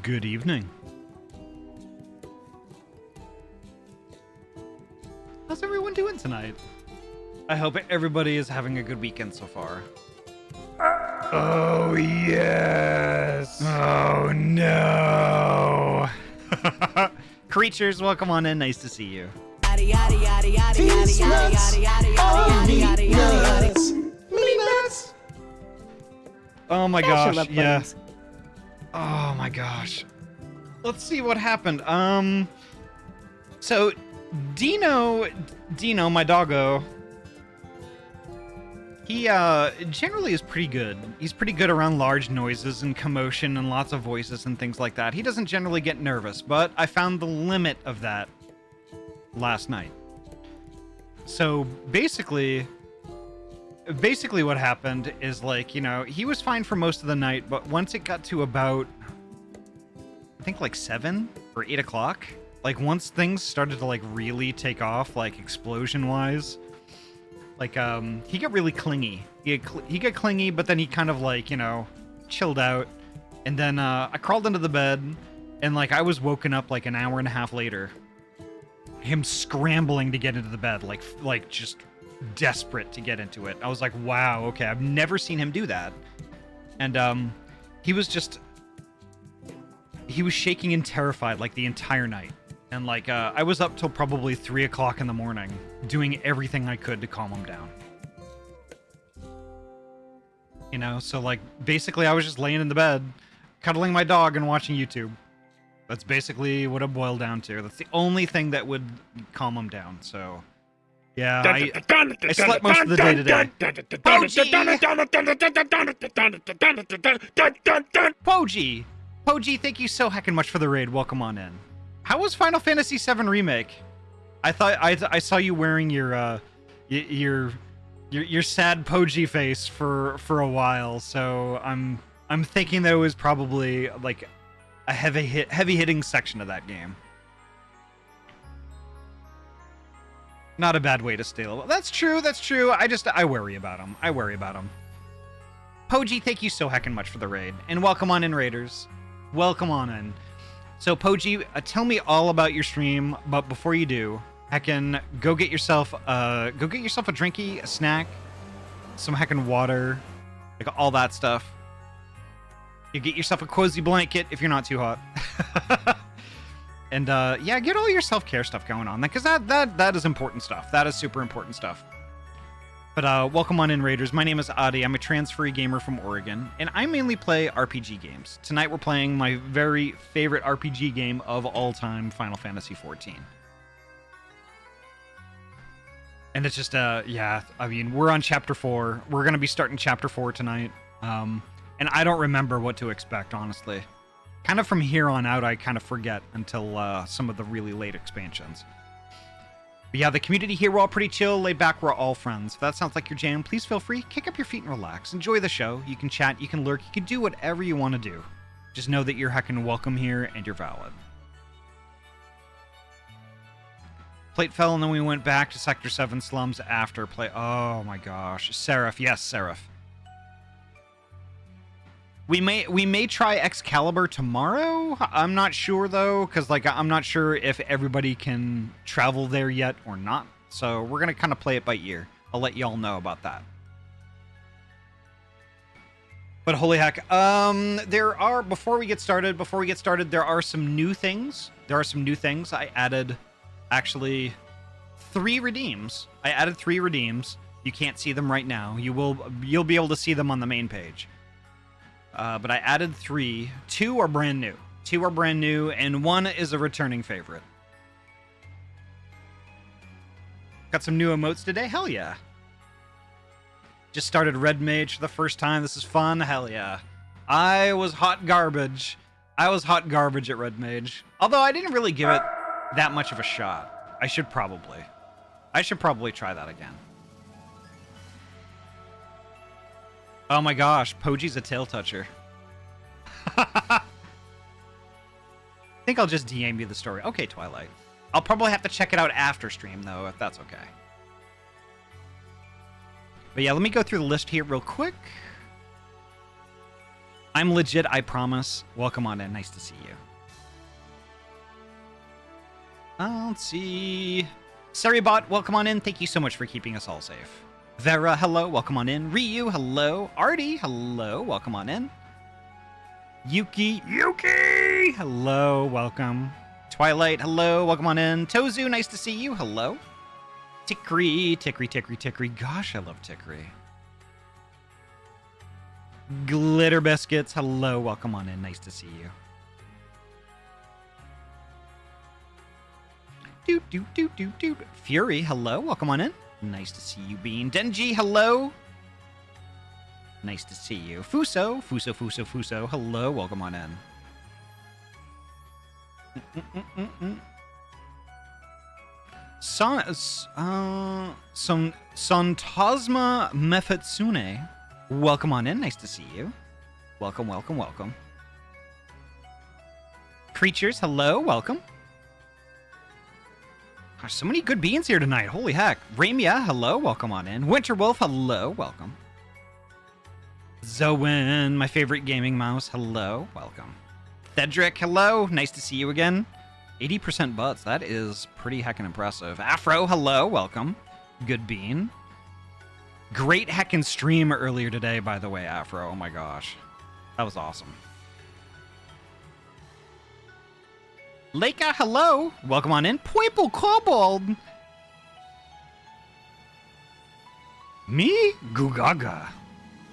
Good evening. How's everyone doing tonight? I hope everybody is having a good weekend so far. Oh, yes. Oh, no. Creatures, welcome on in. Nice to see you. These nuts are meat nuts. Meat nuts. Oh my Gosh, I gosh, love yeah. puddings. Oh my gosh. Let's see what happened. So Dino, my doggo, he generally is pretty good. He's pretty good around large noises and commotion and lots of voices and things like that. He doesn't generally get nervous, but I found the limit of that last night. So basically what happened is, like, you know, he was fine for most of the night, but once it got to about, I think, like 7 or 8 o'clock, like once things started to like really take off, like explosion wise, like he got really clingy. He got clingy, but then he kind of, like, you know, chilled out. And then I crawled into the bed, and like I was woken up like an hour and a half later, him scrambling to get into the bed, like just desperate to get into it. I was like, wow, okay, I've never seen him do that. And he was shaking and terrified like the entire night. And like I was up till probably 3 o'clock in the morning doing everything I could to calm him down. You know, so like basically I was just laying in the bed, cuddling my dog and watching YouTube. That's basically what it boiled down to. That's the only thing that would calm him down. So yeah, I slept most of the day today. Poji, thank you so heckin' much for the raid. Welcome on in. How was Final Fantasy VII Remake? I thought I saw you wearing your sad Poji face for a while, so I'm thinking that it was probably like a heavy hitting section of that game. Not a bad way to stay level. That's true. I worry about him. Poji, thank you so heckin' much for the raid, and welcome on in, raiders. Welcome on in. So Poji, tell me all about your stream, but before you do, heckin' go get yourself a drinky, a snack, some heckin' water, like all that stuff. You get yourself a cozy blanket if you're not too hot. And yeah, get all your self-care stuff going on, because that is important stuff. That is super important stuff. But welcome on in, raiders. My name is Ahty. I'm a transferee gamer from Oregon, and I mainly play RPG games. Tonight we're playing my very favorite RPG game of all time, Final Fantasy XIV. And it's just yeah, I mean, we're on chapter 4. We're gonna be starting chapter 4 tonight. And I don't remember what to expect, honestly. Kind of from here on out, I kind of forget until some of the really late expansions. But yeah, the community here, we're all pretty chill, laid back, we're all friends. If that sounds like your jam, please feel free, kick up your feet and relax. Enjoy the show. You can chat, you can lurk, you can do whatever you want to do. Just know that you're heckin' welcome here and you're valid. Plate fell and then we went back to Sector 7 slums after play. Oh my gosh. Seraph, yes, Seraph. We may try Excalibur tomorrow. I'm not sure though, because like I'm not sure if everybody can travel there yet or not. So we're gonna kind of play it by ear. I'll let y'all know about that. But holy heck, there are before we get started, there are some new things. I added actually 3 redeems. I added 3 redeems. You can't see them right now. You'll be able to see them on the main page. But I added 3. 2 are brand new. And 1 is a returning favorite. Got some new emotes today? Hell yeah. Just started Red Mage for the first time. This is fun. Hell yeah. I was hot garbage at Red Mage. Although I didn't really give it that much of a shot. I should probably try that again. Oh my gosh, Poji's a tail toucher. I think I'll just DM you the story. Okay, Twilight. I'll probably have to check it out after stream, though, if that's okay. But yeah, let me go through the list here real quick. I'm legit, I promise. Welcome on in. Nice to see you. Let's see. Seribot, welcome on in. Thank you so much for keeping us all safe. Vera, hello. Welcome on in. Ryu, hello. Ahty, hello. Welcome on in. Yuki, hello. Welcome. Twilight, hello. Welcome on in. Tozu, nice to see you. Hello. Tikri. Gosh, I love Tikri. Glitter Biscuits, hello. Welcome on in. Nice to see you. Fury, hello. Welcome on in. Nice to see you, Bean. Denji, hello. Nice to see you. Fuso, hello. Welcome on in. Santasma Mefetsune, welcome on in. Nice to see you. Welcome. Creatures, hello. Welcome. Gosh, so many good beans here tonight. Holy heck. Ramia, hello. Welcome on in. Winterwolf, hello. Welcome. Zoen, my favorite gaming mouse, hello. Welcome. Cedric, hello. Nice to see you again. 80% butts. That is pretty heckin' impressive. Afro, hello. Welcome. Good bean. Great heckin' stream earlier today, by the way, Afro. Oh my gosh. That was awesome. Leica, hello. Welcome on in. Purple Kobold. Me? Gugaga.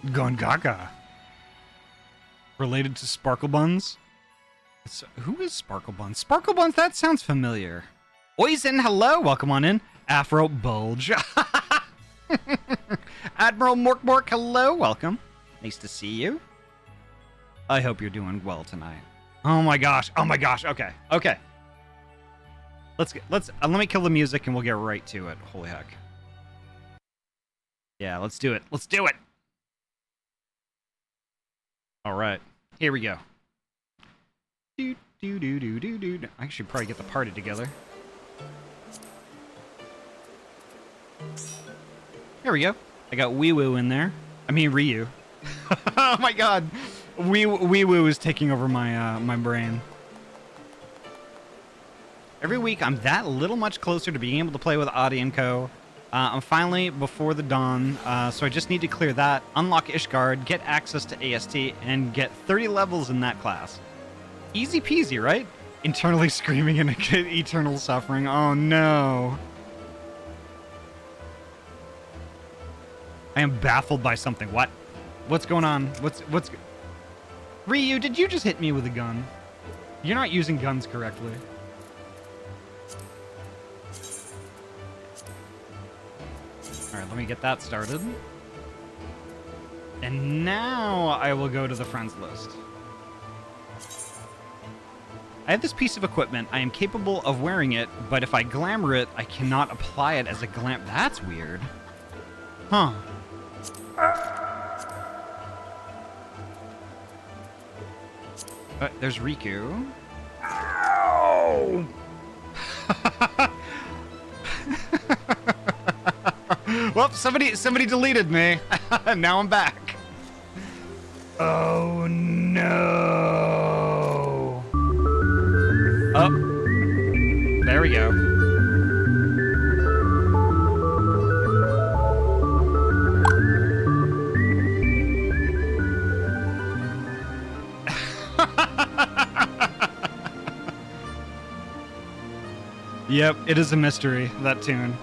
Gongaga. Related to Sparkle Buns? Who is Sparkle Buns? Sparkle Buns, that sounds familiar. Oizen, hello. Welcome on in. Afro Bulge. Admiral Mork, hello. Welcome. Nice to see you. I hope you're doing well tonight. Oh my gosh. Okay. Let me kill the music and we'll get right to it. Holy heck. Yeah, let's do it. All right. Here we go. I should probably get the party together. There we go. I got Wee Woo in there. I mean Ryu. Oh my god. Wee Woo is taking over my my brain. Every week I'm that little much closer to being able to play with Ahty and Co. I'm finally before the dawn, so I just need to clear that, unlock Ishgard, get access to AST, and get 30 levels in that class. Easy peasy, right? Internally screaming in eternal suffering. Oh no. I am baffled by something. What? What's going on? What's... Ryu, did you just hit me with a gun? You're not using guns correctly. Alright, let me get that started. And now I will go to the friends list. I have this piece of equipment. I am capable of wearing it, but if I glamour it, I cannot apply it as a glam... That's weird. Huh. There's Riku. Ow! Well, somebody deleted me. Now I'm back. Oh no. Oh. There we go. Yep, it is a mystery, that tune.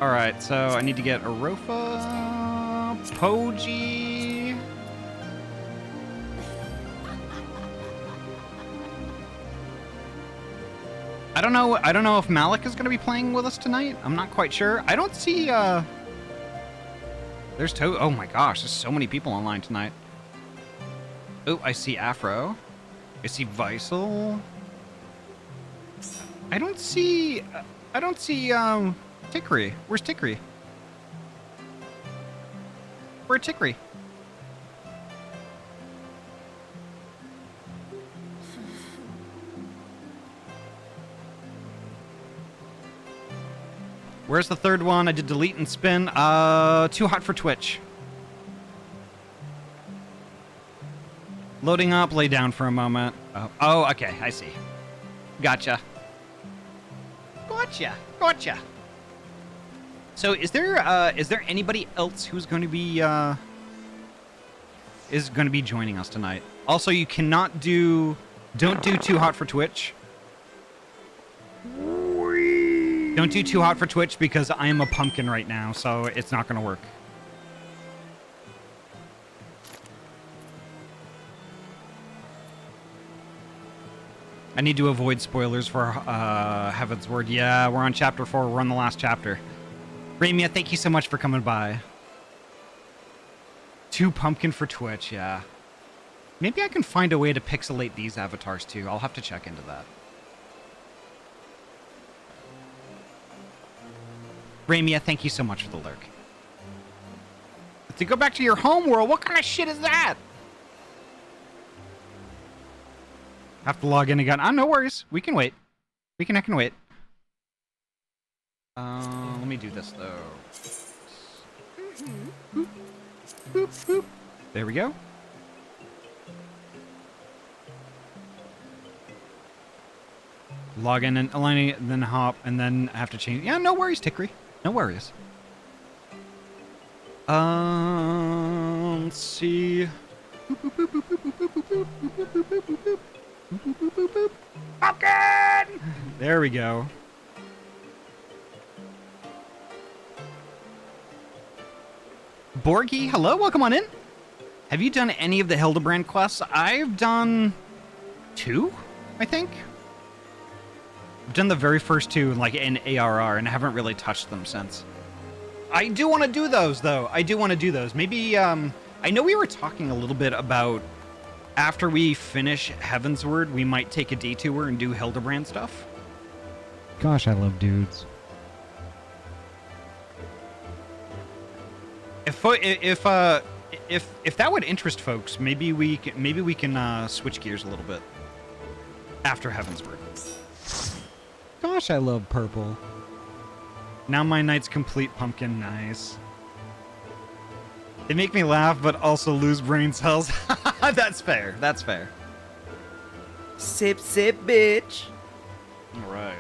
Alright, so I need to get Arofa, Poji. I don't know if Malik is going to be playing with us tonight. I'm not quite sure. I don't see, there's oh my gosh, there's so many people online tonight. Oh, I see Afro. I see Visel. I don't see Tikri. Where's Tikri? Where's Tikri? Where's the third one? I did delete and spin. Too hot for Twitch. Loading up, lay down for a moment. Oh, okay, I see. Gotcha. Gotcha. So is there anybody else who's going to be joining us tonight? Also, you cannot don't do too hot for Twitch. Don't do too hot for Twitch because I am a pumpkin right now, so it's not going to work. I need to avoid spoilers for Heavensward. Yeah, we're on chapter 4. We're on the last chapter. Ramia, thank you so much for coming by. Too pumpkin for Twitch, yeah. Maybe I can find a way to pixelate these avatars too. I'll have to check into that. Ramia, thank you so much for the lurk. To go back to your home world, what kind of shit is that? Have to log in again. No worries. We can wait. I can wait. Let me do this though. Boop, boop, boop. There we go. Log in and align it, then hop, and then I have to change. Yeah, no worries, Tickery. No worries. Let's see. Pumpkin! There we go. Borgie, hello, welcome on in. Have you done any of the Hildebrand quests? I've done 2, I think. I've done the very first 2 like in ARR and I haven't really touched them since. I do want to do those though. I do want to do those. Maybe I know we were talking a little bit about after we finish Heavensward, we might take a detour and do Hildebrand stuff. Gosh, I love dudes. If that would interest folks, maybe we can switch gears a little bit after Heavensward. Gosh, I love purple. Now my night's complete, pumpkin. Nice. They make me laugh, but also lose brain cells. That's fair. That's fair. Sip, sip, bitch. All right.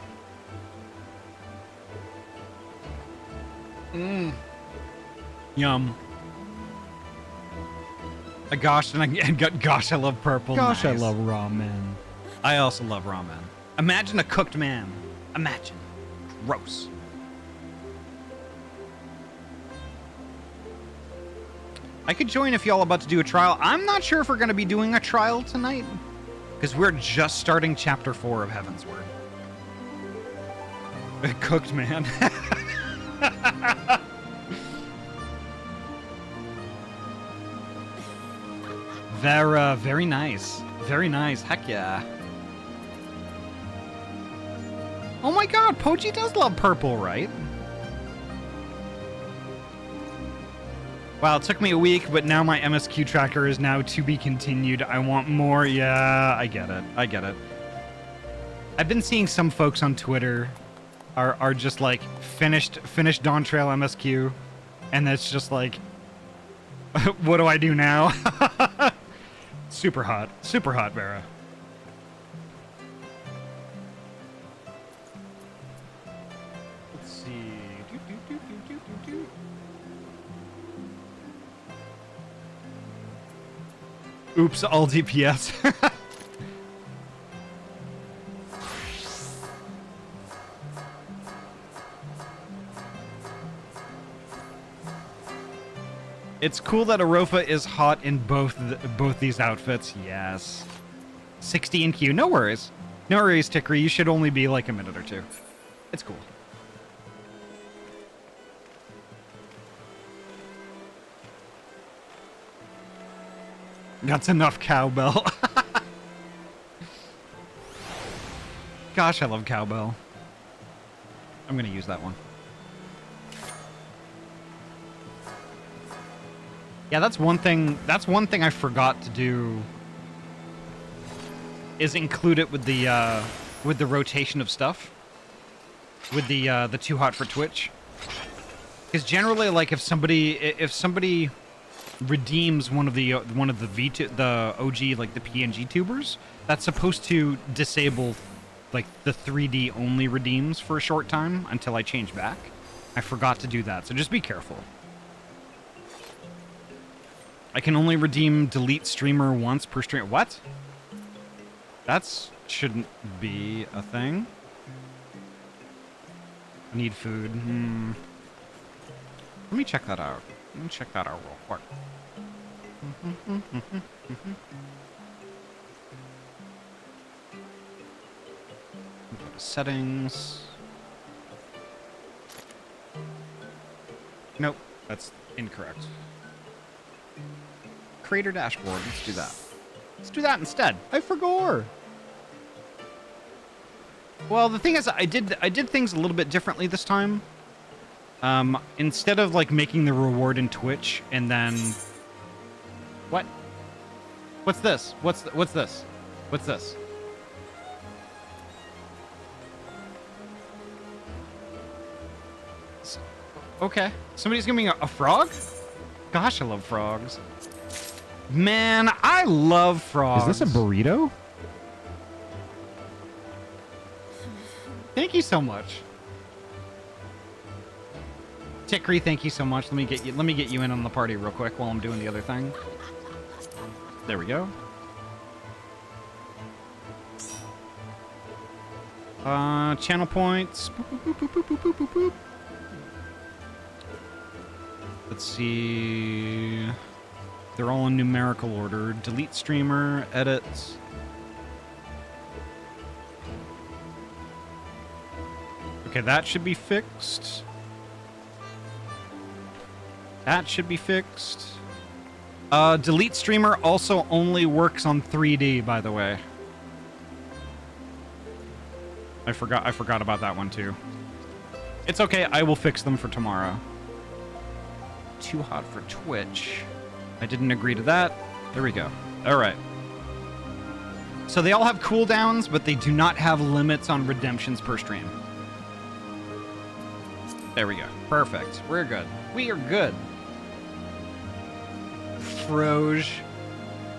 Yum. Gosh, gosh, I love purple. Gosh, Nice. I love ramen. I also love ramen. Imagine a cooked man. Imagine. Gross. I could join if y'all about to do a trial. I'm not sure if we're going to be doing a trial tonight, because we're just starting chapter 4 of Heavensward. A cooked man. Very nice. Very nice. Heck yeah. Oh my god, Pochi does love purple, right? Wow, it took me a week, but now my MSQ tracker is now to be continued. I want more. Yeah, I get it. I get it. I've been seeing some folks on Twitter are just like finished Dawn Trail MSQ, and it's just like, what do I do now? Super hot, Vera. Let's see. Oops, all DPS. It's cool that Arofa is hot in both these outfits. Yes. 60 in Q. No worries. No worries, Tickery. You should only be like a minute or 2. It's cool. That's enough cowbell. Gosh, I love cowbell. I'm gonna use that one. Yeah, that's one thing I forgot to do. Is include it with the rotation of stuff. With the too hot for Twitch. Because generally, like if somebody redeems one of the the OG, like the PNG tubers. That's supposed to disable like the 3D only redeems for a short time until I change back. I forgot to do that, so just be careful. I can only redeem delete streamer once per stream. What? That's shouldn't be a thing. I need food. Let me check that out. Let me check that out real quick. Settings. Nope, that's incorrect. Creator dashboard. Let's do that. Let's do that instead. I forgot. Well, the thing is, I did things a little bit differently this time. Instead of like making the reward in Twitch and then what? What's this? What's this? What's this? Okay, somebody's giving me a frog? Gosh, I love frogs. Man, I love frogs. Is this a burrito? Thank you so much. Tickery, thank you so much. Let me get you in on the party real quick while I'm doing the other thing. There we go. Channel points. Boop, boop, boop, boop, boop, boop, boop, boop. Let's see. They're all in numerical order. Delete streamer, edits. Okay, that should be fixed. That should be fixed. Delete streamer also only works on 3D, by the way. I forgot about that one too. It's okay, I will fix them for tomorrow. Too hot for Twitch. I didn't agree to that. There we go. All right. So they all have cooldowns, but they do not have limits on redemptions per stream. There we go. Perfect. We're good. We are good. Froge.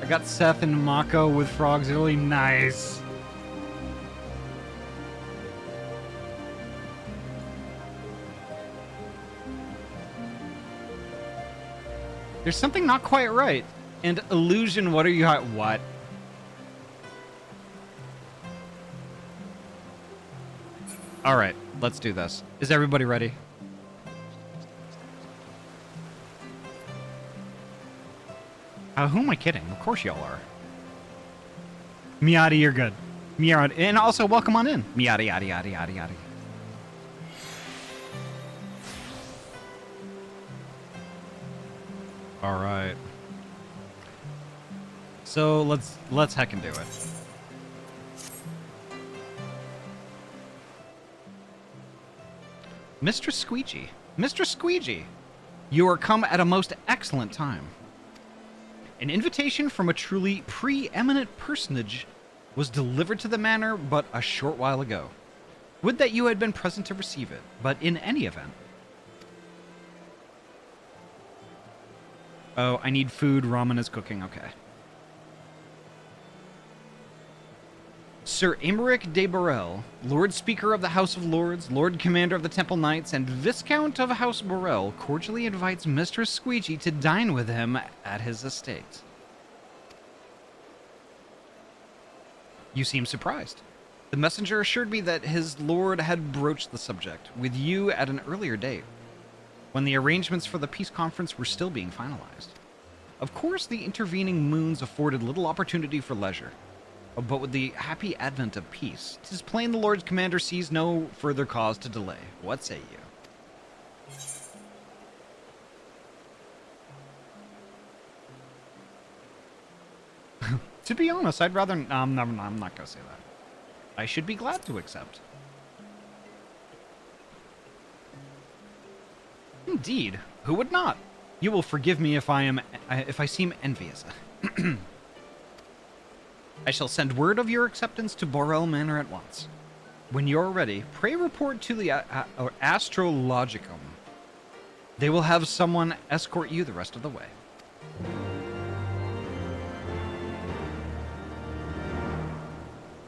I got Seth and Mako with frogs. Really nice. There's something not quite right. And Illusion, what are you... What? All right, let's do this. Is everybody ready? Who am I kidding? Of course y'all are. Miati, you're good. Miati, and also welcome on in. Miati, yadi, yadi, yadi, yadi. All right. So let's heckin' do it. Mr. Squeegee. Mr. Squeegee, you are come at a most excellent time. An invitation from a truly preeminent personage was delivered to the manor but a short while ago. Would that you had been present to receive it, but in any event. Oh, I need food. Ramen is cooking. Okay. Sir Aymeric de Burrell, Lord Speaker of the House of Lords, Lord Commander of the Temple Knights, and Viscount of House Burrell, cordially invites Mr. Squeegee to dine with him at his estate. You seem surprised. The messenger assured me that his lord had broached the subject with you at an earlier date, when the arrangements for the peace conference were still being finalized. Of course, the intervening moons afforded little opportunity for leisure. But with the happy advent of peace, 'tis plain the Lord Commander sees no further cause to delay. What say you? To be honest, I'd rather... No, I'm not going to say that. I should be glad to accept. Indeed. Who would not? You will forgive me if I seem envious. I shall send word of your acceptance to Borel Manor at once. When you're ready, pray report to the Astrologicum. They will have someone escort you the rest of the way.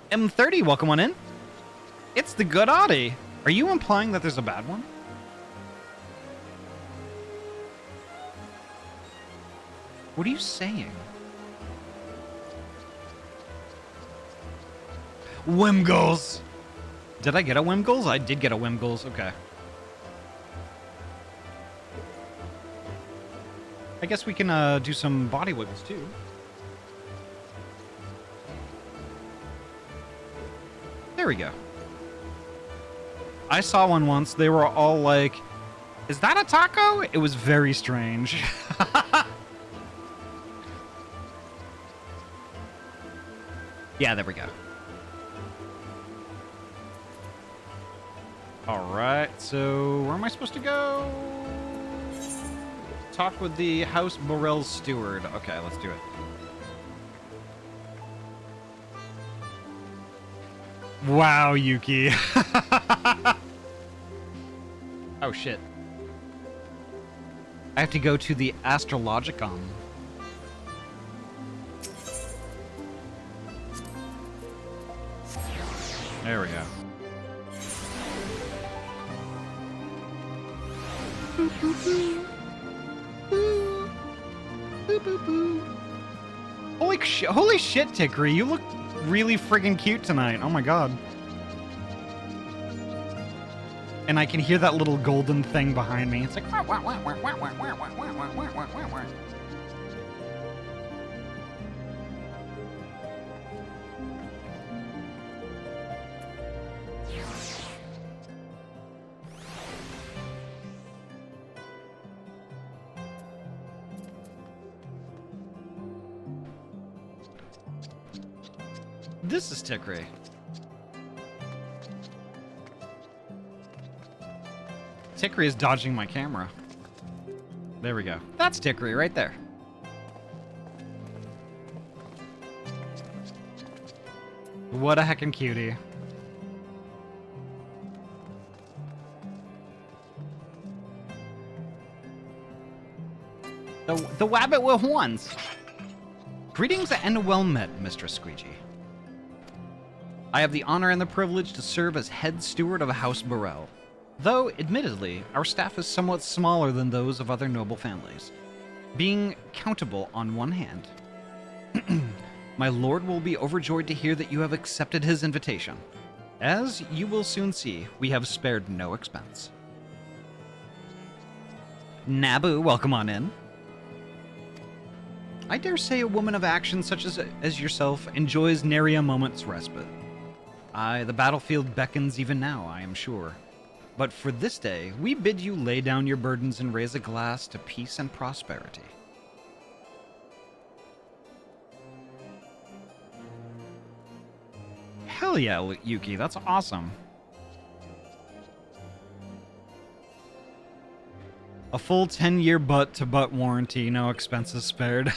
M30, welcome on in. It's the good Ahty. Are you implying that there's a bad one? What are you saying? Wimgles. Did I get a Wimgles? I did get a Wimgles. Okay. I guess we can do some body wiggles too. There we go. I saw one once. They were all like, "Is that a taco?" It was very strange. Yeah, there we go. All right, so where am I supposed to go? Talk with the House Burrell's steward. Okay, let's do it. Wow, Yuki. Oh, shit. I have to go to the Astrologicon. There we go. Holy shit, Tikri, you look really friggin' cute tonight. Oh my god. And I can hear that little golden thing behind me. It's like wah, wah, wah, wah, wah, wah, wah, wah, wah, wah, wah, wah, wah. This is Tikri. Tikri is dodging my camera. There we go. That's Tikri right there. What a heckin' cutie. The wabbit with horns. Greetings and well met, Mistress Squeegee. I have the honor and the privilege to serve as head steward of House Burrell. Though, admittedly, our staff is somewhat smaller than those of other noble families, being countable on one hand. My lord will be overjoyed to hear that you have accepted his invitation. As you will soon see, we have spared no expense. Nabu, welcome on in. I dare say a woman of action such as yourself enjoys nary a moment's respite. Aye, the battlefield beckons even now, I am sure. But for this day, we bid you lay down your burdens and raise a glass to peace and prosperity. Hell yeah, Yuki, that's awesome. A full 10-year butt-to-butt warranty, no expenses spared.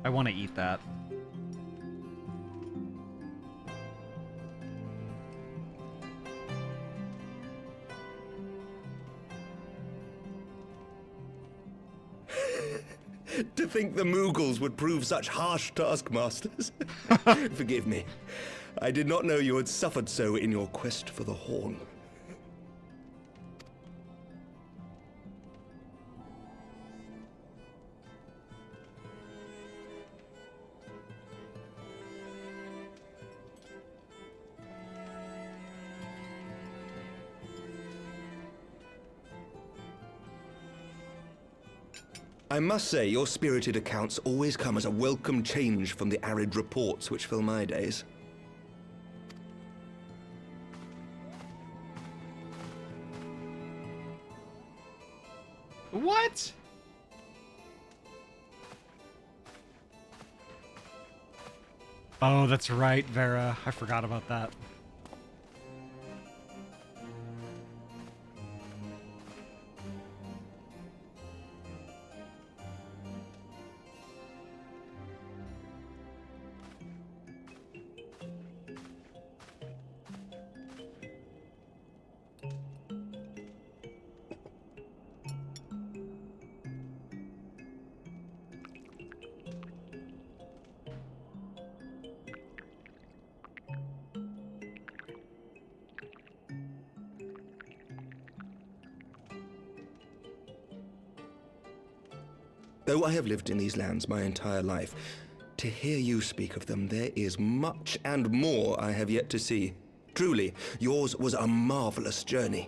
I want to eat that. To think the Moogles would prove such harsh taskmasters. Forgive me. I did not know you had suffered so in your quest for the horn. I must say, your spirited accounts always come as a welcome change from the arid reports which fill my days. What? Oh, that's right, Vera. I forgot about that. Though I have lived in these lands my entire life, to hear you speak of them, there is much and more I have yet to see. Truly, yours was a marvelous journey.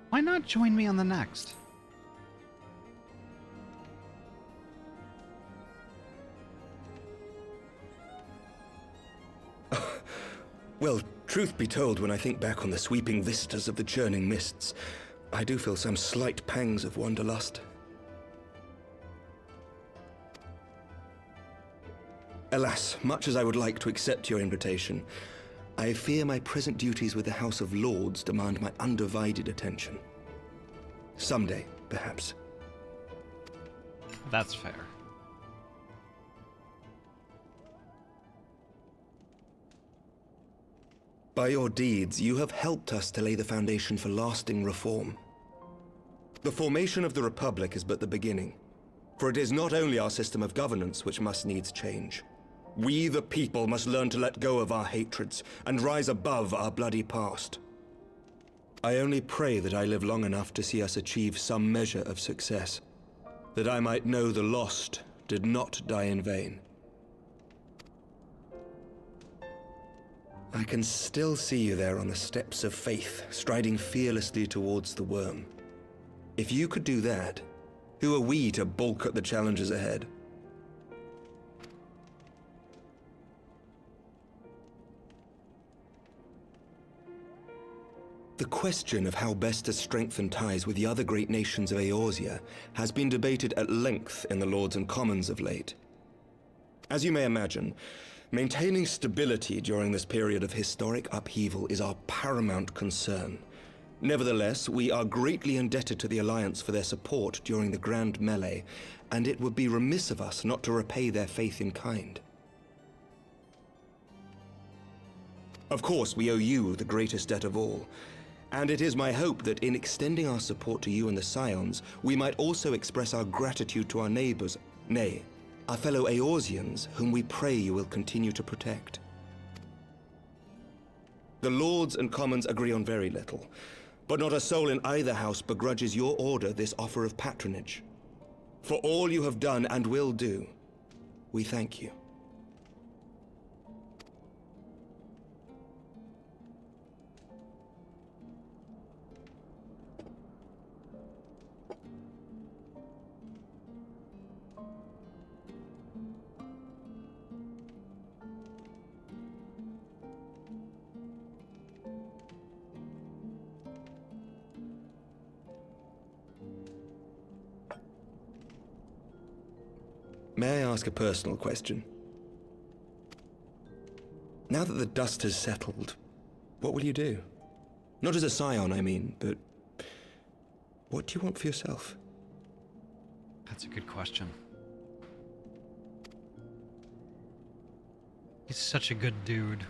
Why not join me on the next? Well, truth be told, when I think back on the sweeping vistas of the churning mists, I do feel some slight pangs of wanderlust. Alas, much as I would like to accept your invitation, I fear my present duties with the House of Lords demand my undivided attention. Someday, perhaps. That's fair. By your deeds, you have helped us to lay the foundation for lasting reform. The formation of the Republic is but the beginning, for it is not only our system of governance which must needs change. We, the people, must learn to let go of our hatreds and rise above our bloody past. I only pray that I live long enough to see us achieve some measure of success, that I might know the lost did not die in vain. I can still see you there on the steps of faith, striding fearlessly towards the worm. If you could do that, who are we to balk at the challenges ahead? The question of how best to strengthen ties with the other great nations of Eorzea has been debated at length in the Lords and Commons of late. As you may imagine, maintaining stability during this period of historic upheaval is our paramount concern. Nevertheless, we are greatly indebted to the Alliance for their support during the Grand Melee, and it would be remiss of us not to repay their faith in kind. Of course, we owe you the greatest debt of all, and it is my hope that in extending our support to you and the Scions, we might also express our gratitude to our neighbors, nay, our fellow Eorzeans, whom we pray you will continue to protect. The Lords and Commons agree on very little, but not a soul in either house begrudges your order this offer of patronage. For all you have done and will do, we thank you. May I ask a personal question? Now that the dust has settled, what will you do? Not as a scion, I mean, but what do you want for yourself? That's a good question. He's such a good dude.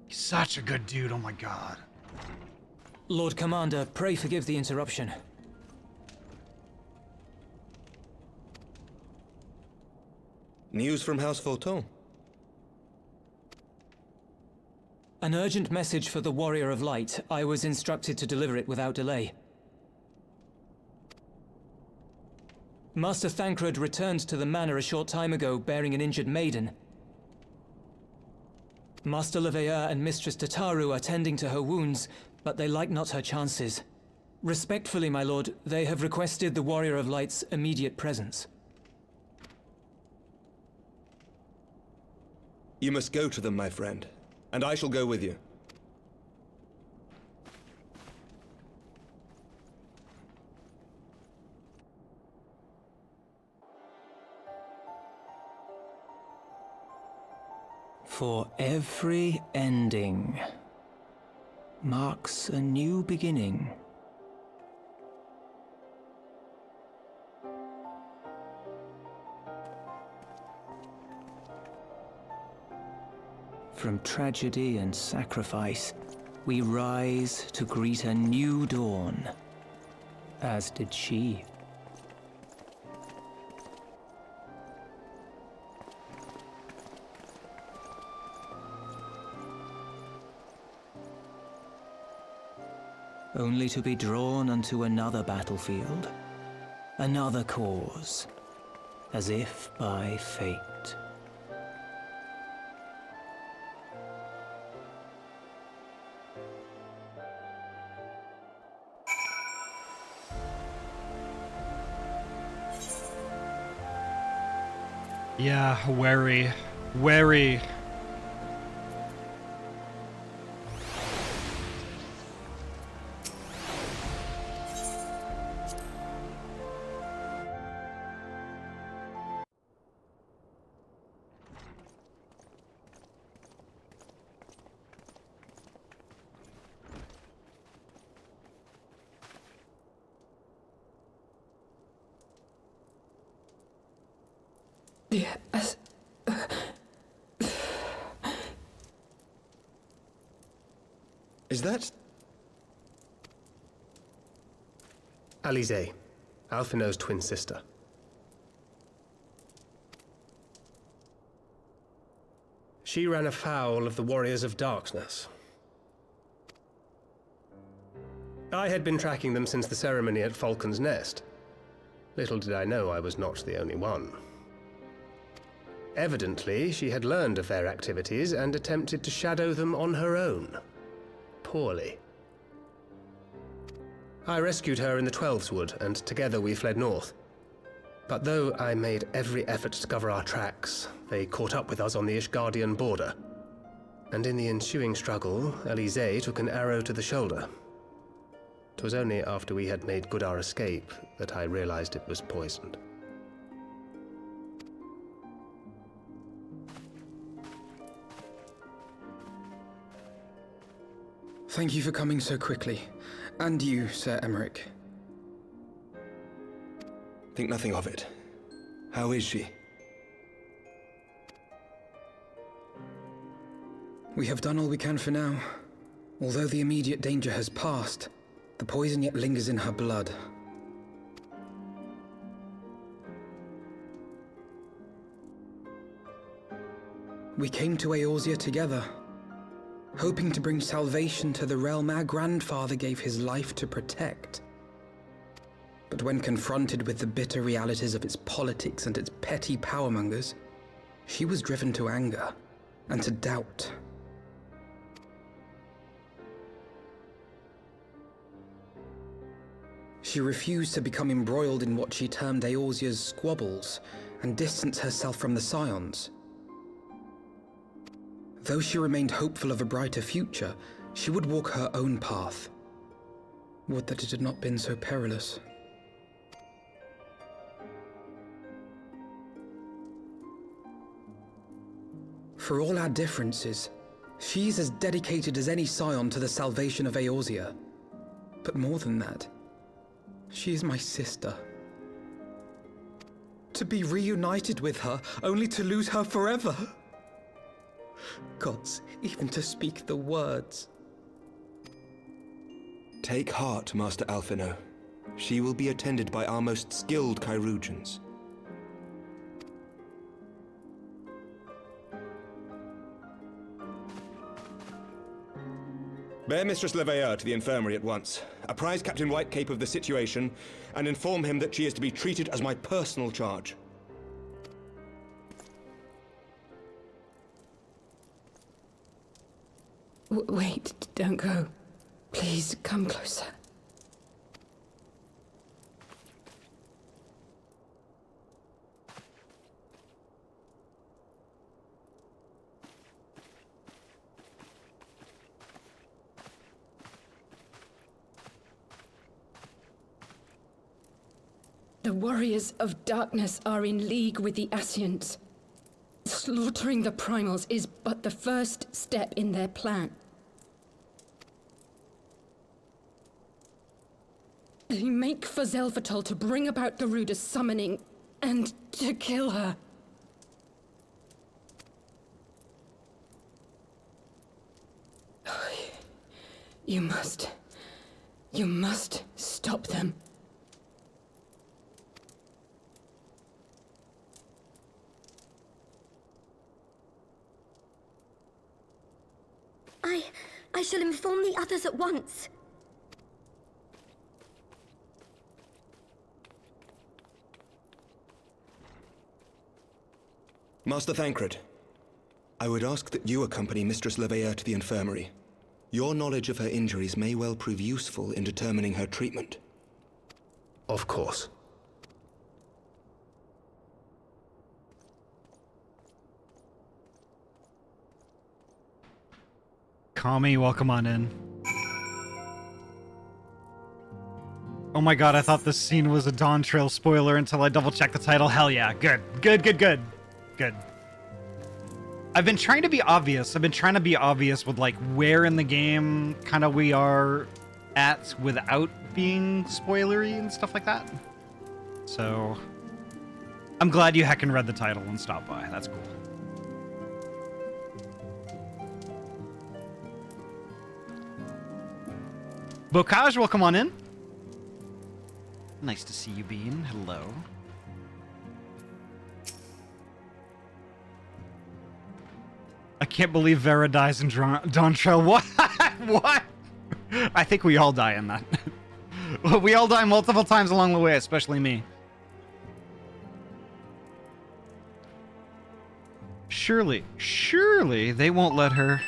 He's such a good dude, oh my god. Lord Commander, pray forgive the interruption. News from House Fulton? An urgent message for the Warrior of Light. I was instructed to deliver it without delay. Master Thancred returned to the manor a short time ago, bearing an injured maiden. Master Leveilleur and Mistress Tataru are tending to her wounds, but they like not her chances. Respectfully, my lord, they have requested the Warrior of Light's immediate presence. You must go to them, my friend, and I shall go with you. For every ending marks a new beginning. From tragedy and sacrifice, we rise to greet a new dawn, as did she. only to be drawn unto another battlefield, another cause, as if by fate. Yeah, wary. Wary. Yes. Is that... Alize, Alphinaud's twin sister. She ran afoul of the Warriors of Darkness. I had been tracking them since the ceremony at Falcon's Nest. Little did I know I was not the only one. Evidently, she had learned of their activities and attempted to shadow them on her own. Poorly. I rescued her in the Twelveswood, and together we fled north. But though I made every effort to cover our tracks, they caught up with us on the Ishgardian border. And in the ensuing struggle, Alize took an arrow to the shoulder. 'Twas only after we had made good our escape that I realized it was poisoned. Thank you for coming so quickly. And you, Sir Emmerich. Think nothing of it. How is she? We have done all we can for now. Although the immediate danger has passed, the poison yet lingers in her blood. We came to Eorzea together, hoping to bring salvation to the realm our grandfather gave his life to protect. But when confronted with the bitter realities of its politics and its petty powermongers, she was driven to anger and to doubt. She refused to become embroiled in what she termed Eorzea's squabbles and distance herself from the Scions. Though she remained hopeful of a brighter future, she would walk her own path. Would that it had not been so perilous. For all our differences, she's as dedicated as any Scion to the salvation of Eorzea. But more than that, she is my sister. To be reunited with her, only to lose her forever. Gods, even to speak the words. Take heart, Master Alphinaud. She will be attended by our most skilled Chirurgeons. Bear Mistress Leveilleur to the infirmary at once. Apprise Captain Whitecape of the situation, and inform him that she is to be treated as my personal charge. Wait, don't go. Please, come closer. The Warriors of Darkness are in league with the Ascians. Slaughtering the Primals is but the first step in their plan. They make for Zelvatol to bring about Garuda's summoning and to kill her. You must stop them. I shall inform the others at once. Master Thancred, I would ask that you accompany Mistress Leveilleur to the infirmary. Your knowledge of her injuries may well prove useful in determining her treatment. Of course. Kami, welcome on in. Oh my god, I thought this scene was a Dawn Trail spoiler until I double-checked the title. Hell yeah, good. Good. I've been trying to be obvious. With like where in the game kind of we are at without being spoilery and stuff like that. So I'm glad you heckin' read the title and stopped by. That's cool. Bocage, welcome on in. Nice to see you, Bean. Hello. I can't believe Vera dies in Dawn Trail. What? What? I think we all die in that. We all die multiple times along the way, especially me. Surely they won't let her.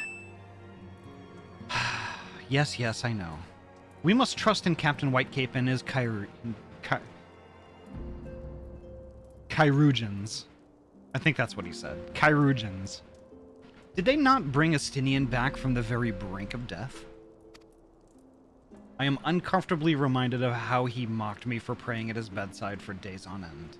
Yes, I know. We must trust in Captain Whitecape and his Chirurgeons. I think that's what he said. Chirurgeons. Did they not bring Astinian back from the very brink of death? I am uncomfortably reminded of how he mocked me for praying at his bedside for days on end.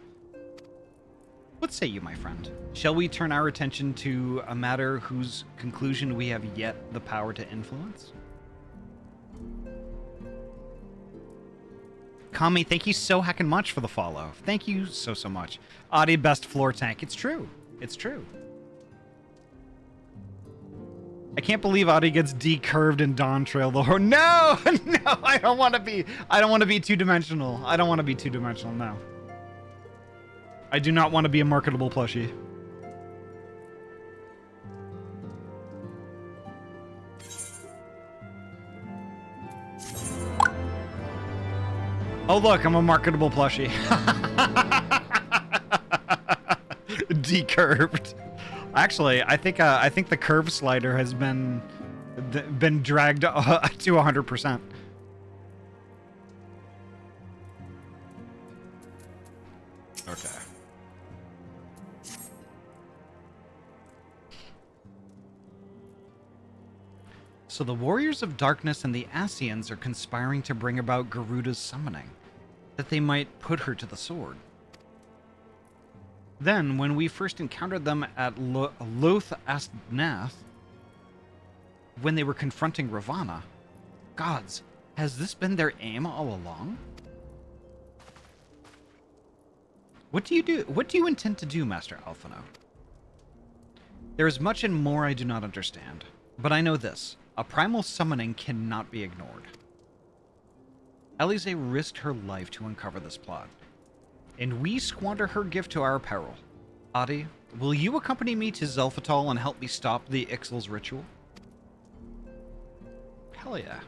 What say you, my friend? Shall we turn our attention to a matter whose conclusion we have yet the power to influence? Kami, thank you so heckin' much for the follow. Thank you so much. Ahty, best floor tank. It's true. It's true. I can't believe Ahty gets decurved in Dawn Trail though. No! No! I don't want to be two-dimensional. No. I do not want to be a marketable plushie. Oh look, I'm a marketable plushie. Decurved. Actually, I think the curve slider has been dragged to 100%. Okay. So the Warriors of Darkness and the Ascians are conspiring to bring about Garuda's summoning, that they might put her to the sword. Then, when we first encountered them at Loth Astnath, when they were confronting Ravana, gods, has this been their aim all along? What do you intend to do, Master Alphino? There is much and more I do not understand, but I know this. A primal summoning cannot be ignored. Alize risked her life to uncover this plot, and we squander her gift to our peril. Ahty, will you accompany me to Zelphatal and help me stop the Ixal's ritual? Hell yeah.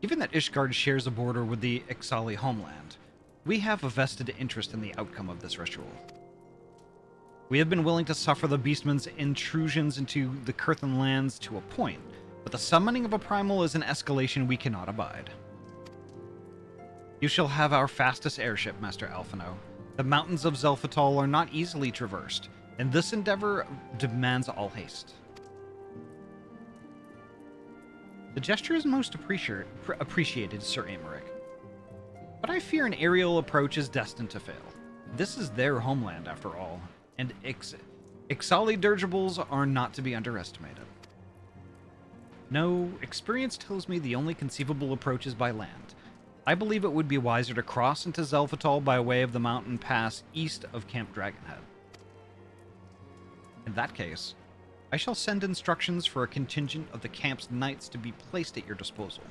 Given that Ishgard shares a border with the Ixali homeland, we have a vested interest in the outcome of this ritual. We have been willing to suffer the Beastman's intrusions into the Kurthan lands to a point, but the summoning of a primal is an escalation we cannot abide. You shall have our fastest airship, Master Alphino. The mountains of Zelphatal are not easily traversed, and this endeavor demands all haste. The gesture is most appreciated, Sir Aymeric. But I fear an aerial approach is destined to fail. This is their homeland, after all, and Ixali dirigibles are not to be underestimated. No, experience tells me the only conceivable approach is by land. I believe it would be wiser to cross into Zelphatal by way of the mountain pass east of Camp Dragonhead. In that case, I shall send instructions for a contingent of the camp's knights to be placed at your disposal.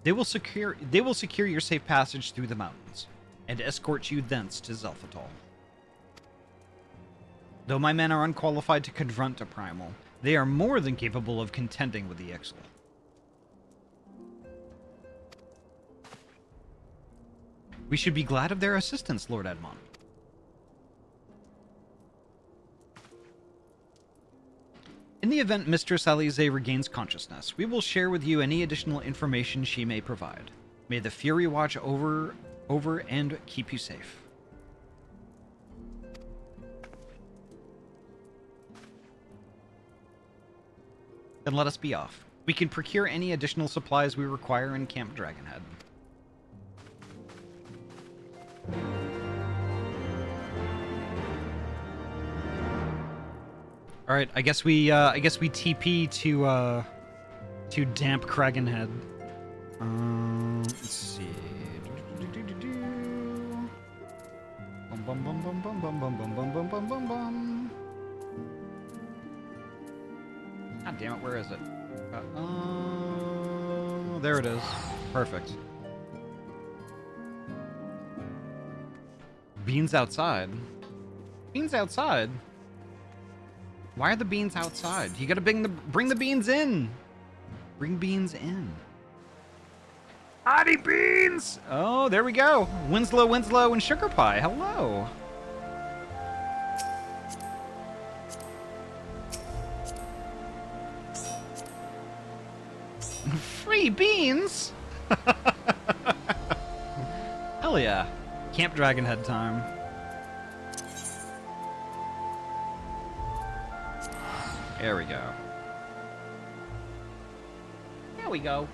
They will secure your safe passage through the mountains, and escort you thence to Zelphatal. Though my men are unqualified to confront a primal, they are more than capable of contending with the Ixal. We should be glad of their assistance, Lord Edmond. In the event Mistress Alize regains consciousness, we will share with you any additional information she may provide. May the Fury watch over and keep you safe. Then let us be off. We can procure any additional supplies we require in Camp Dragonhead. All right, I guess we TP to Damp Kragenhead. Let's see. Bum bum bum bum bum bum bum bum bum bum bum bum. God damn it, where is it? There it is. Perfect. Beans outside. Beans outside. Why are the beans outside? You gotta bring the beans in. Bring beans in. Ahty beans! Oh, there we go. Winslow, and Sugar Pie. Hello. Free beans? Hell yeah. Camp Dragonhead time. There we go. There we go.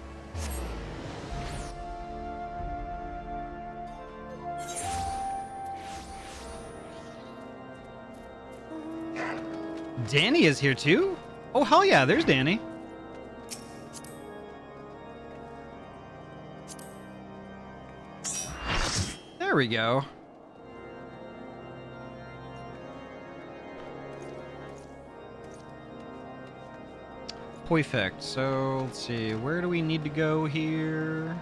Danny is here too? Oh, hell yeah, there's Danny. There we go. Perfect. So, let's see. Where do we need to go here?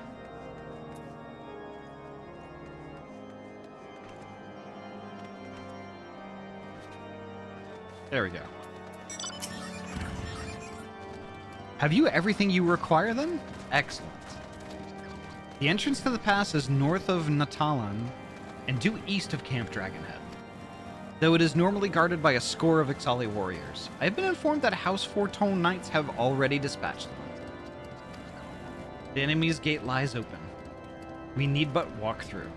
There we go. Have you everything you require then? Excellent. The entrance to the pass is north of Natalan and due east of Camp Dragonhead, though it is normally guarded by a score of Ixali warriors. I have been informed that House Fortone Knights have already dispatched them. The enemy's gate lies open. We need but walk through.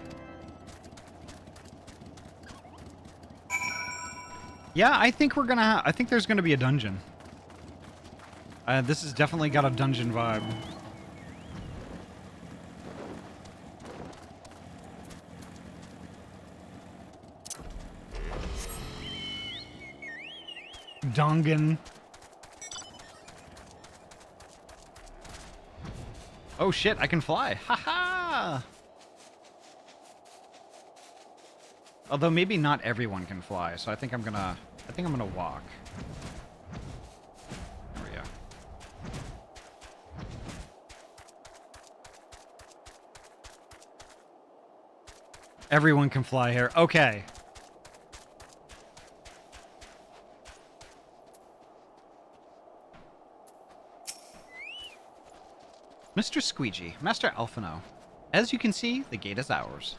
Yeah, I think we're gonna. I think there's gonna be a dungeon. This has definitely got a dungeon vibe. Dongan. Oh shit, I can fly. Haha. Although maybe not everyone can fly, so I think I'm gonna walk. There we go. Everyone can fly here. Okay. Mr. Squeegee, Master Alphino. As you can see, the gate is ours.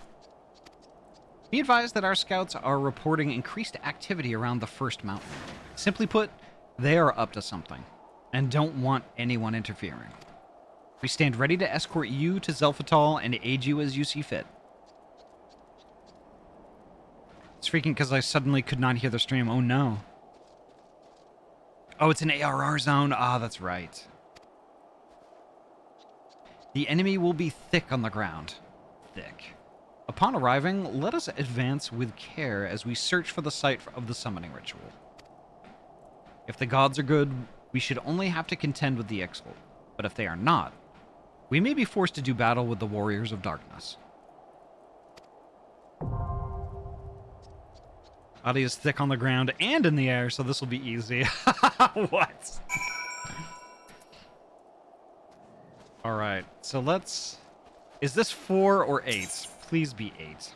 Be advised that our scouts are reporting increased activity around the first mountain. Simply put, they are up to something, and don't want anyone interfering. We stand ready to escort you to Zelphatal and aid you as you see fit. It's freaking because I suddenly could not hear the stream. Oh no. Oh, it's an ARR zone. Ah, that's right. The enemy will be thick on the ground. Thick. Upon arriving, let us advance with care as we search for the site of the summoning ritual. If the gods are good, we should only have to contend with the Ixal. But if they are not, we may be forced to do battle with the warriors of darkness. Ahty is thick on the ground and in the air, so this will be easy. What? Alright, so let's... Is this 4 or 8? Please be 8.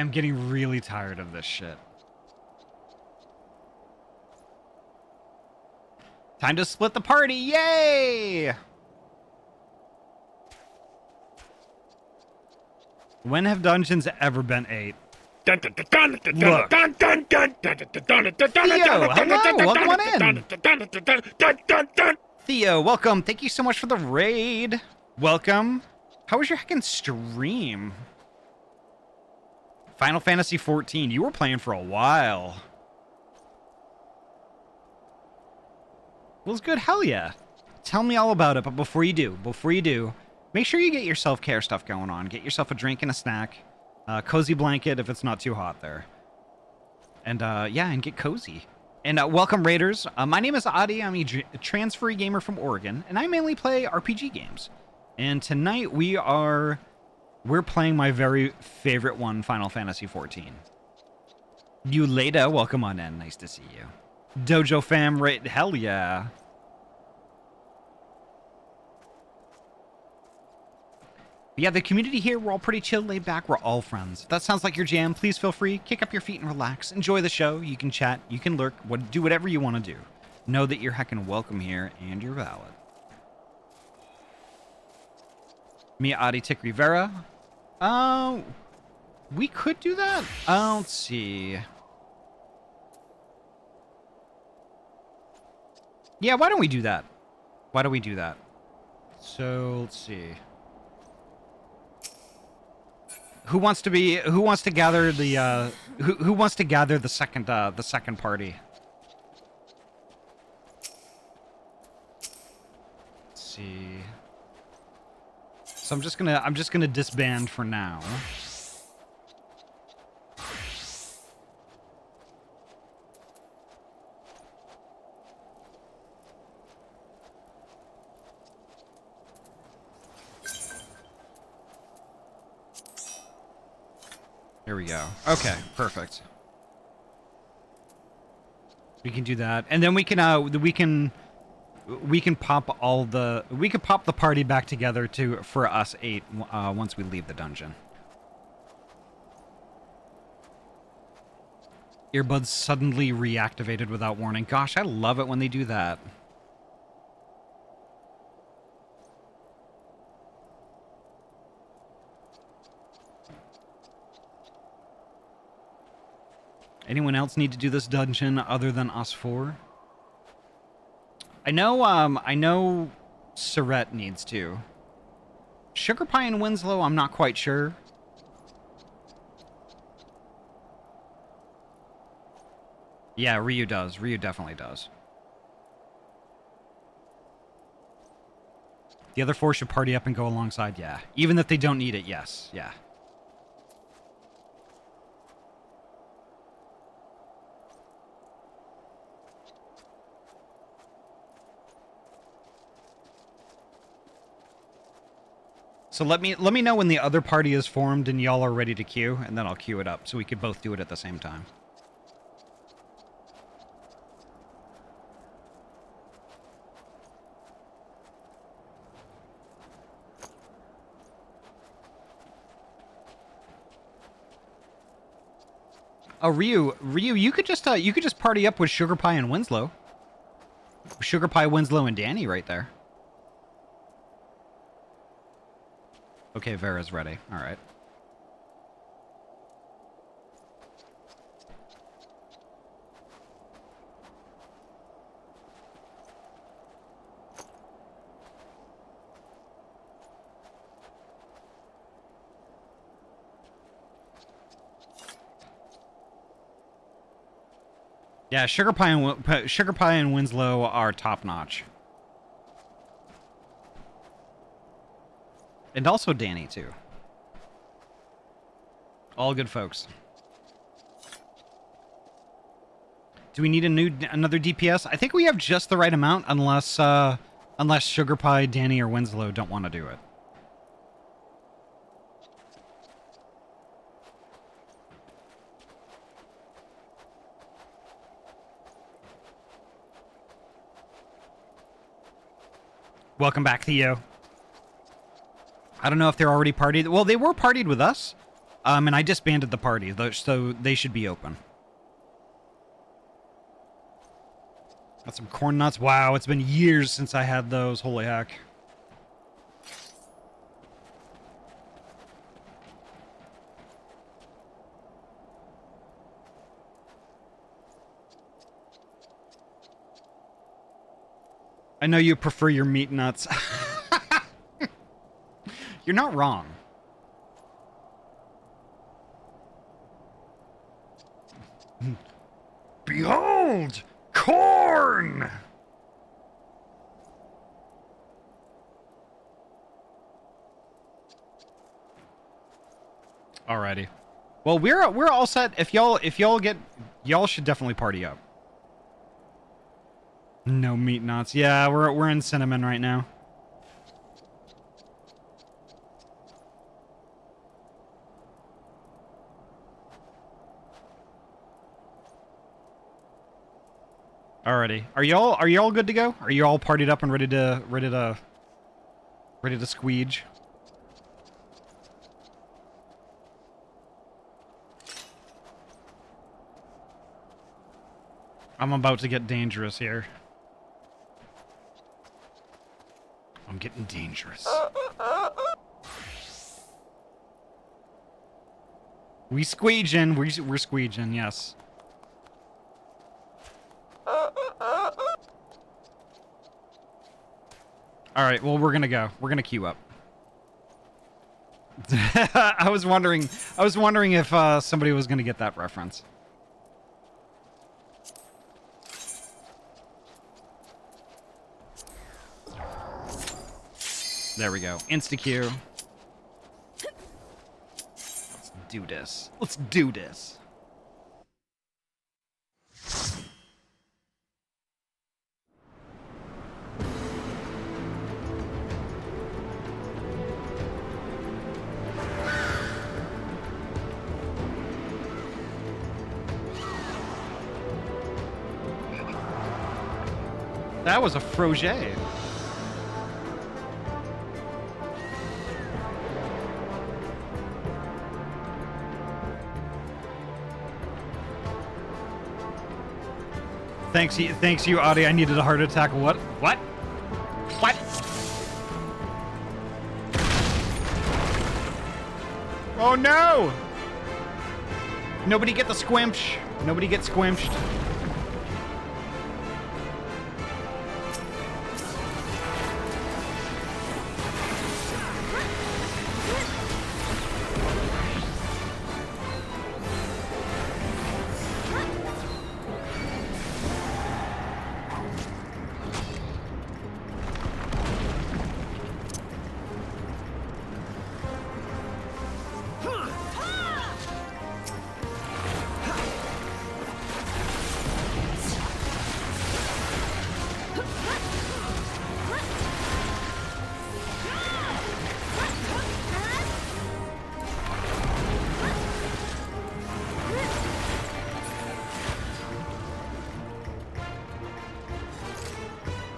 I'm getting really tired of this shit. Time to split the party. Yay! When have dungeons ever been 8? Look. Theo, hello, welcome on in. Theo, welcome. Thank you so much for the raid. Welcome. How was your heckin' stream? Final Fantasy 14. You were playing for a while. Well, it's good. Hell yeah. Tell me all about it. But before you do, make sure you get your self-care stuff going on. Get yourself a drink and a snack. Cozy blanket if it's not too hot there. And yeah, and get cozy. And welcome, Raiders. My name is Ahty. I'm a transferee gamer from Oregon, and I mainly play RPG games. And tonight we're playing my very favorite one, Final Fantasy 14. Uleda, welcome on in. Nice to see you. Dojo fam, right? Hell yeah. But yeah, the community here, we're all pretty chill, laid back. We're all friends. If that sounds like your jam, please feel free. Kick up your feet and relax. Enjoy the show. You can chat. You can lurk. Do whatever you want to do. Know that you're heckin' welcome here and you're valid. Me, Ahty, Tick Rivera. We could do that. Let's see. Yeah, why don't we do that? Why don't we do that? So, let's see. Who wants to gather the who wants to gather the second party? Let's see. So I'm just gonna disband for now. There we go. Okay, perfect. We can do that, and then we can pop the party back together for us 8 once we leave the dungeon. Earbuds suddenly reactivated without warning. Gosh, I love it when they do that. Anyone else need to do this dungeon other than us 4? I know Surette needs to. Sugar Pie and Winslow, I'm not quite sure. Yeah, Ryu does. Ryu definitely does. The other 4 should party up and go alongside, yeah. Even if they don't need it, yes, yeah. So let me know when the other party is formed and y'all are ready to queue, and then I'll queue it up so we could both do it at the same time. Oh, Ryu, you could just party up with Sugar Pie and Winslow. Sugar Pie, Winslow, and Danny right there. Okay, Vera's ready. All right. Yeah, Sugar Pie and Winslow are top notch. And also Danny, too. All good folks. Do we need another DPS? I think we have just the right amount, unless Sugar Pie, Danny, or Winslow don't want to do it. Welcome back, Theo. I don't know if they're already partied. Well, they were partied with us. And I disbanded the party, so they should be open. Got some corn nuts. Wow, it's been years since I had those. Holy heck. I know you prefer your meat nuts. You're not wrong. Behold! Corn! Alrighty. Well, we're all set. If y'all get, y'all should definitely party up. No meat nuts. Yeah, we're in cinnamon right now. Alrighty. Are y'all good to go? Are you all partied up and ready to squeege? I'm about to get dangerous here. I'm getting dangerous. We squeeging. We're squeeging, yes. Alright, well, we're gonna go. We're gonna queue up. I was wondering if somebody was gonna get that reference. There we go. Insta-queue. Let's do this. Let's do this. That was a Froget. Thanks you, Ahty. I needed a heart attack. What? What? What? Oh no! Nobody get the squimch. Nobody get squinched.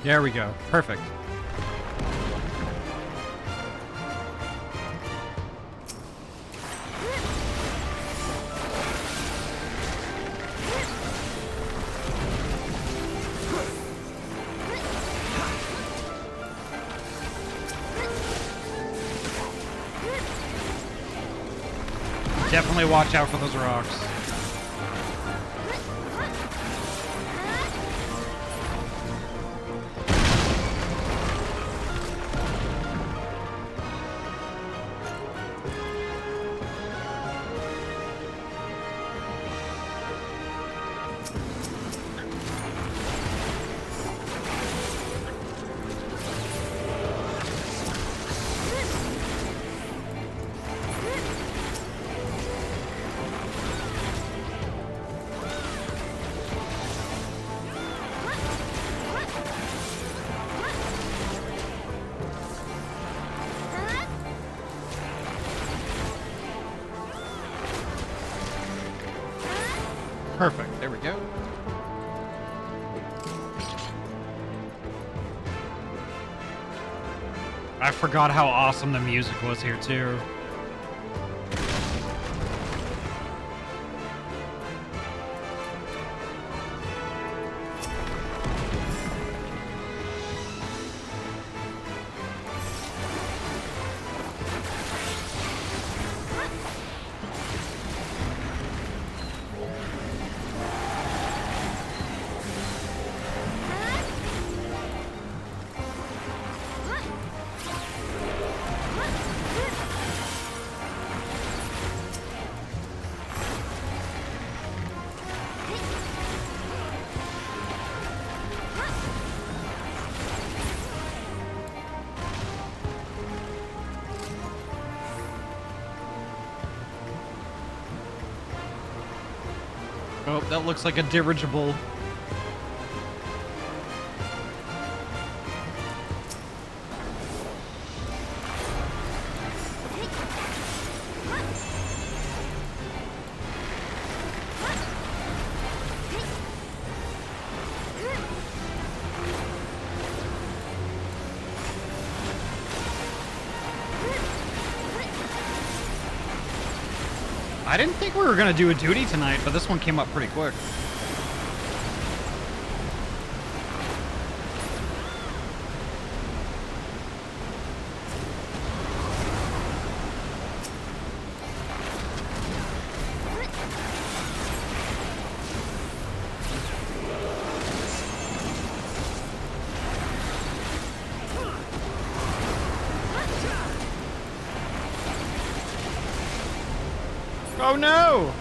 There we go. Perfect. Definitely watch out for those rocks. Perfect. There we go. I forgot how awesome the music was here, too. Oh, that looks like a dirigible. I didn't think we were gonna do a duty tonight, but this one came up pretty quick. Oh no!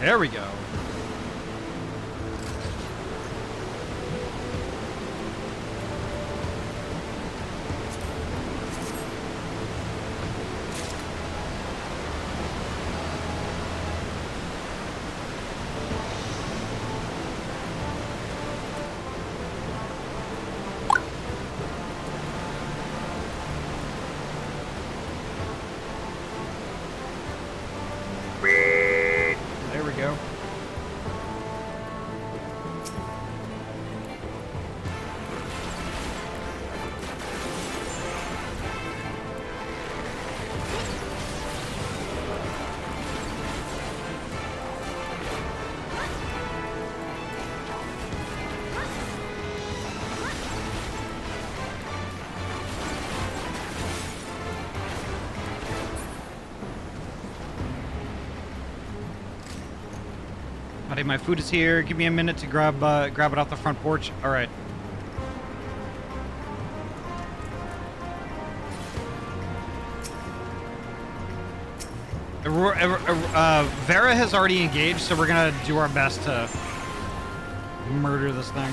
There we go. There we go. Buddy, my food is here. Give me a minute to grab it off the front porch. All right. Vera has already engaged, so we're gonna do our best to murder this thing.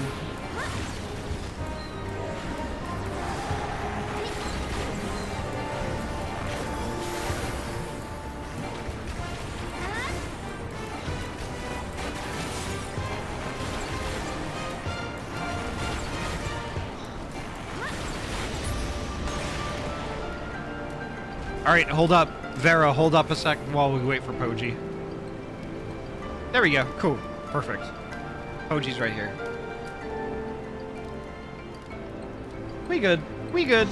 All right, hold up. Vera, hold up a sec while we wait for Poji. There we go. Cool. Perfect. Poji's right here. We good. We good.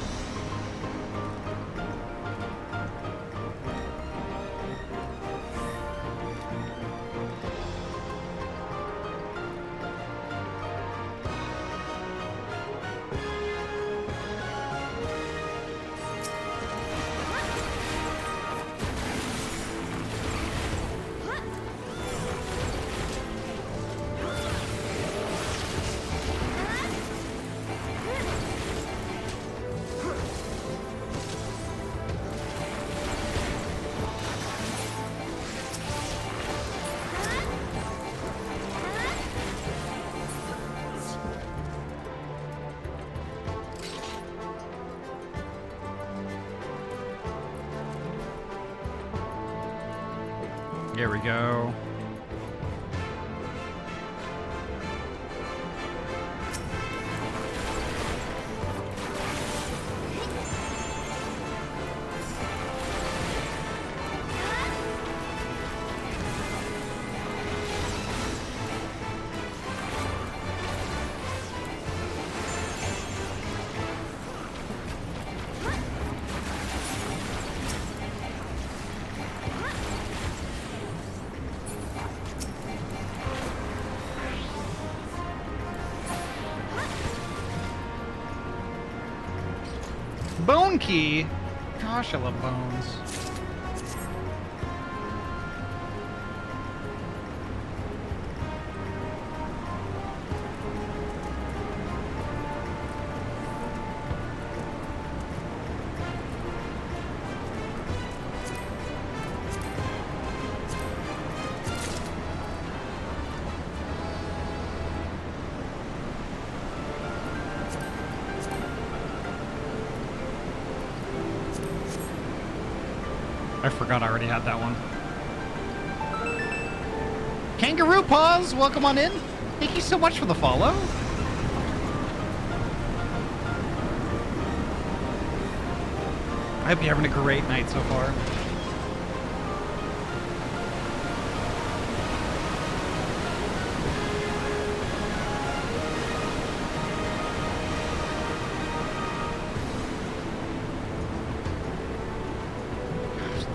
Here we go. Bone key? Gosh, I love bones. I forgot I already had that one. Kangaroo Paws, welcome on in. Thank you so much for the follow. I hope you're having a great night so far.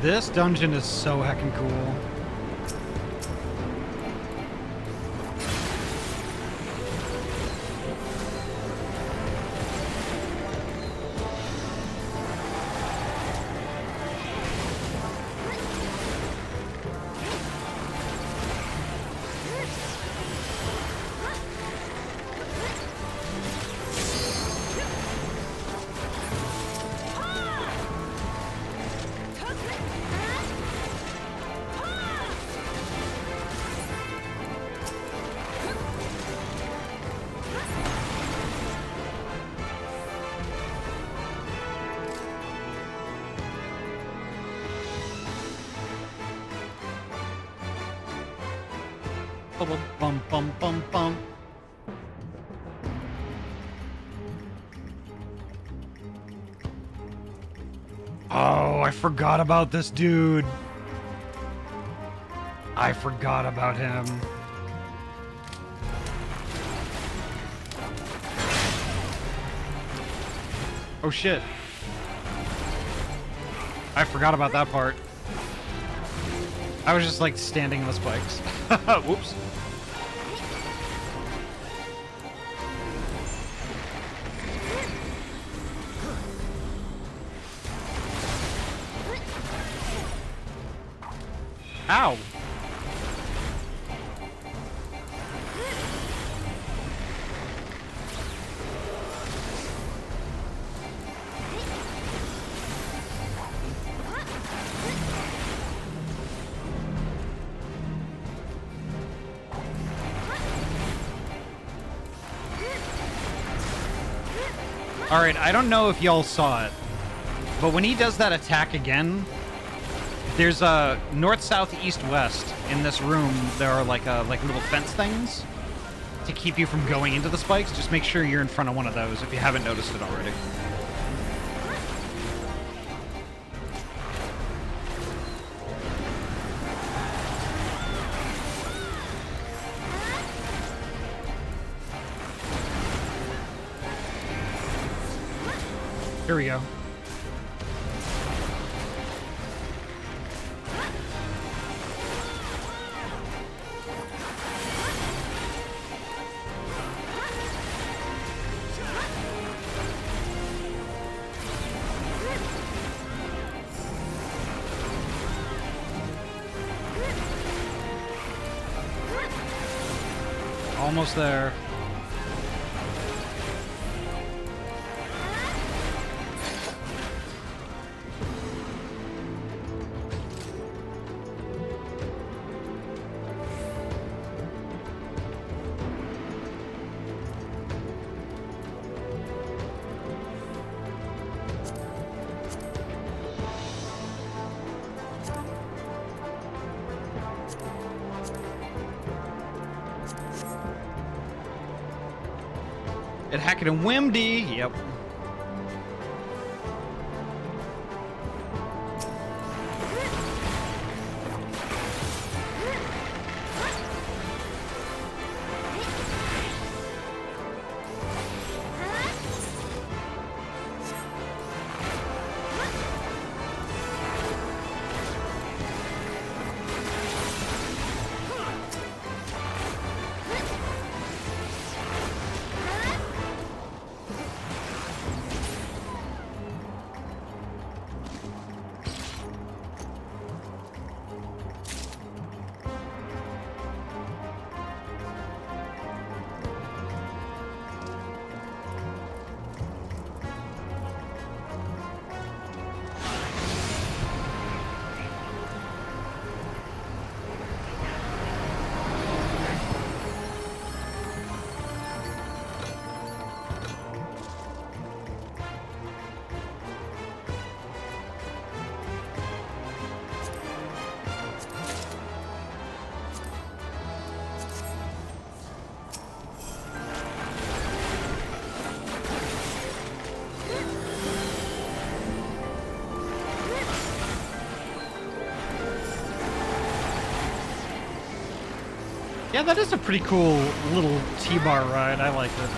This dungeon is so heckin' cool. Bum bum bum bum. Oh, I forgot about this dude. I forgot about him. Oh shit. I forgot about that part. I was just like standing in the spikes. Whoops. Ow. Alright, I don't know if y'all saw it, but when he does that attack again, there's a north, south, east, west. In this room, there are like little fence things to keep you from going into the spikes. Just make sure you're in front of one of those if you haven't noticed it already. Here we go. Almost there. At Hackett and Wimdy, yep. Yeah, that is a pretty cool little T-bar ride. I like it.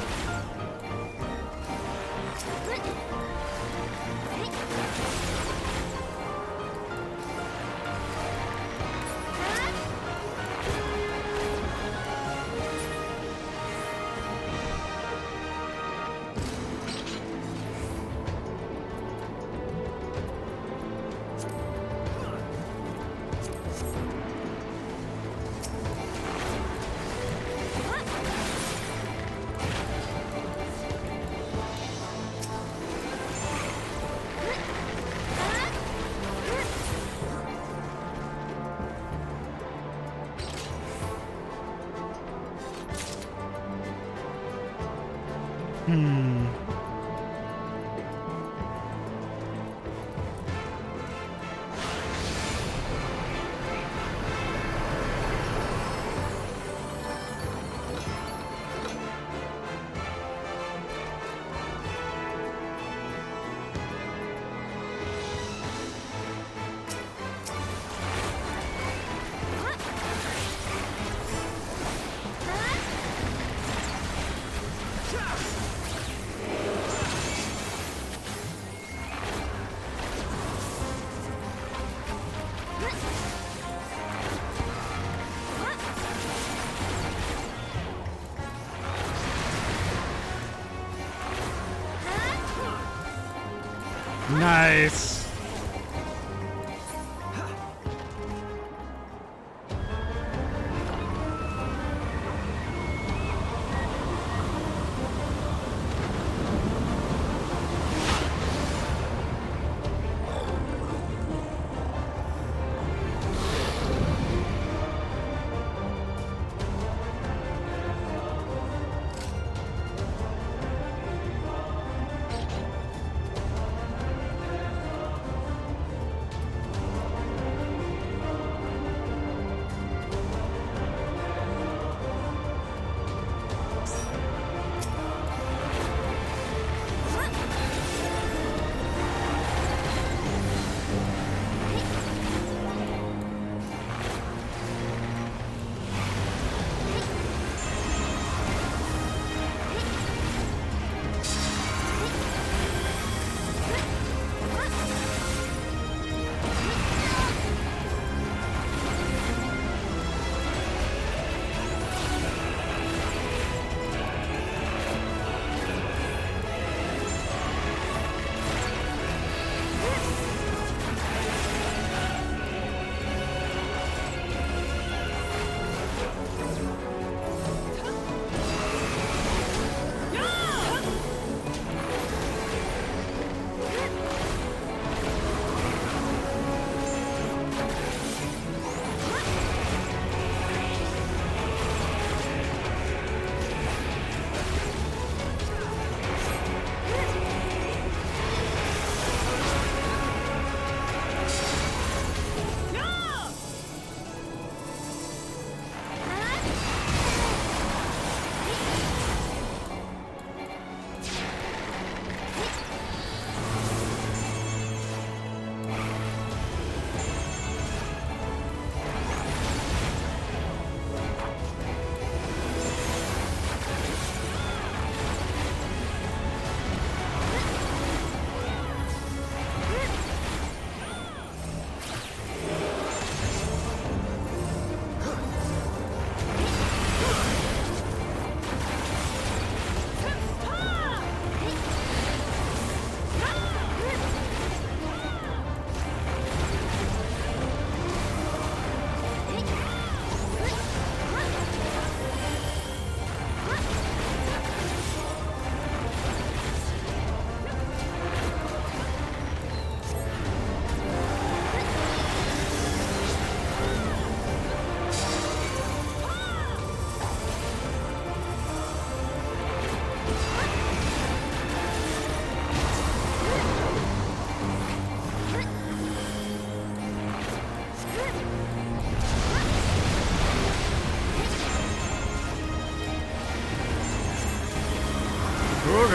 Nice.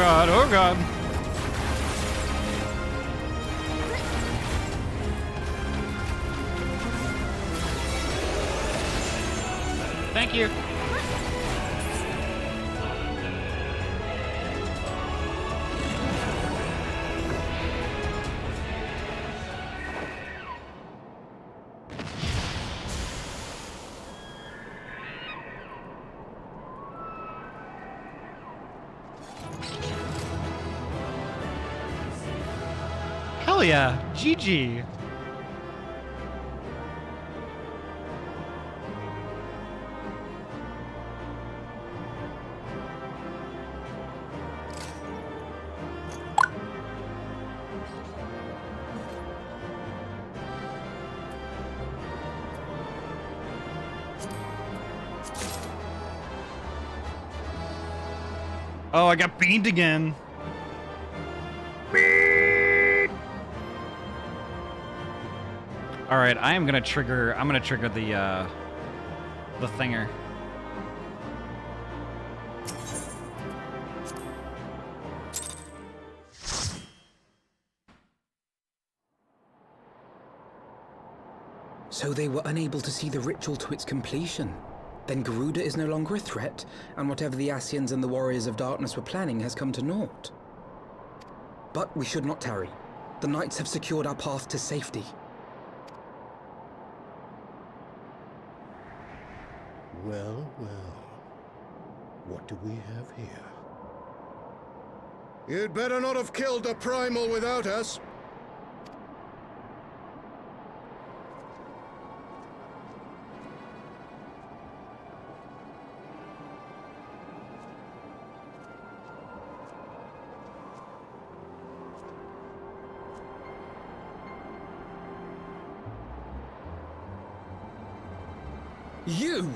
god, oh god. Thank you. Hell yeah, GG. Oh, I got beamed again. All right, I'm gonna trigger the thinger. So they were unable to see the ritual to its completion. Then Garuda is no longer a threat, and whatever the Ascians and the Warriors of Darkness were planning has come to naught. But we should not tarry. The Knights have secured our path to safety. Well, well. What do we have here? You'd better not have killed the Primal without us. You!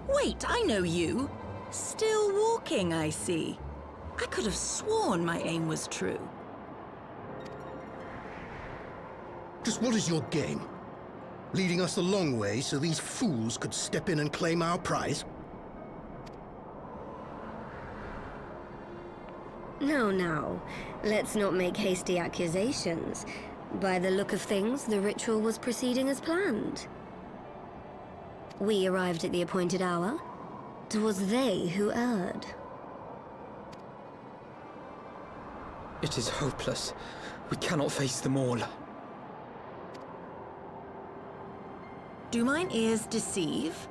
Wait, I know you. Still walking, I see. I could have sworn my aim was true. Just what is your game? Leading us a long way so these fools could step in and claim our prize? No, no. Let's not make hasty accusations. By the look of things, the ritual was proceeding as planned. We arrived at the appointed hour. 'Twas they who erred. It is hopeless. We cannot face them all. Do mine ears deceive?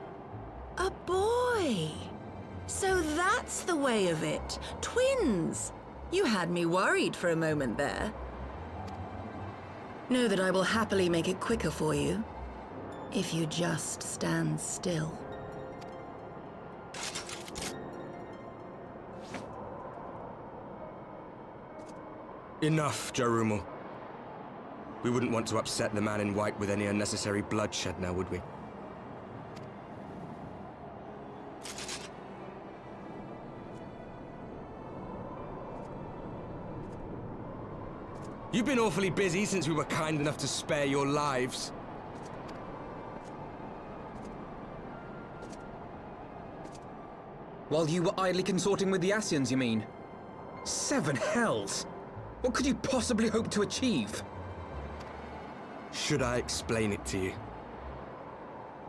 A boy! So that's the way of it. Twins! You had me worried for a moment there. Know that I will happily make it quicker for you, if you just stand still. Enough, Jarumal. We wouldn't want to upset the man in white with any unnecessary bloodshed now, would we? You've been awfully busy since we were kind enough to spare your lives. While you were idly consorting with the Ascians, you mean? 7 hells! What could you possibly hope to achieve? Should I explain it to you?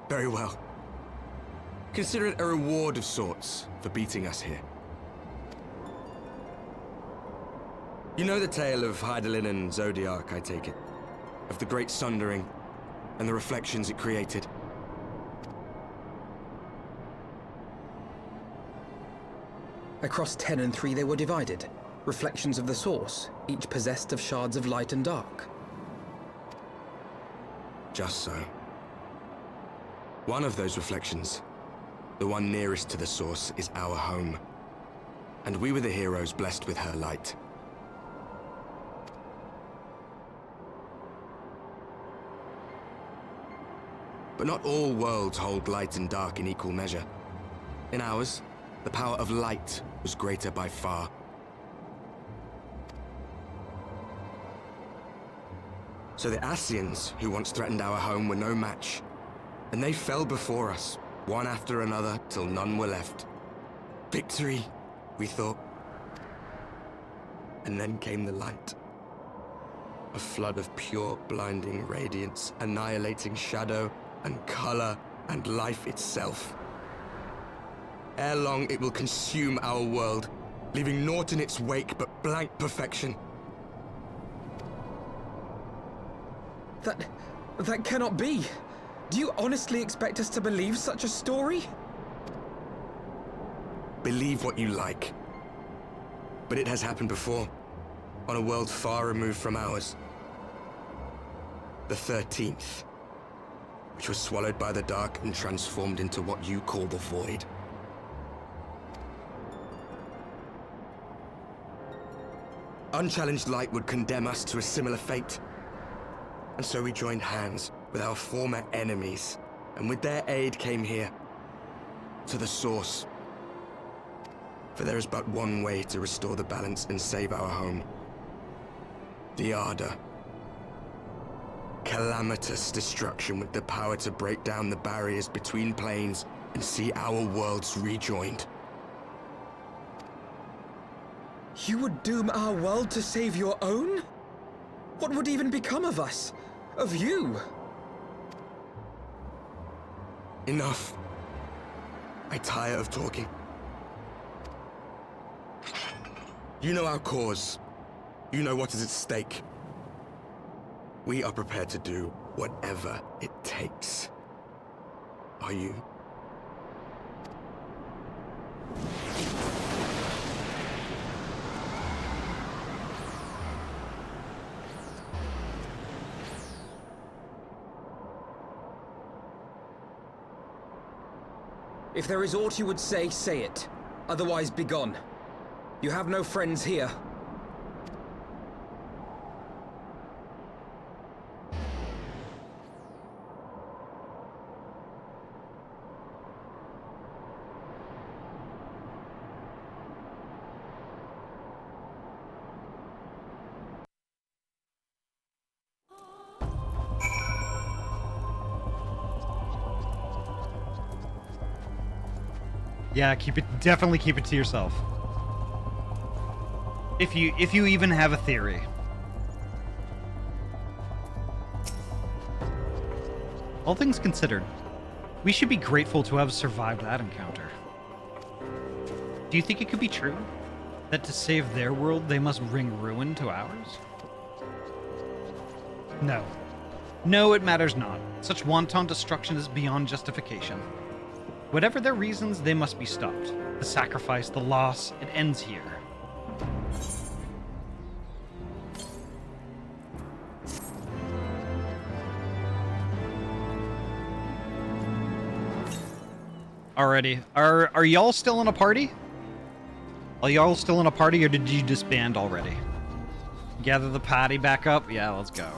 Very well. Consider it a reward of sorts for beating us here. You know the tale of Hydaelyn and Zodiac, I take it? Of the Great Sundering and the reflections it created? Across 10 and 3 they were divided. Reflections of the source, each possessed of shards of light and dark. Just so. One of those reflections, the one nearest to the source, is our home. And we were the heroes blessed with her light. But not all worlds hold light and dark in equal measure. In ours, the power of light was greater by far. So the Ascians, who once threatened our home, were no match. And they fell before us, one after another, till none were left. Victory, we thought. And then came the light. A flood of pure, blinding radiance, annihilating shadow and color and life itself. Ere long, it will consume our world, leaving naught in its wake but blank perfection. That cannot be. Do you honestly expect us to believe such a story? Believe what you like. But it has happened before, on a world far removed from ours. The 13th, which was swallowed by the dark and transformed into what you call the Void. Unchallenged light would condemn us to a similar fate. And so we joined hands with our former enemies, and with their aid came here, to the Source. For there is but one way to restore the balance and save our home. The Ardor. Calamitous destruction with the power to break down the barriers between planes and see our worlds rejoined. You would doom our world to save your own? What would even become of us? Of you? Enough. I tire of talking. You know our cause. You know what is at stake. We are prepared to do whatever it takes. Are you? If there is aught you would say, say it. Otherwise, begone. You have no friends here. Yeah, definitely keep it to yourself. If you even have a theory. All things considered, we should be grateful to have survived that encounter. Do you think it could be true that to save their world, they must bring ruin to ours? No. No, it matters not. Such wanton destruction is beyond justification. Whatever their reasons, they must be stopped. The sacrifice, the loss, it ends here. Alrighty. Are y'all still in a party? Are y'all still in a party, or did you disband already? Gather the party back up? Yeah, let's go.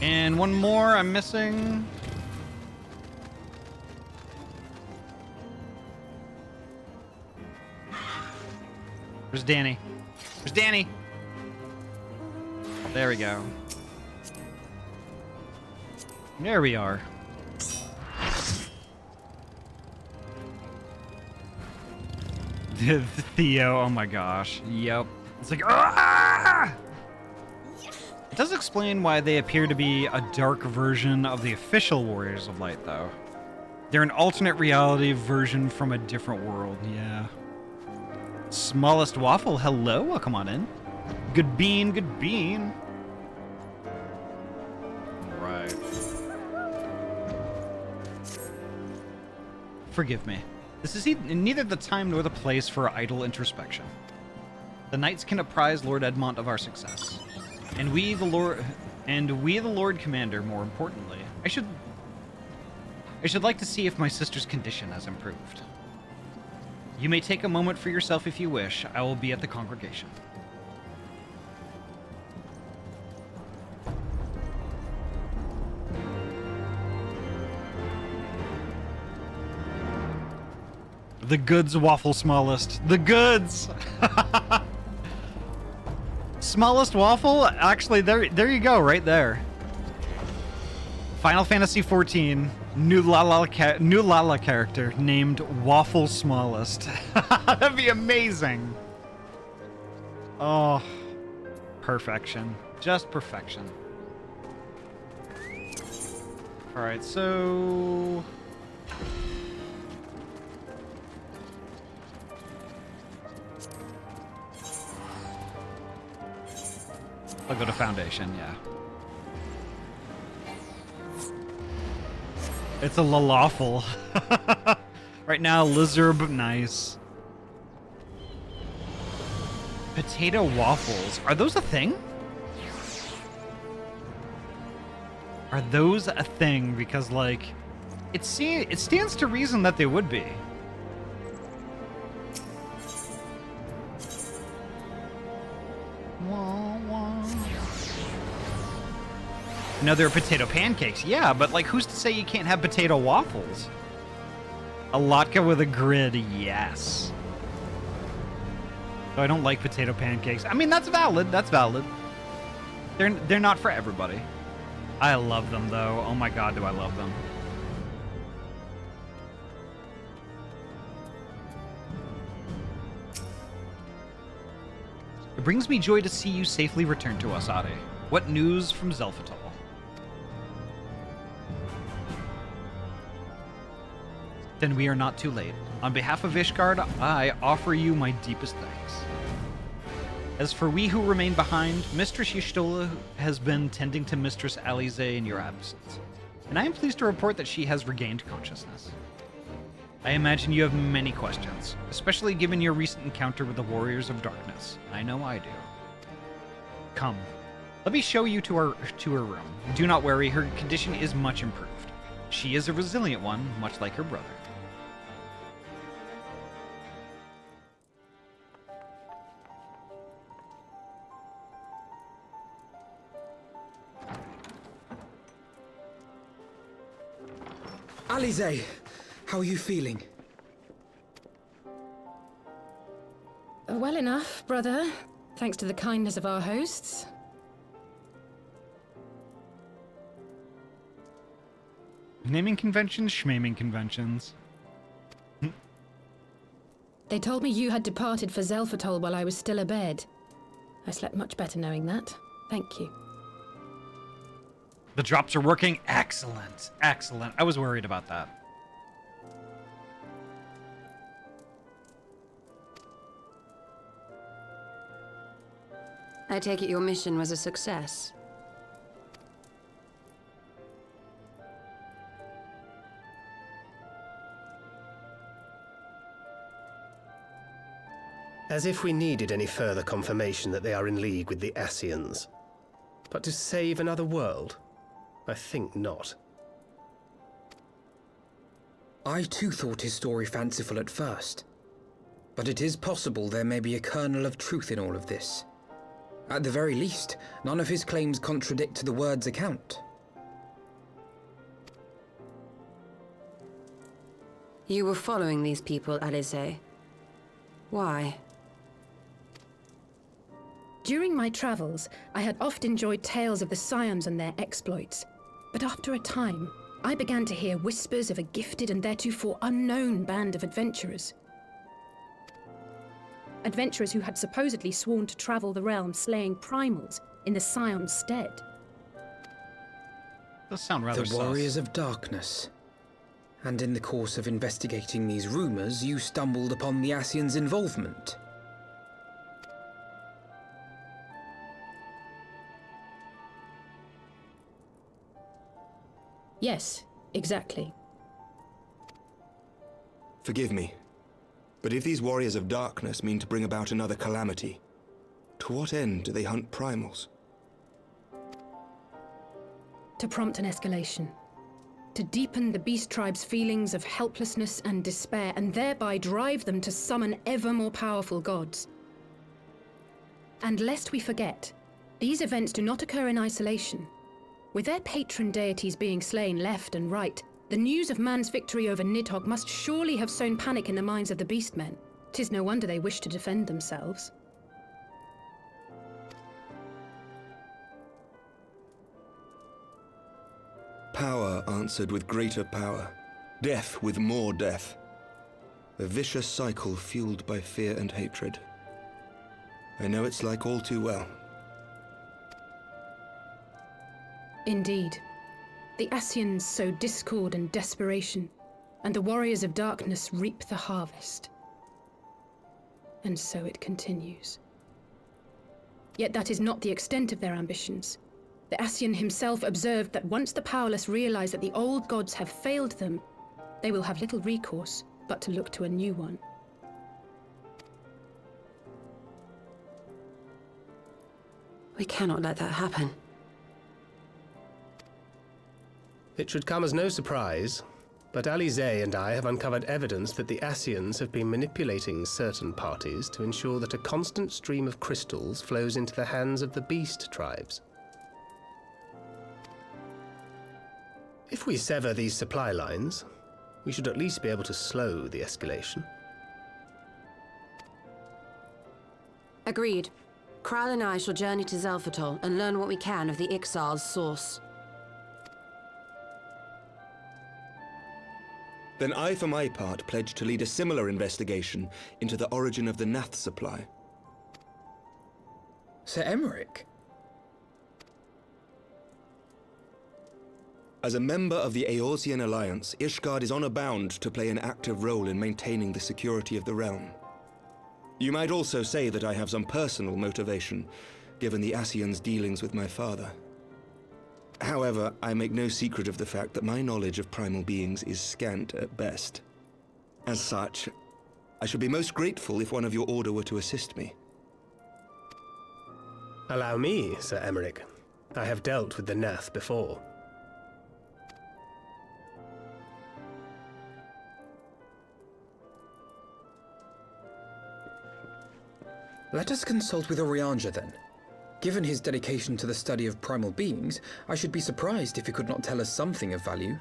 And one more I'm missing. Where's Danny? Where's Danny? There we go. There we are. Theo, oh my gosh. Yep. It's like, ah! It does explain why they appear to be a dark version of the official Warriors of Light, though. They're an alternate reality version from a different world, yeah. Smallest Waffle, hello, welcome on in. Good bean, good bean. Right. Forgive me. This is neither the time nor the place for idle introspection. The knights can apprise Lord Edmont of our success. And we the Lord Commander, more importantly. I should like to see if my sister's condition has improved. You may take a moment for yourself if you wish. I will be at the congregation. The goods, waffle smallest. The goods! Smallest waffle? Actually, there you go, right there. Final Fantasy XIV, new Lala character named Waffle Smallest. That'd be amazing. Oh, perfection. Just perfection. Alright, so... I'll go to Foundation, yeah. It's a lalawful. Right now, lizard, nice. Potato waffles. Are those a thing? Are those a thing? Because, like, it stands to reason that they would be. No, they're potato pancakes. Yeah, but, like, who's to say you can't have potato waffles? A latke with a grid, yes. So I don't like potato pancakes. I mean, that's valid. That's valid. They're not for everybody. I love them, though. Oh my god, do I love them. It brings me joy to see you safely return to us, Ahty. What news from Zelphatol? Then we are not too late. On behalf of Ishgard, I offer you my deepest thanks. As for we who remain behind, Mistress Y'shtola has been tending to Mistress Alize in your absence, and I am pleased to report that she has regained consciousness. I imagine you have many questions, especially given your recent encounter with the Warriors of Darkness. I know I do. Come, let me show you to her room. Do not worry, her condition is much improved. She is a resilient one, much like her brother. Alize, how are you feeling? Well enough, brother. Thanks to the kindness of our hosts. Naming conventions, schmaming conventions. They told me you had departed for Zelphatol while I was still abed. I slept much better knowing that. Thank you. The drops are working. Excellent. Excellent. I was worried about that. I take it your mission was a success. As if we needed any further confirmation that they are in league with the Ascians. But to save another world? I think not. I too thought his story fanciful at first. But it is possible there may be a kernel of truth in all of this. At the very least, none of his claims contradict the word's account. You were following these people, Alize. Why? During my travels, I had oft enjoyed tales of the Scions and their exploits. But after a time, I began to hear whispers of a gifted and theretofore unknown band of adventurers. Adventurers who had supposedly sworn to travel the realm slaying primals in the Scion's stead. Does sound rather The Warriors of Darkness. And in the course of investigating these rumors, you stumbled upon the Ascians' involvement. Yes, exactly. Forgive me, but if these Warriors of Darkness mean to bring about another calamity, to what end do they hunt primals? To prompt an escalation. To deepen the beast tribe's feelings of helplessness and despair, and thereby drive them to summon ever more powerful gods. And lest we forget, these events do not occur in isolation. With their patron deities being slain left and right, The news of man's victory over Nidhogg must surely have sown panic in the minds of the Beastmen. 'Tis no wonder they wish to defend themselves. Power answered with greater power. Death with more death. A vicious cycle fueled by fear and hatred. I know it's like all too well. Indeed. The Ascians sow discord and desperation, and the warriors of darkness reap the harvest. And so it continues. Yet that is not the extent of their ambitions. The Ascian himself observed that once the powerless realize that the old gods have failed them, they will have little recourse but to look to a new one. We cannot let that happen. It should come as no surprise, but Alizé and I have uncovered evidence that the Ascians have been manipulating certain parties to ensure that a constant stream of crystals flows into the hands of the beast tribes. If we sever these supply lines, we should at least be able to slow the escalation. Agreed. Kral and I shall journey to Zelphatol and learn what we can of the Ixal's source. Then I, for my part, pledge to lead a similar investigation into the origin of the Nath supply. Sir Emmerich? As a member of the Eorzean Alliance, Ishgard is honor-bound to play an active role in maintaining the security of the realm. You might also say that I have some personal motivation, given the Ascians' dealings with my father. However, I make no secret of the fact that my knowledge of primal beings is scant at best. As such, I should be most grateful if one of your order were to assist me. Allow me, Sir Emmerich. I have dealt with the Nath before. Let us consult with Orianja then. Given his dedication to the study of primal beings, I should be surprised if he could not tell us something of value.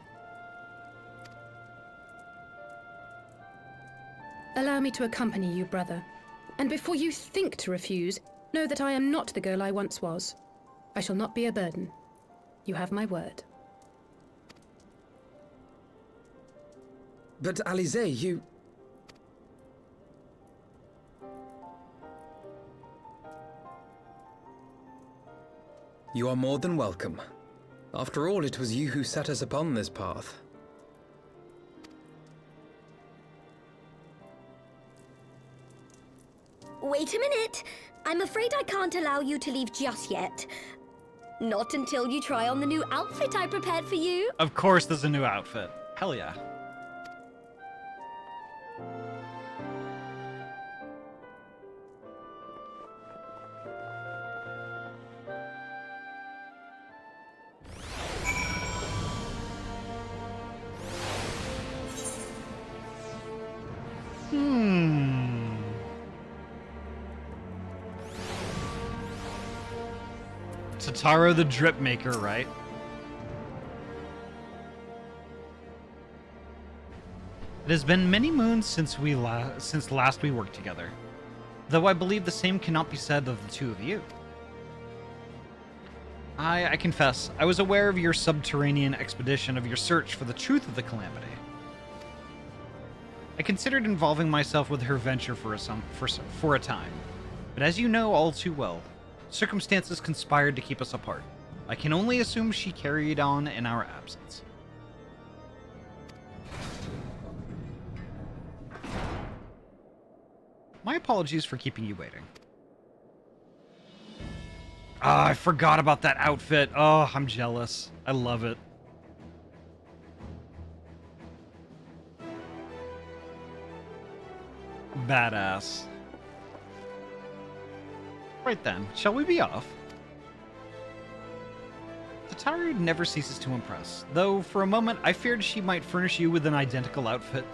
Allow me to accompany you, brother. And before you think to refuse, know that I am not the girl I once was. I shall not be a burden. You have my word. But Alizé, you... You are more than welcome. After all, it was you who set us upon this path. Wait a minute. I'm afraid I can't allow you to leave just yet. Not until you try on the new outfit I prepared for you. Of course there's a new outfit. Hell yeah. Taro the Drip Maker, right? It has been many moons since last we worked together, though I believe the same cannot be said of the two of you. I confess, I was aware of your subterranean expedition of your search for the truth of the Calamity. I considered involving myself with her venture for a time, but as you know all too well, circumstances conspired to keep us apart. I can only assume she carried on in our absence. My apologies for keeping you waiting. Ah, I forgot about that outfit. Oh, I'm jealous. I love it. Badass. Right then, shall we be off? Tataru never ceases to impress, though for a moment I feared she might furnish you with an identical outfit.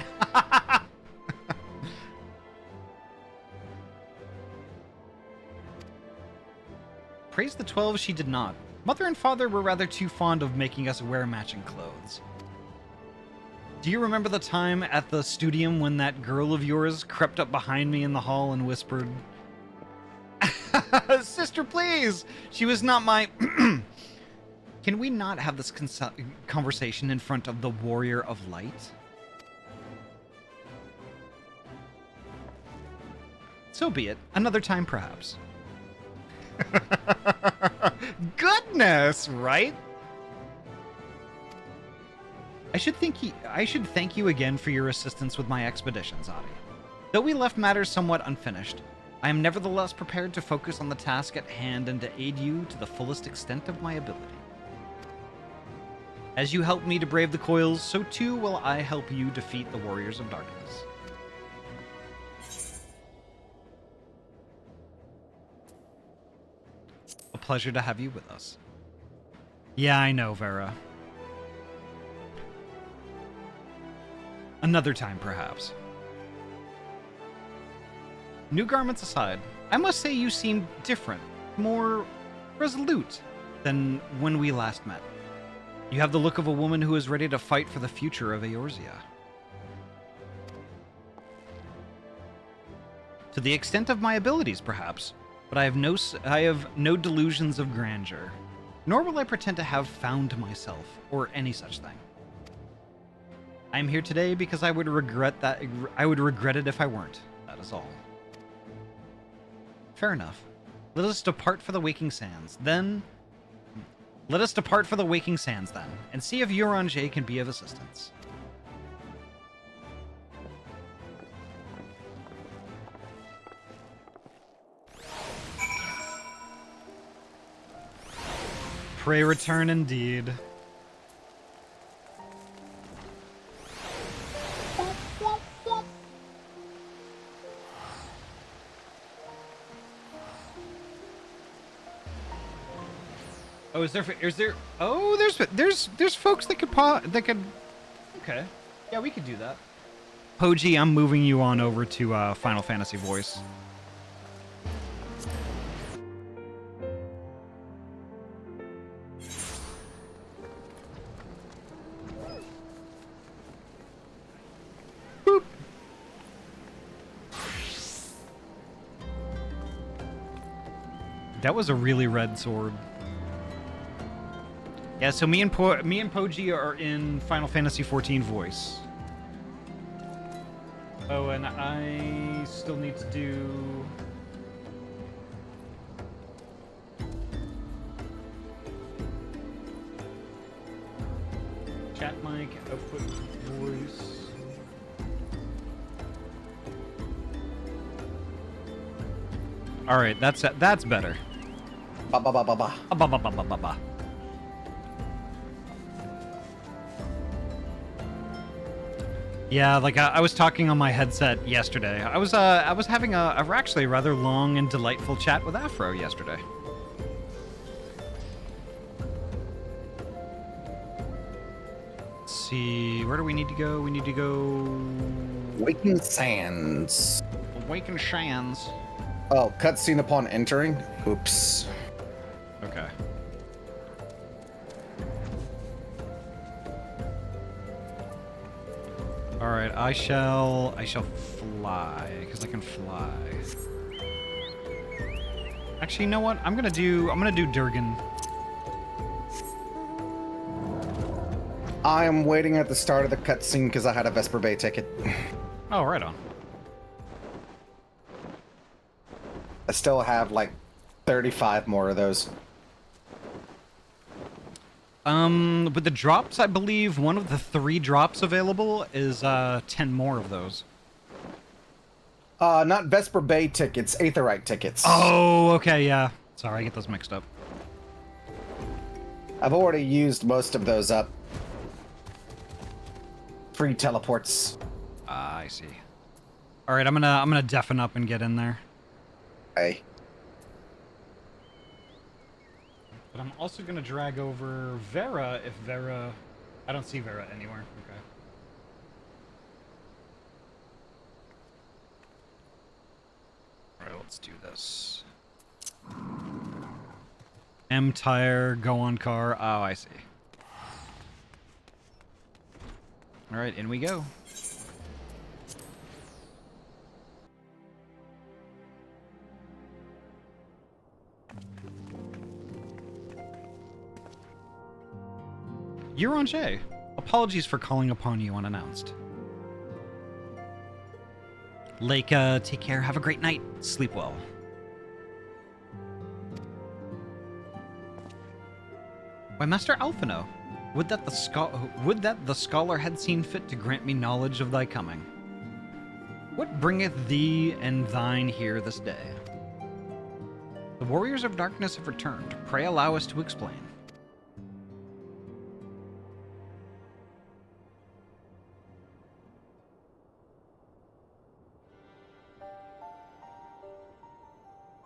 Praise the 12 she did not. Mother and father were rather too fond of making us wear matching clothes. Do you remember the time at the studium when that girl of yours crept up behind me in the hall and whispered, "Sister, please!" She was not my... Can we not have this conversation in front of the Warrior of Light? So be it. Another time, perhaps. Goodness, right? I should thank you again for your assistance with my expeditions, Ahty. Though we left matters somewhat unfinished, I am nevertheless prepared to focus on the task at hand and to aid you to the fullest extent of my ability. As you help me to brave the coils, so too will I help you defeat the Warriors of Darkness. A pleasure to have you with us. Yeah, I know, Vera. Another time, perhaps. New garments aside, I must say you seem different, more resolute than when we last met. You have the look of a woman who is ready to fight for the future of Eorzea. To the extent of my abilities, perhaps, but I have no delusions of grandeur, nor will I pretend to have found myself, or any such thing. I am here today because I would regret it if I weren't. That is all. Fair enough. Let us depart for the Waking Sands, then, and see if Uranger can be of assistance. Pray return indeed. Oh, is there? Oh, there's folks that could okay. Yeah, we could do that. Poji, I'm moving you on over to Final Fantasy Voice. Boop. That was a really red sword. Yeah, so me and Poji are in Final Fantasy 14 voice. Oh, and I still need to do... chat mic, output voice. All right, that's better. Ba ba ba ba ba. Ba ba ba ba ba ba. Yeah, like I was talking on my headset yesterday. I was having a actually rather long and delightful chat with Afro yesterday. Let's see, where do we need to go? We need to go... Waking Sands. Waking Sands. Oh, cutscene upon entering? Oops. Okay. All right, I shall fly because I can fly. Actually, you know what? I'm gonna do Durgan. I am waiting at the start of the cutscene because I had a Vesper Bay ticket. Oh, right on. I still have like 35 more of those. With the drops, I believe one of the 3 drops available is 10 more of those. Not Vesper Bay tickets, Aetherite tickets. Oh, okay, yeah. Sorry, I get those mixed up. I've already used most of those up. Free teleports. I see. All right, I'm gonna deafen up and get in there. Hey. But I'm also gonna drag over Vera if Vera... I don't see Vera anywhere. Okay. Alright, let's do this. M tire, go on car. Oh, I see. All right, in we go. You're on Jay. Apologies for calling upon you unannounced. Leica, take care. Have a great night. Sleep well. Why, Master Alphino, would that the scholar had seen fit to grant me knowledge of thy coming. What bringeth thee and thine here this day? The warriors of darkness have returned. Pray allow us to explain.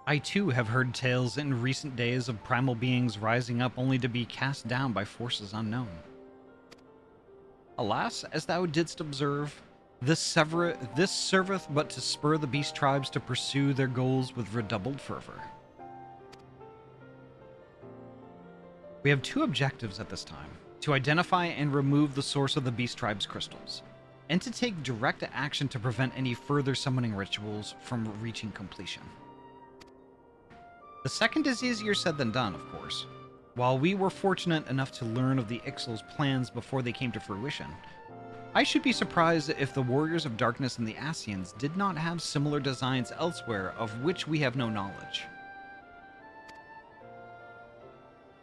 I too have heard tales in recent days of primal beings rising up only to be cast down by forces unknown. Alas, as thou didst observe, this serveth but to spur the beast tribes to pursue their goals with redoubled fervor. We have two objectives at this time: to identify and remove the source of the beast tribes' crystals, and to take direct action to prevent any further summoning rituals from reaching completion. The second is easier said than done, of course. While we were fortunate enough to learn of the Ixal's plans before they came to fruition, I should be surprised if the Warriors of Darkness and the Ascians did not have similar designs elsewhere of which we have no knowledge.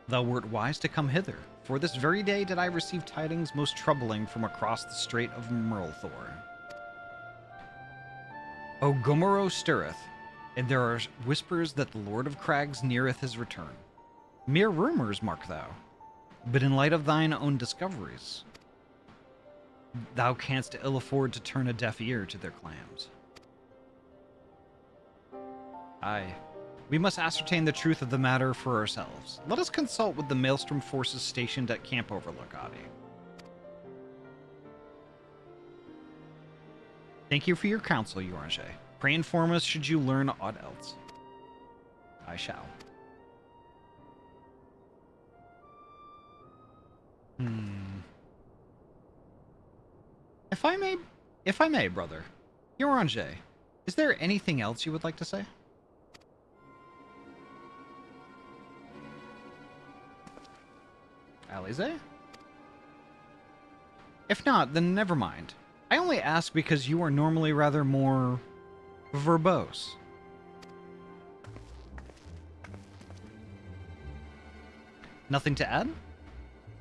Thou wert wise to come hither, for this very day did I receive tidings most troubling from across the Strait of Merlthor. O Gomoro stirreth, and there are whispers that the Lord of Crags neareth his return. Mere rumors, mark thou, but in light of thine own discoveries, thou canst ill afford to turn a deaf ear to their claims. Aye, we must ascertain the truth of the matter for ourselves. Let us consult with the Maelstrom forces stationed at Camp Overlook, Ahty. Thank you for your counsel, Yorange. Pray inform us should you learn aught else. I shall. If I may, brother, Yorange, is there anything else you would like to say? Alize? If not, then never mind. I only ask because you are normally rather more verbose. Nothing to add?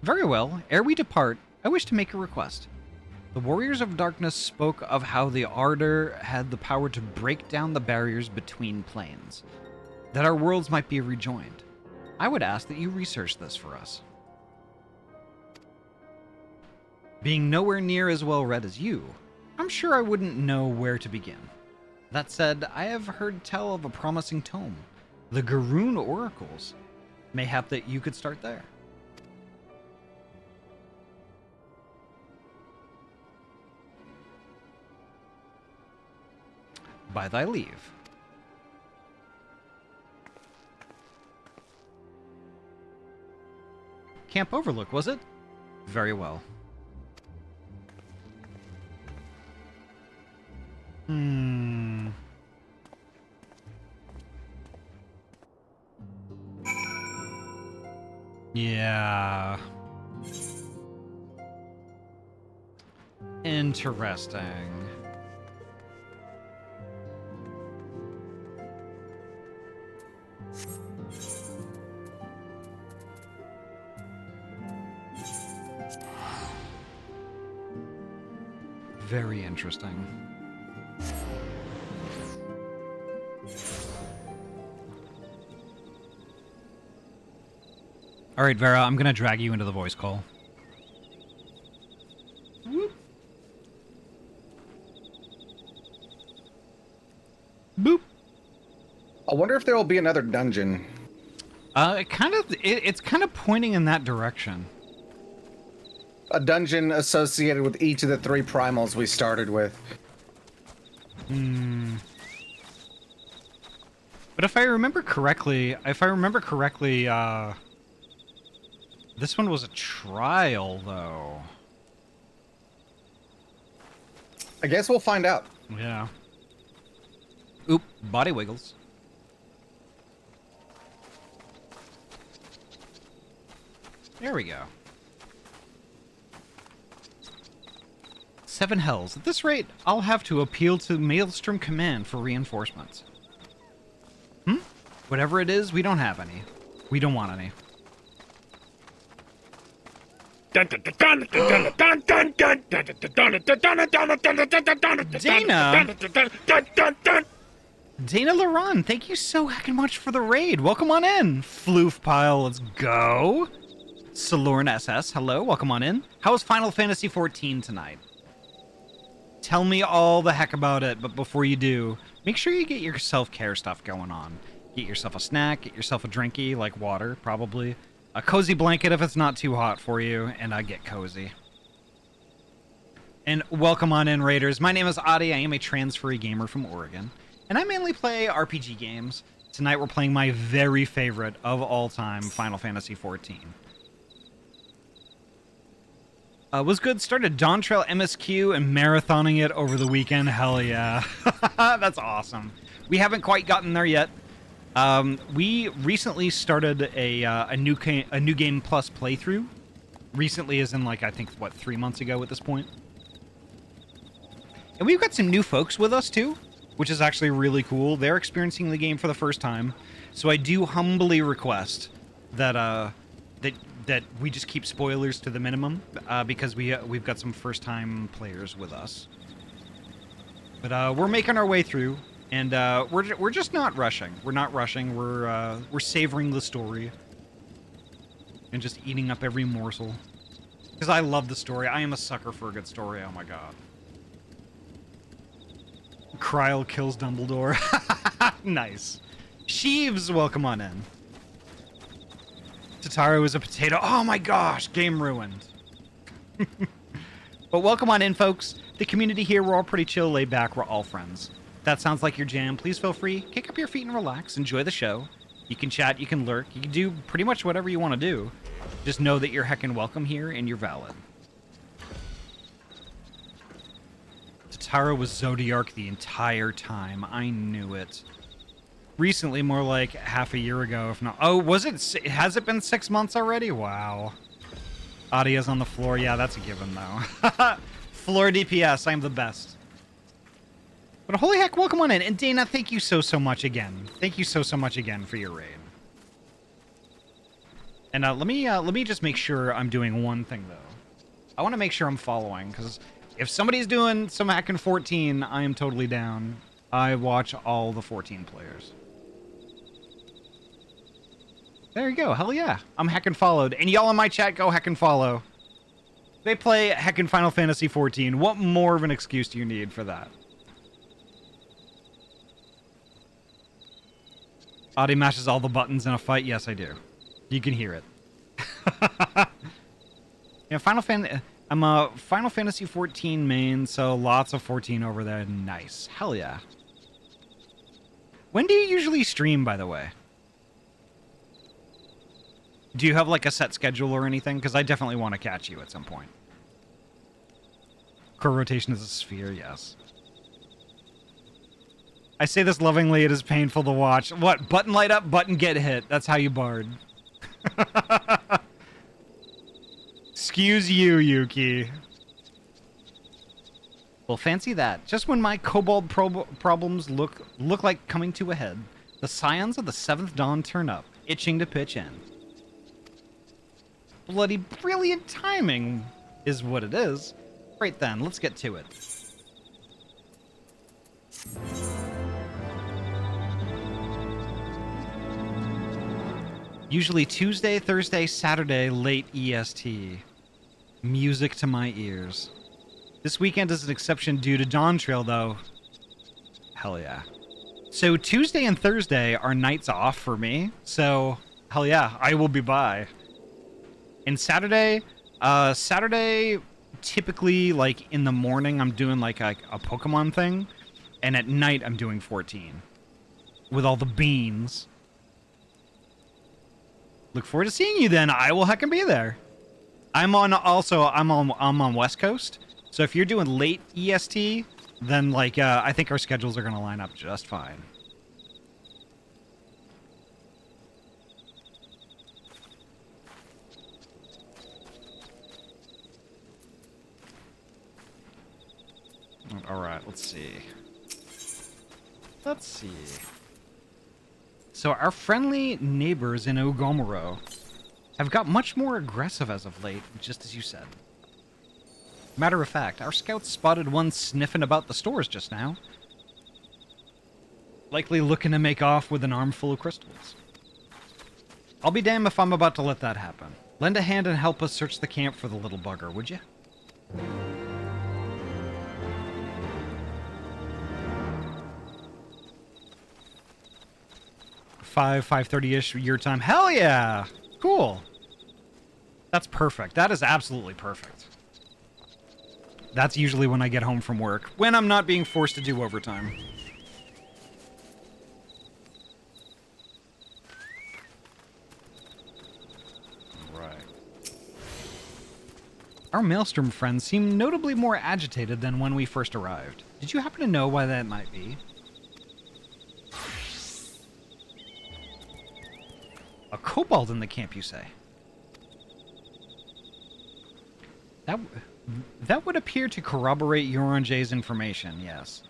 Very well. Ere we depart, I wish to make a request. The Warriors of Darkness spoke of how the Ardor had the power to break down the barriers between planes, that our worlds might be rejoined. I would ask that you research this for us. Being nowhere near as well read as you, I'm sure I wouldn't know where to begin. That said, I have heard tell of a promising tome, the Garoon Oracles. Mayhap that you could start there. By thy leave. Camp Overlook, was it? Very well. Yeah. Interesting. Very interesting. All right, Vera, I'm gonna drag you into the voice call. Whoop. Boop. I wonder if there will be another dungeon. It's kind of pointing in that direction. A dungeon associated with each of the three primals we started with. But if I remember correctly, this one was a trial, though. I guess we'll find out. Yeah. Oop, body wiggles. There we go. 7 hells. At this rate, I'll have to appeal to Maelstrom Command for reinforcements. Whatever it is, we don't have any. We don't want any. Dana Laron, thank you so heckin' much for the raid. Welcome on in. Floof Pile, let's go. Salorn SS, hello, welcome on in. How was Final Fantasy XIV tonight? Tell me all the heck about it, but before you do, make sure you get your self-care stuff going on. Get yourself a snack, get yourself a drinky, like water, probably. A cozy blanket if it's not too hot for you, and get cozy. And welcome on in, Raiders. My name is Ahty. I am a trans-free gamer from Oregon, and I mainly play RPG games. Tonight we're playing my very favorite of all time, Final Fantasy XIV. Was good. Started Dawn Trail MSQ and marathoning it over the weekend. Hell yeah. That's awesome. We haven't quite gotten there yet. We recently started a new game plus playthrough. Recently as in, like, I think, what, 3 months ago at this point. And we've got some new folks with us, too, which is actually really cool. They're experiencing the game for the first time. So I do humbly request that, that we just keep spoilers to the minimum, because we've got some first-time players with us. But we're making our way through. And we're just not rushing. We're not rushing. We're savoring the story and just eating up every morsel. Because I love the story. I am a sucker for a good story. Oh my god. Kryl kills Dumbledore. Nice. Sheeves, welcome on in. Tataru is a potato. Oh my gosh, game ruined. But welcome on in, folks. The community here, we're all pretty chill, laid back. We're all friends. That sounds like your jam. Please feel free. Kick up your feet and relax. Enjoy the show. You can chat. You can lurk. You can do pretty much whatever you want to do. Just know that you're heckin' welcome here and you're valid. Tataru was Zodiark the entire time. I knew it. Recently, more like half a year ago, if not. Oh, was it? Has it been 6 months already? Wow. Audio's on the floor. Yeah, that's a given, though. Floor DPS. I'm the best. But holy heck, welcome on in. And Dana, thank you so much again. Thank you so much again for your raid. And let me just make sure I'm doing one thing, though. I want to make sure I'm following, because if somebody's doing some hacking 14, I am totally down. I watch all the 14 players. There you go. Hell yeah. I'm heckin' followed. And y'all in my chat, go heckin' follow. They play heckin' Final Fantasy XIV. What more of an excuse do you need for that? Ahty mashes all the buttons in a fight. Yes, I do. You can hear it. Yeah, I'm a Final Fantasy 14 main, so lots of 14 over there. Nice. Hell yeah. When do you usually stream, by the way? Do you have, like, a set schedule or anything? Because I definitely want to catch you at some point. Co-rotation is a sphere, yes. I say this lovingly, it is painful to watch. What? Button light up, button get hit. That's how you bard. Excuse you, Yuki. Well, fancy that. Just when my kobold problems look like coming to a head, the scions of the 7th Dawn turn up, itching to pitch in. Bloody brilliant timing is what it is. Right then, let's get to it. Usually Tuesday, Thursday, Saturday, late EST. Music to my ears. This weekend is an exception due to Dawn Trail, though. Hell yeah. So Tuesday and Thursday are nights off for me, so hell yeah, I will be by. And Saturday, typically, like, in the morning, I'm doing, like, a Pokemon thing, and at night, I'm doing 14. With all the beans. Look forward to seeing you then. I will heckin' be there. I'm on West Coast. So if you're doing late EST, then, like, I think our schedules are going to line up just fine. All right, let's see. Let's see. So our friendly neighbors in Ogomoro have got much more aggressive as of late, just as you said. Matter of fact, our scouts spotted one sniffing about the stores just now. Likely looking to make off with an armful of crystals. I'll be damned if I'm about to let that happen. Lend a hand and help us search the camp for the little bugger, would you? 5:30-ish your time. Hell yeah! Cool. That's perfect. That is absolutely perfect. That's usually when I get home from work, when I'm not being forced to do overtime. Right. Our Maelstrom friends seem notably more agitated than when we first arrived. Did you happen to know why that might be? A kobold in the camp, you say? That would appear to corroborate Yoranje's information, yes.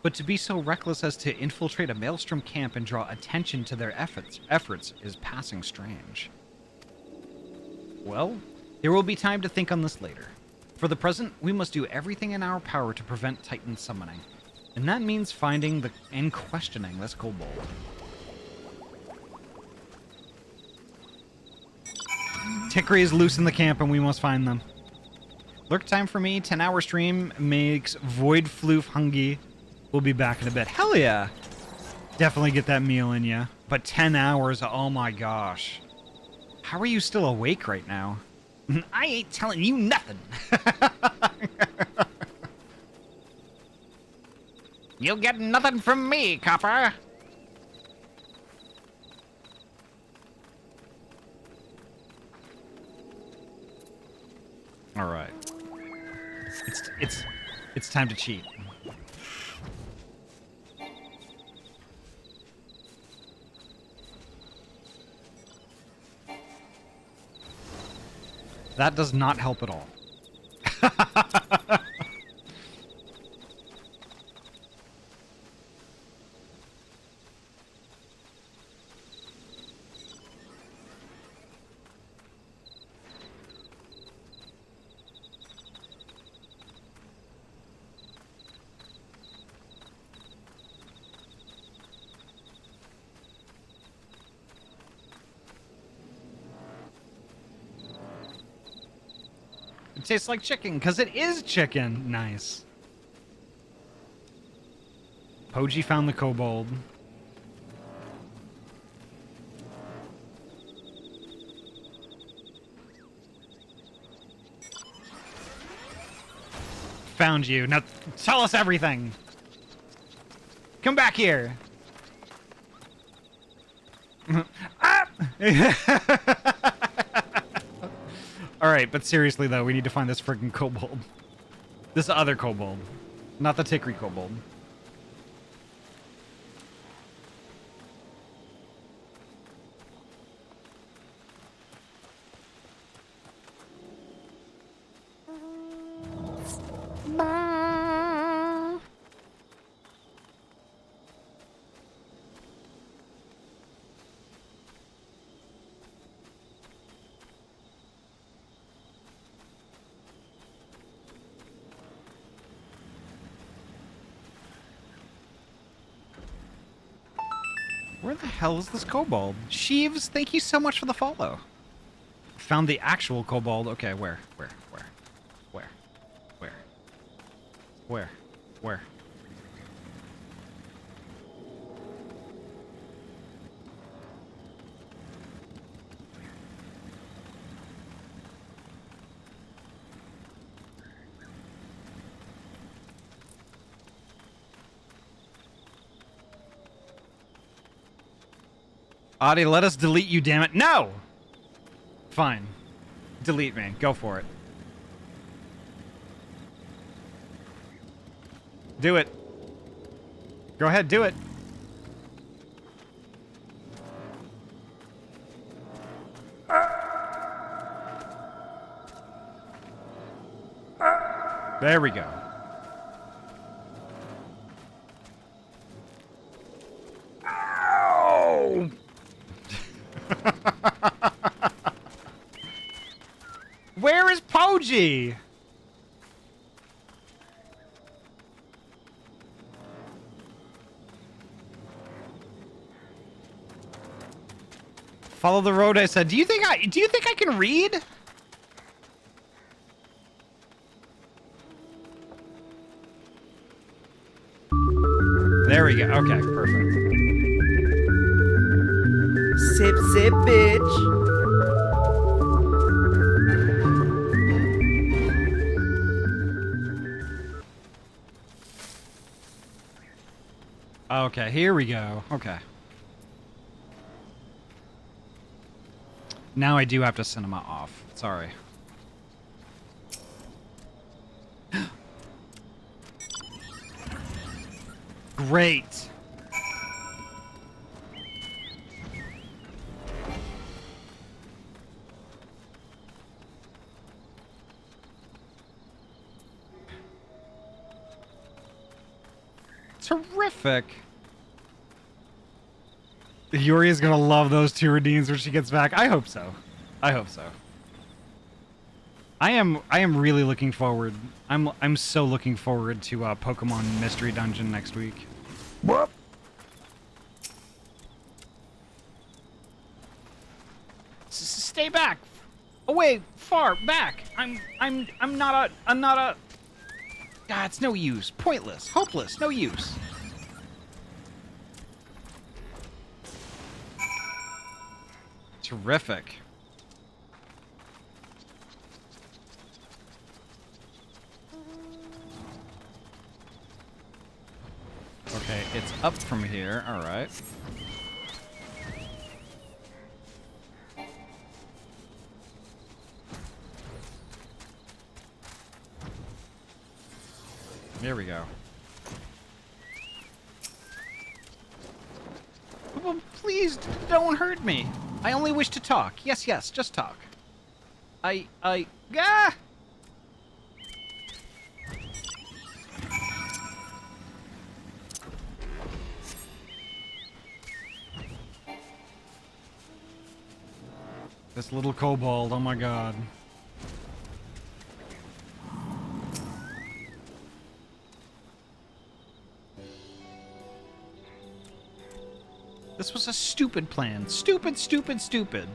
But to be so reckless as to infiltrate a Maelstrom camp and draw attention to their efforts is passing strange. Well, there will be time to think on this later. For the present, we must do everything in our power to prevent Titan summoning. And that means finding and questioning this kobold. Tikri is loose in the camp and we must find them. Lurk time for me, 10-hour stream makes Void Floof hungry. We'll be back in a bit. Hell yeah! Definitely get that meal in ya. But 10 hours, oh my gosh. How are you still awake right now? I ain't telling you nothing. You'll get nothing from me, copper. All right. It's time to cheat. That does not help at all. It tastes like chicken, because it is chicken. Nice. Poji found the kobold. Found you. Now tell us everything. Come back here. Ah! Alright, but seriously though, we need to find this friggin' kobold. This other kobold. Not the Tikri kobold. Where the hell is this kobold? Sheeves, thank you so much for the follow. Found the actual kobold. Okay, where? Ahty, let us delete you, damn it. No! Fine. Delete me. Go for it. Do it. Go ahead, do it. There we go. Ow! Where is Poji? Follow the road, I said. Do you think I can read? There we go. Okay, perfect. Sip, sip, bitch. Okay, here we go. Okay. Now I do have to cinema off. Sorry. Great. Terrific. Yuri is gonna love those two redeems when she gets back. I hope so. I hope so. I am really looking forward. I'm so looking forward to Pokemon Mystery Dungeon next week. What? Stay back. Away, far back. I'm not a God, it's no use. Pointless. Hopeless. No use. Terrific. Okay, it's up from here. All right. There we go. Well, please don't hurt me. I only wish to talk. Yes, yes, just talk. Ah! This little kobold, oh my god. This was a stupid plan. Stupid, stupid, stupid.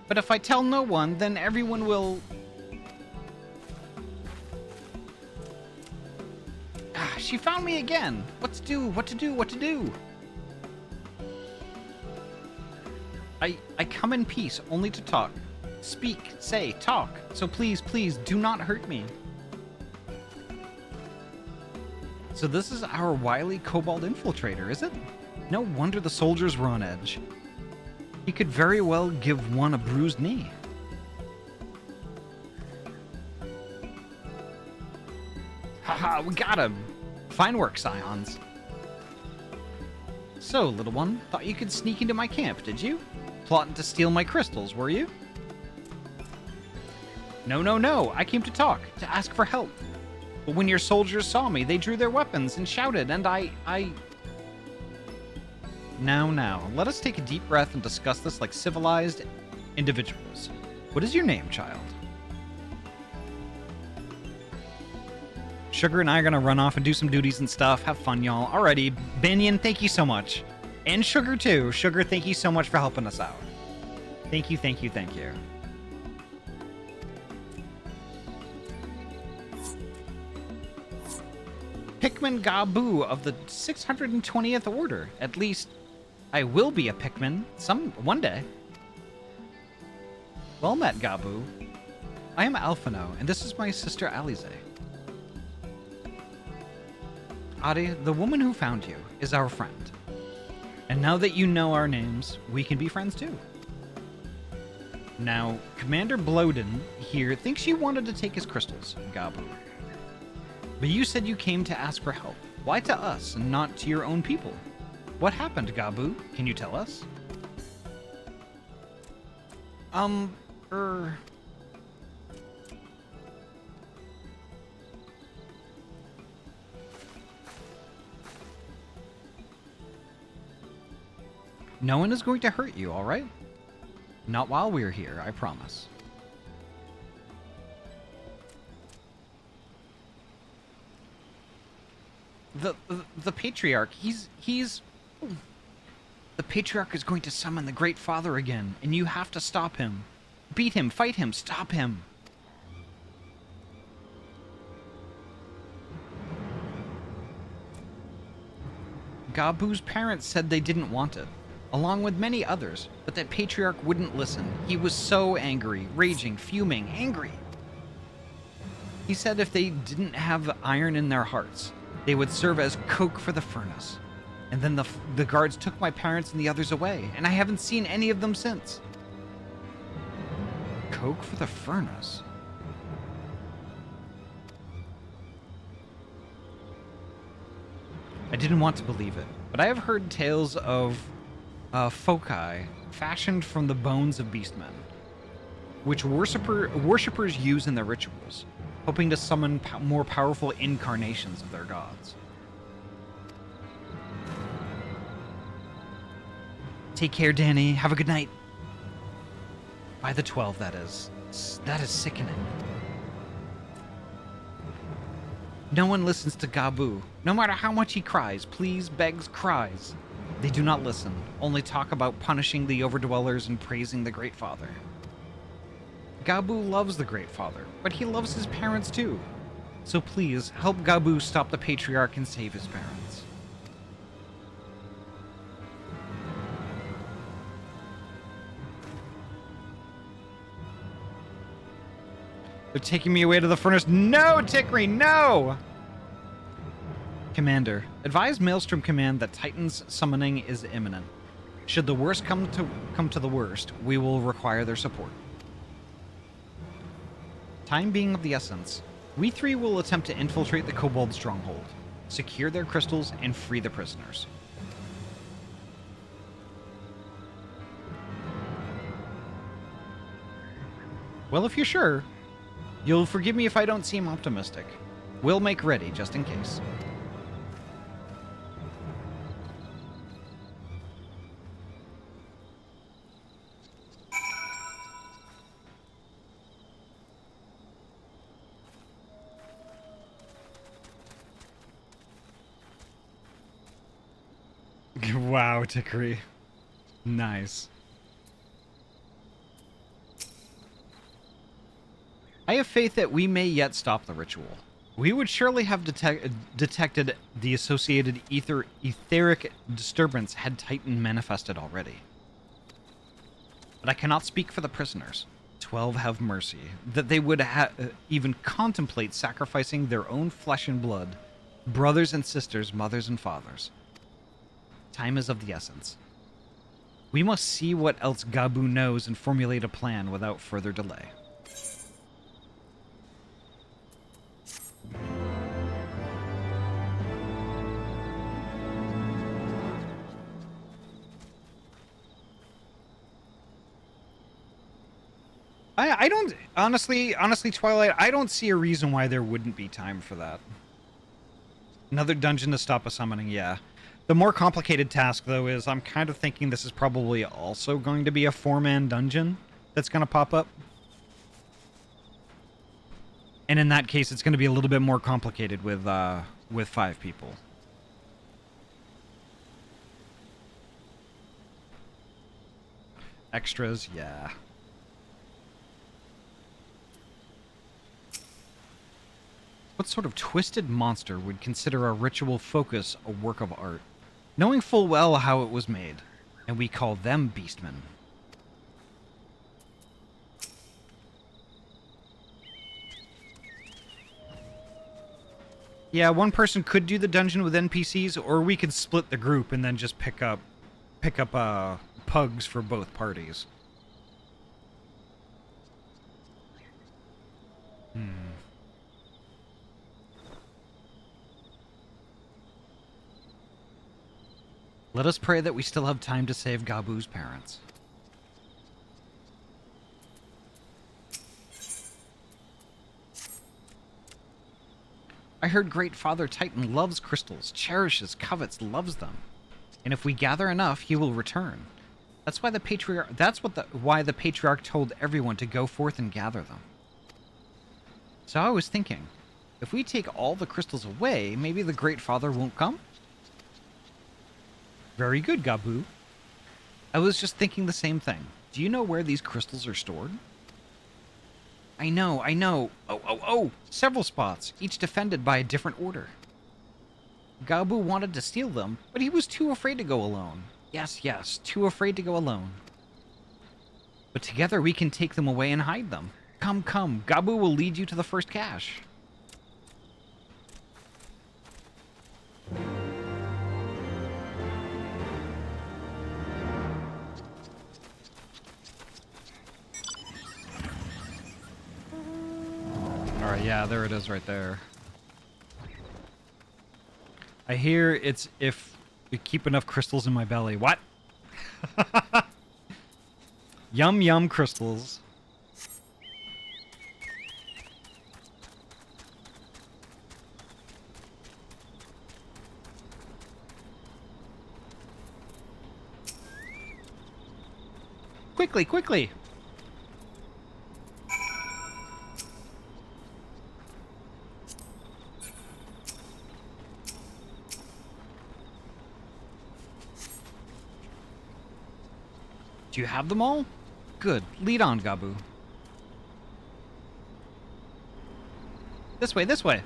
But if I tell no one, then everyone will... Ah, she found me again. What to do, what to do, what to do? I come in peace, only to talk. Speak, say, talk. So please, please, do not hurt me. So this is our wily kobold infiltrator, is it? No wonder the soldiers were on edge. He could very well give one a bruised knee. Haha, we got him! Fine work, Scions. So, little one, thought you could sneak into my camp, did you? Plotting to steal my crystals, were you? No, no, no, I came to talk, to ask for help. But when your soldiers saw me, they drew their weapons and shouted, and Now, let us take a deep breath and discuss this like civilized individuals. What is your name, child? Sugar and I are gonna run off and do some duties and stuff. Have fun, y'all. Alrighty, Banyan, thank you so much. And Sugar, too. Sugar, thank you so much for helping us out. Thank you, thank you, thank you. Pikmin Gabu of the 620th Order. At least, I will be a Pikmin one day. Well met, Gabu. I am Alphino, and this is my sister Alize. Ahty, the woman who found you, is our friend. And now that you know our names, we can be friends too. Now, Commander Bloden here thinks you wanted to take his crystals, Gabu. But you said you came to ask for help. Why to us and not to your own people? What happened, Gabu? Can you tell us? No one is going to hurt you, all right? Not while we're here, I promise. The Patriarch, he's... The Patriarch is going to summon the Great Father again, and you have to stop him. Beat him, fight him, stop him. Gabu's parents said they didn't want it, along with many others, but that Patriarch wouldn't listen. He was so angry, raging, fuming, angry. He said if they didn't have iron in their hearts, they would serve as coke for the furnace. And then the guards took my parents and the others away, and I haven't seen any of them since. Coke for the furnace? I didn't want to believe it, but I have heard tales of foci fashioned from the bones of beastmen, which worshippers use in their rituals, hoping to summon more powerful incarnations of their gods. Take care, Danny. Have a good night. By the 12, that is. That is sickening. No one listens to Gabu, no matter how much he cries, please, begs, cries. They do not listen, only talk about punishing the overdwellers and praising the Great Father. Gabu loves the Great Father, but he loves his parents too. So please, help Gabu stop the Patriarch and save his parents. They're taking me away to the furnace. No, Tikri, no! Commander, advise Maelstrom Command that Titan's summoning is imminent. Should the worst come to the worst, we will require their support. Time being of the essence, we three will attempt to infiltrate the Kobold stronghold, secure their crystals, and free the prisoners. Well, if you're sure, you'll forgive me if I don't seem optimistic. We'll make ready, just in case. Wow, Tikri. Nice. I have faith that we may yet stop the ritual. We would surely have detected the associated etheric disturbance had Titan manifested already. But I cannot speak for the prisoners. 12 have mercy, that they would even contemplate sacrificing their own flesh and blood, brothers and sisters, mothers and fathers. Time is of the essence. We must see what else Gabu knows and formulate a plan without further delay. I don't honestly, Twilight, I don't see a reason why there wouldn't be time for that. Another dungeon to stop a summoning, yeah. The more complicated task, though, is I'm kind of thinking this is probably also going to be a 4-man dungeon that's going to pop up. And in that case, it's going to be a little bit more complicated with 5 people. Extras, yeah. What sort of twisted monster would consider our ritual focus a work of art, knowing full well how it was made, and we call them beastmen? Yeah, one person could do the dungeon with NPCs, or we could split the group and then just pick up pugs for both parties. Let us pray that we still have time to save Gabu's parents. I heard Great Father Titan loves crystals, cherishes, covets, loves them. And if we gather enough, he will return. That's why the patriarch told everyone to go forth and gather them. So I was thinking, if we take all the crystals away, maybe the Great Father won't come? Very good, Gabu. I was just thinking the same thing. Do you know where these crystals are stored? I know. Oh. Several spots, each defended by a different order. Gabu wanted to steal them, but he was too afraid to go alone. Yes, too afraid to go alone. But together we can take them away and hide them. Come, Gabu will lead you to the first cache. Alright, yeah, there it is right there. I hear it's if we keep enough crystals in my belly. What? Yum crystals. Quickly! Do you have them all? Good. Lead on, Gabu. This way.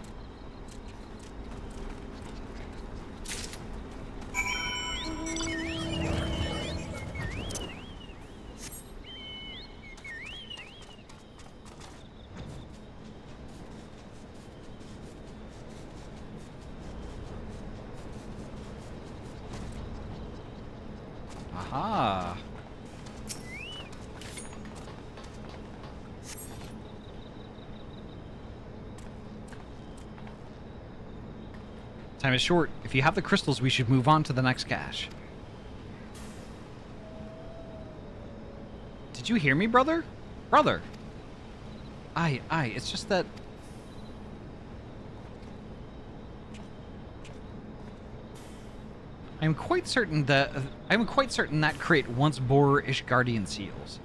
Aha. Time is short. If you have the crystals, we should move on to the next cache. Did you hear me, brother? Brother! Aye, it's just that... I'm quite certain that crate once bore Ishgardian seals.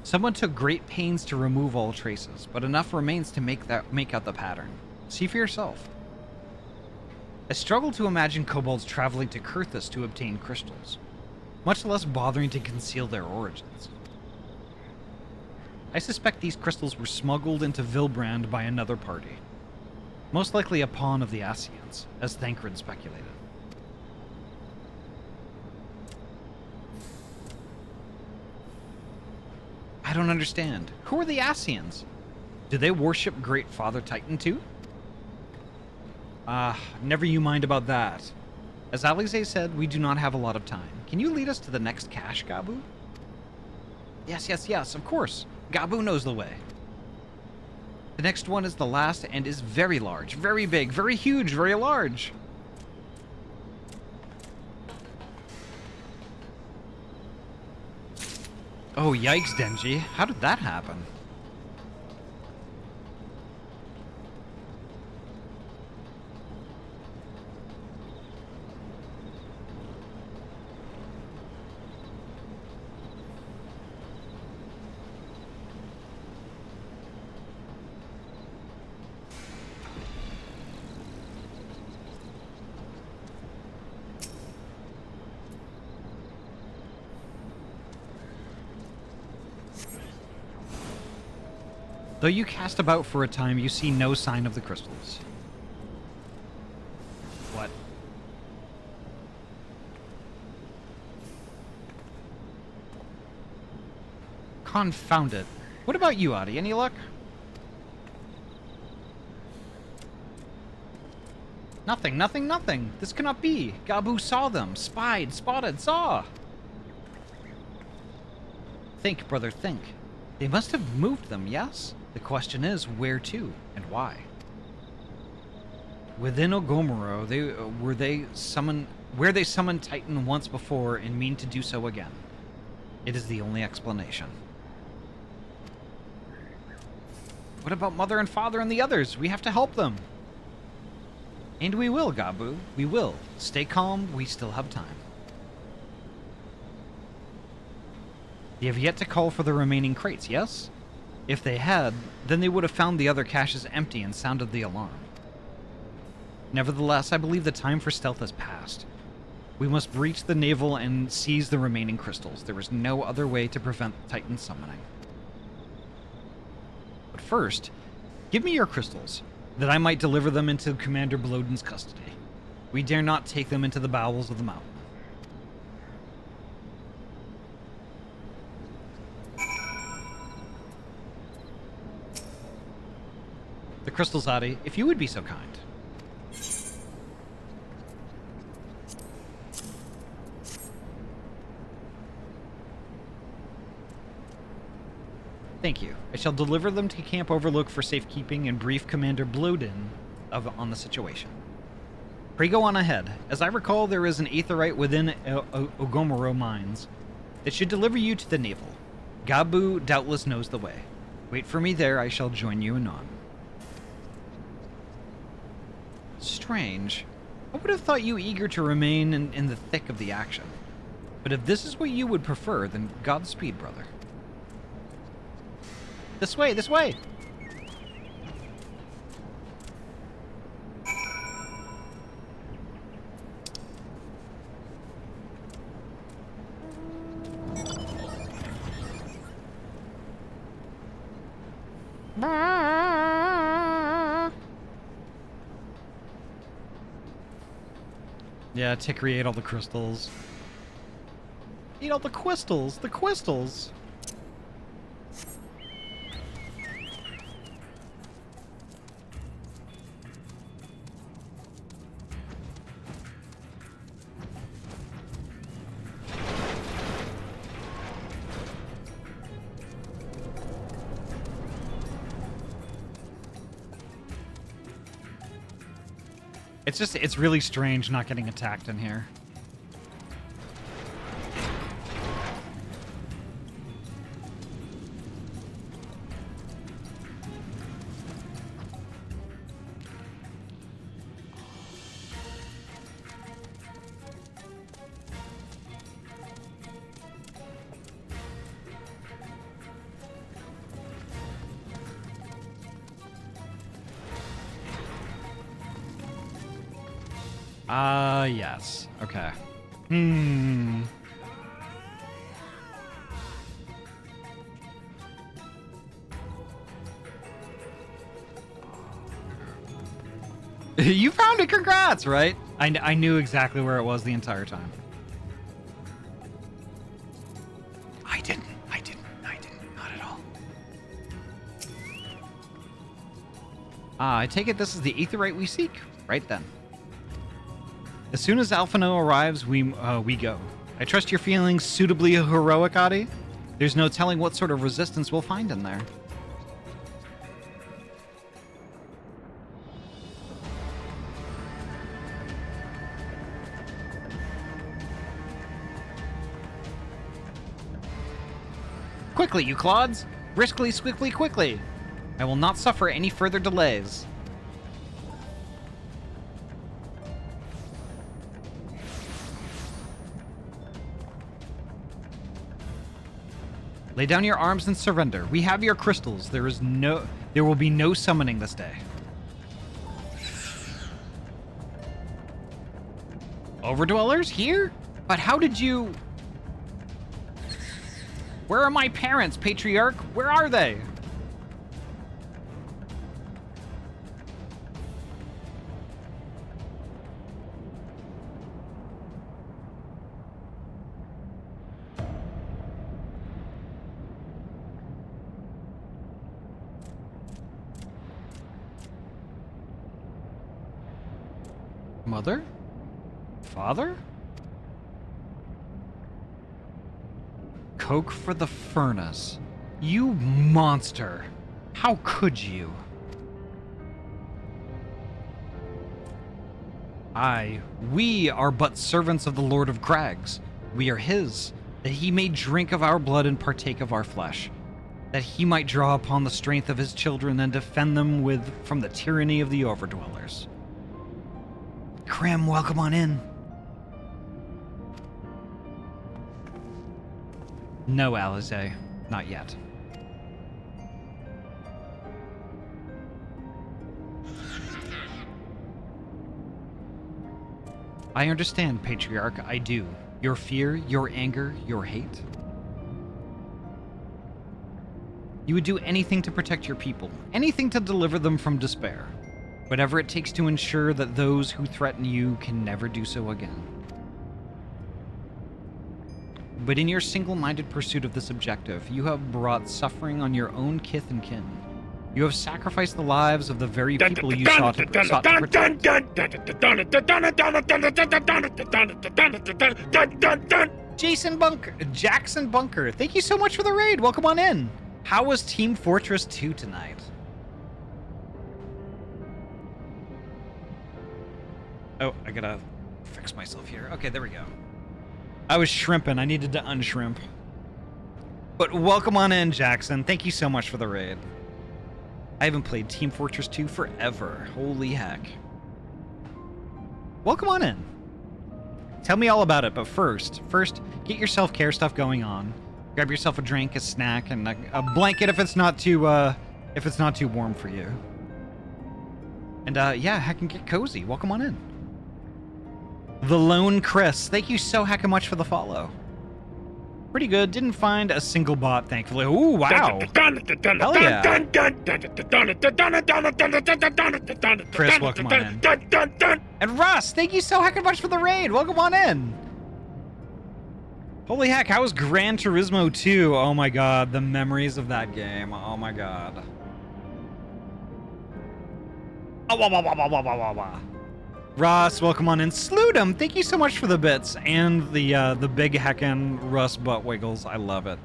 Someone took great pains to remove all traces, but enough remains to make out the pattern. See for yourself. I struggle to imagine kobolds traveling to Kurthus to obtain crystals, much less bothering to conceal their origins. I suspect these crystals were smuggled into Vilbrand by another party, most likely a pawn of the Ascians, as Thancred speculated. I don't understand. Who are the Ascians? Do they worship Great Father Titan too? Never you mind about that. As Alize said, we do not have a lot of time. Can you lead us to the next cache, Gabu? Yes, of course. Gabu knows the way. The next one is the last and is very large, very big, very huge, very large. Oh, yikes, Denji. How did that happen? Though you cast about for a time, you see no sign of the crystals. What? Confound it. What about you, Ahty? Any luck? Nothing. This cannot be. Gabu saw them. Spied, spotted, saw. Think, brother, think. They must have moved them, yes? The question is, where to, and why? Within Ogomoro, were they summoned where they summoned Titan once before and mean to do so again. It is the only explanation. What about Mother and Father and the others? We have to help them. And we will, Gabu. We will. Stay calm. We still have time. They have yet to call for the remaining crates, yes? If they had, then they would have found the other caches empty and sounded the alarm. Nevertheless, I believe the time for stealth has passed. We must breach the navel and seize the remaining crystals. There is no other way to prevent Titan summoning. But first, give me your crystals, that I might deliver them into Commander Bloden's custody. We dare not take them into the bowels of the mountain. The crystals, Ahty, if you would be so kind. Thank you. I shall deliver them to Camp Overlook for safekeeping and brief Commander Bloden on the situation. Pray go on ahead. As I recall, there is an aetherite within Ogomoro mines that should deliver you to the navel. Gabu doubtless knows the way. Wait for me there. I shall join you anon. Strange. I would have thought you eager to remain in the thick of the action. But if this is what you would prefer, then Godspeed, brother. This way, this way! Yeah, Tikri ate all the crystals. Eat all the crystals! The crystals! It's really strange not getting attacked in here. Yes. Okay. You found it! Congrats, right? I knew exactly where it was the entire time. I didn't. Not at all. I take it this is the aetherite we seek? Right then. As soon as Alphino arrives, we go. I trust your feelings suitably heroic, Ahty. There's no telling what sort of resistance we'll find in there. Quickly, you clods! Briskly, swiftly, quickly! I will not suffer any further delays. Lay down your arms and surrender. We have your crystals. There will be no summoning this day. Overdwellers here? But how did you... Where are my parents, Patriarch? Where are they? Mother? Father? Coke for the furnace. You monster. How could you? Aye, we are but servants of the Lord of Crags. We are his, that he may drink of our blood and partake of our flesh, that he might draw upon the strength of his children and defend them from the tyranny of the Overdwellers. Krim, welcome on in. No, Alize, not yet. I understand, Patriarch, I do. Your fear, your anger, your hate. You would do anything to protect your people, anything to deliver them from despair. Whatever it takes to ensure that those who threaten you can never do so again. But in your single-minded pursuit of this objective, you have brought suffering on your own kith and kin. You have sacrificed the lives of the very people you sought to protect. Jackson Bunker, thank you so much for the raid. Welcome on in. How was Team Fortress 2 tonight? Oh, I gotta fix myself here. Okay, there we go. I was shrimping. I needed to unshrimp. But welcome on in, Jackson. Thank you so much for the raid. I haven't played Team Fortress 2 forever. Holy heck. Welcome on in. Tell me all about it, but first, get your self-care stuff going on. Grab yourself a drink, a snack, and a blanket if it's not too warm for you. And yeah, heck, and get cozy. Welcome on in. The Lone Chris, thank you so heckin' much for the follow. Pretty good. Didn't find a single bot, thankfully. Ooh, wow. Hell yeah. Chris, welcome on in. And Russ, thank you so heckin' much for the raid. Welcome on in. Holy heck, how was Gran Turismo 2? Oh my god, the memories of that game. Oh my god. Ross, welcome on in. Sludum, thank you so much for the bits and the big heckin' Russ butt wiggles. I love it.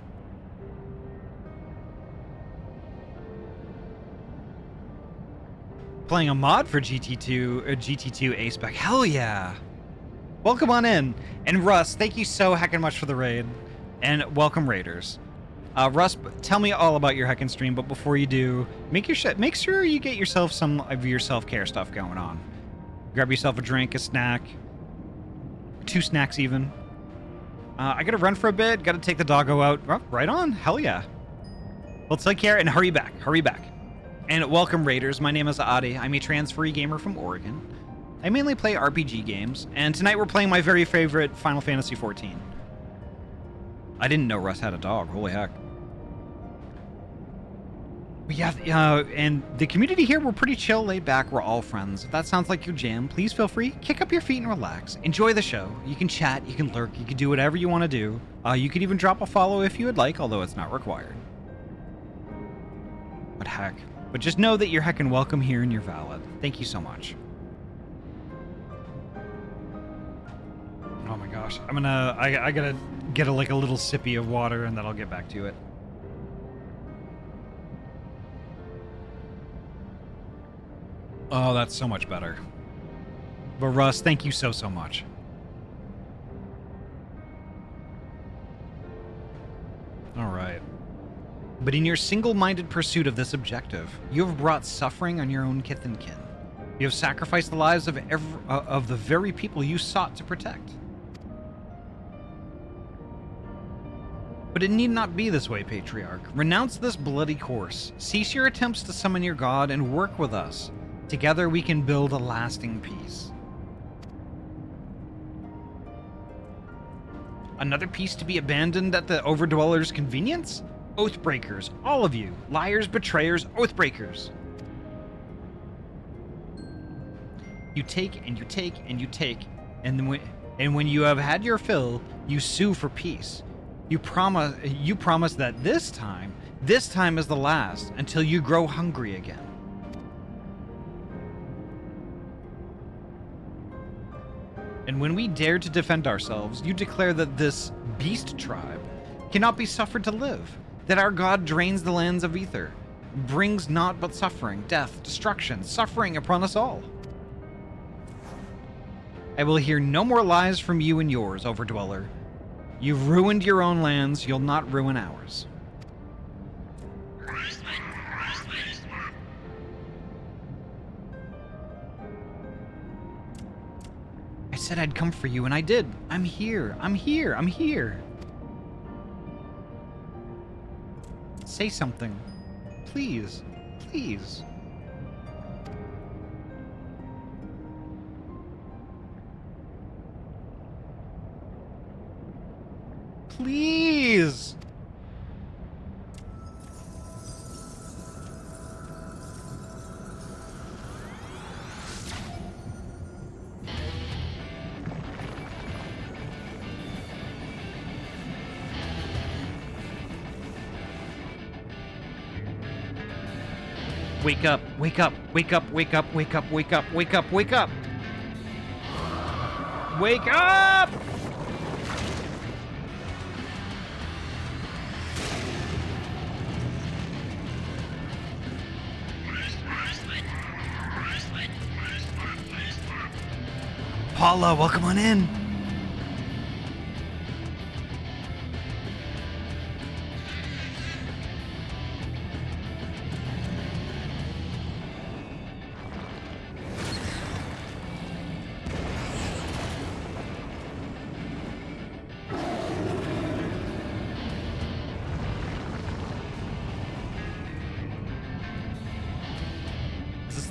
Playing a mod for GT2 A-Spec. Hell yeah. Welcome on in. And Russ, thank you so heckin' much for the raid. And welcome raiders. Russ, tell me all about your heckin' stream, but before you do, make sure you get yourself some of your self-care stuff going on. Grab yourself a drink, a snack, 2 snacks even. I gotta run for a bit, gotta take the doggo out. Oh, right on, hell yeah. Well, take care and hurry back. And welcome raiders, my name is Ahty. I'm a transferee gamer from Oregon. I mainly play RPG games, and tonight we're playing my very favorite Final Fantasy XIV. I didn't know Russ had a dog, holy heck. Yeah, and the community here, we're pretty chill, laid back, we're all friends. If that sounds like your jam, please feel free, kick up your feet and relax. Enjoy the show. You can chat, you can lurk, you can do whatever you want to do. You could even drop a follow if you would like, although it's not required. But heck. But just know that you're heckin' welcome here and you're valid. Thank you so much. Oh my gosh. I gotta get a little sippy of water and then I'll get back to it. Oh, that's so much better. But Russ, thank you so much. All right. But in your single-minded pursuit of this objective, you have brought suffering on your own kith and kin. You have sacrificed the lives of the very people you sought to protect. But it need not be this way, Patriarch. Renounce this bloody course. Cease your attempts to summon your god and work with us. Together we can build a lasting peace. Another piece to be abandoned at the Overdwellers' convenience? Oathbreakers, all of you. Liars, betrayers, oathbreakers. You take and you take and you take, and when you have had your fill, you sue for peace. You promise that this time is the last until you grow hungry again. And when we dare to defend ourselves, you declare that this beast tribe cannot be suffered to live, that our god drains the lands of ether, brings naught but suffering, death, destruction, suffering upon us all. I will hear no more lies from you and yours, Overdweller. You've ruined your own lands, you'll not ruin ours. I said I'd come for you, and I did. I'm here. I'm here. I'm here. Say something. Please. Please. Please. Wake up, wake up, wake up, wake up, wake up, wake up, wake up, wake up! Wake up! Paula, welcome on in.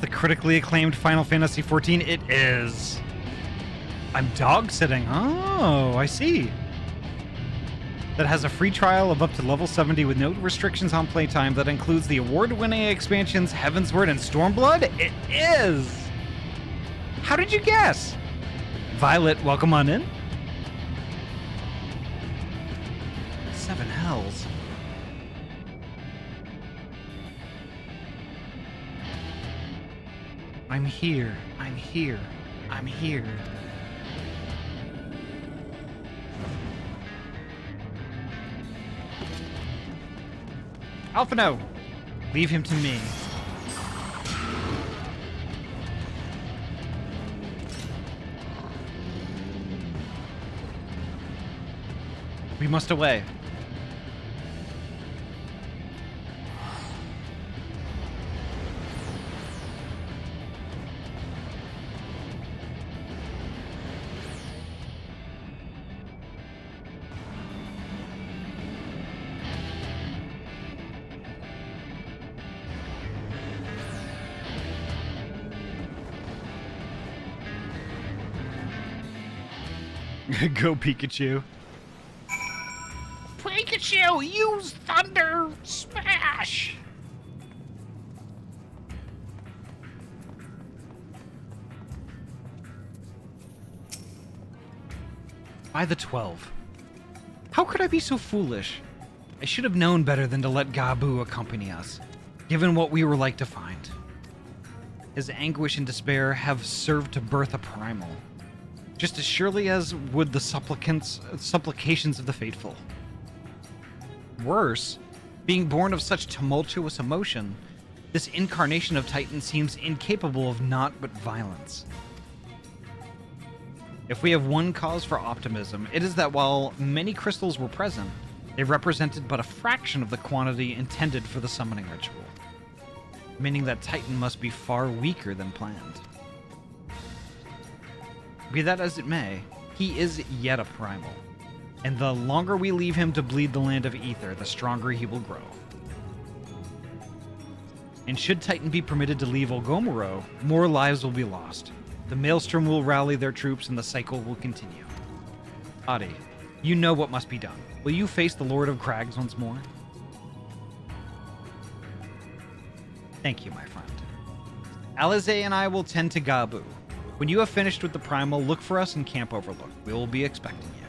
The critically acclaimed Final Fantasy XIV? It is. I'm dog sitting. Oh, I see. That has a free trial of up to level 70 with no restrictions on playtime that includes the award-winning expansions Heavensward and Stormblood? It is. How did you guess? Violet, welcome on in. 7 hells. I'm here. I'm here. I'm here. Alphino, leave him to me. We must away. Go Pikachu. Pikachu, use Thunder Smash! By the 12. How could I be so foolish? I should have known better than to let Gabu accompany us, given what we were like to find. His anguish and despair have served to birth a primal, just as surely as would the supplications of the faithful. Worse, being born of such tumultuous emotion, this incarnation of Titan seems incapable of naught but violence. If we have one cause for optimism, it is that while many crystals were present, they represented but a fraction of the quantity intended for the summoning ritual, meaning that Titan must be far weaker than planned. Be that as it may, he is yet a primal, and the longer we leave him to bleed the land of Ether, the stronger he will grow. And should Titan be permitted to leave Olgomoro, more lives will be lost. The Maelstrom will rally their troops and the cycle will continue. Ahty, you know what must be done. Will you face the Lord of Crags once more? Thank you, my friend. Alize and I will tend to Gabu. When you have finished with the primal, look for us in Camp Overlook. We will be expecting you.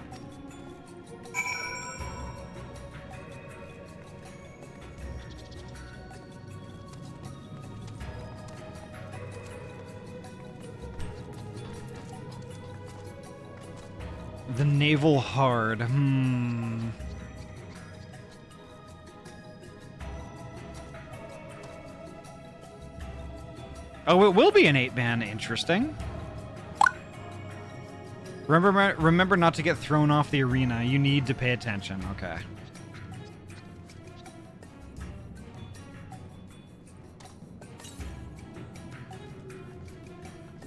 The Naval Hard. Oh, it will be an 8-man. Interesting. Remember not to get thrown off the arena. You need to pay attention. Okay.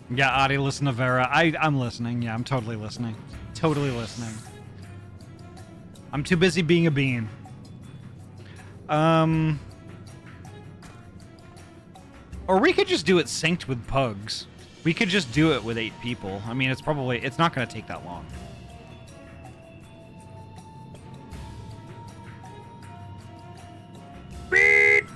Yeah, Ahty, listen to Vera. I'm listening. Yeah, I'm totally listening. Totally listening. I'm too busy being a bean. Or we could just do it synced with pugs. We could just do it with 8 people. I mean, it's not going to take that long. Beep!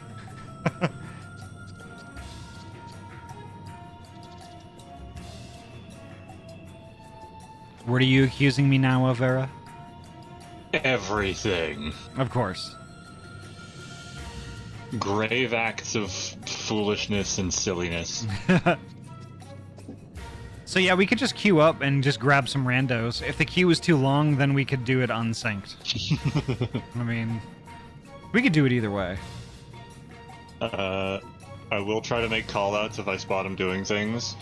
What are you accusing me now of, Vera? Everything. Of course. Grave acts of foolishness and silliness. So yeah, we could just queue up and just grab some randos. If the queue is too long, then we could do it unsynced. I mean, we could do it either way. I will try to make callouts if I spot him doing things.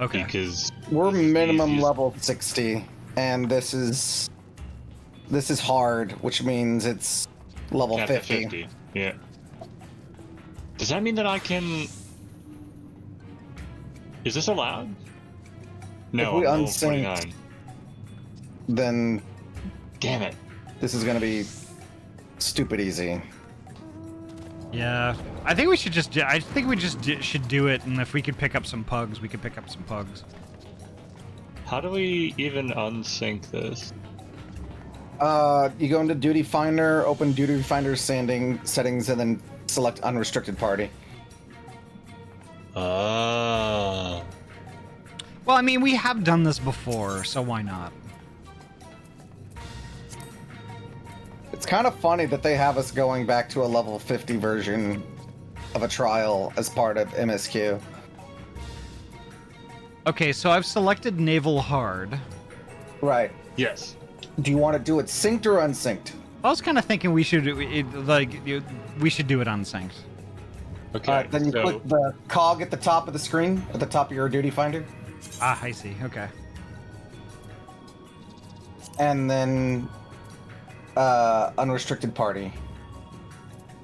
Okay. Because we're minimum level 60, and this is hard, which means it's level 50. Yeah. Does that mean that I can? Is this allowed? No, if we I'm level unsynced, 49. Then damn it. This is gonna be stupid easy. Yeah, I think we should just. I think we just should do it, and if we could pick up some pugs, we could pick up some pugs. How do we even unsync this? You go into Duty Finder, open Duty Finder settings, and then select Unrestricted Party. Ah. Well, I mean, we have done this before, so why not? It's kind of funny that they have us going back to a level 50 version of a trial as part of MSQ. Okay, so I've selected Naval Hard. Right. Yes. Do you want to do it synced or unsynced? I was kind of thinking we should we should do it unsynced. Okay. Then you click the cog at the top of the screen, at the top of your Duty Finder. Ah, I see. Okay. And then Unrestricted Party.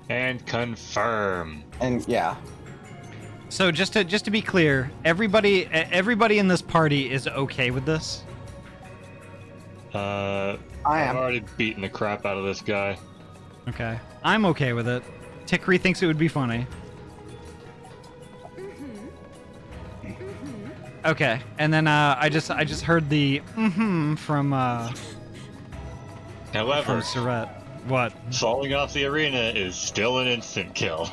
And confirm. And yeah. So just to be clear, everybody in this party is okay with this? I've already beaten the crap out of this guy. Okay. I'm okay with it. Tickery thinks it would be funny. Okay, and then I just heard the from However, Surratt. What? Falling off the arena is still an instant kill.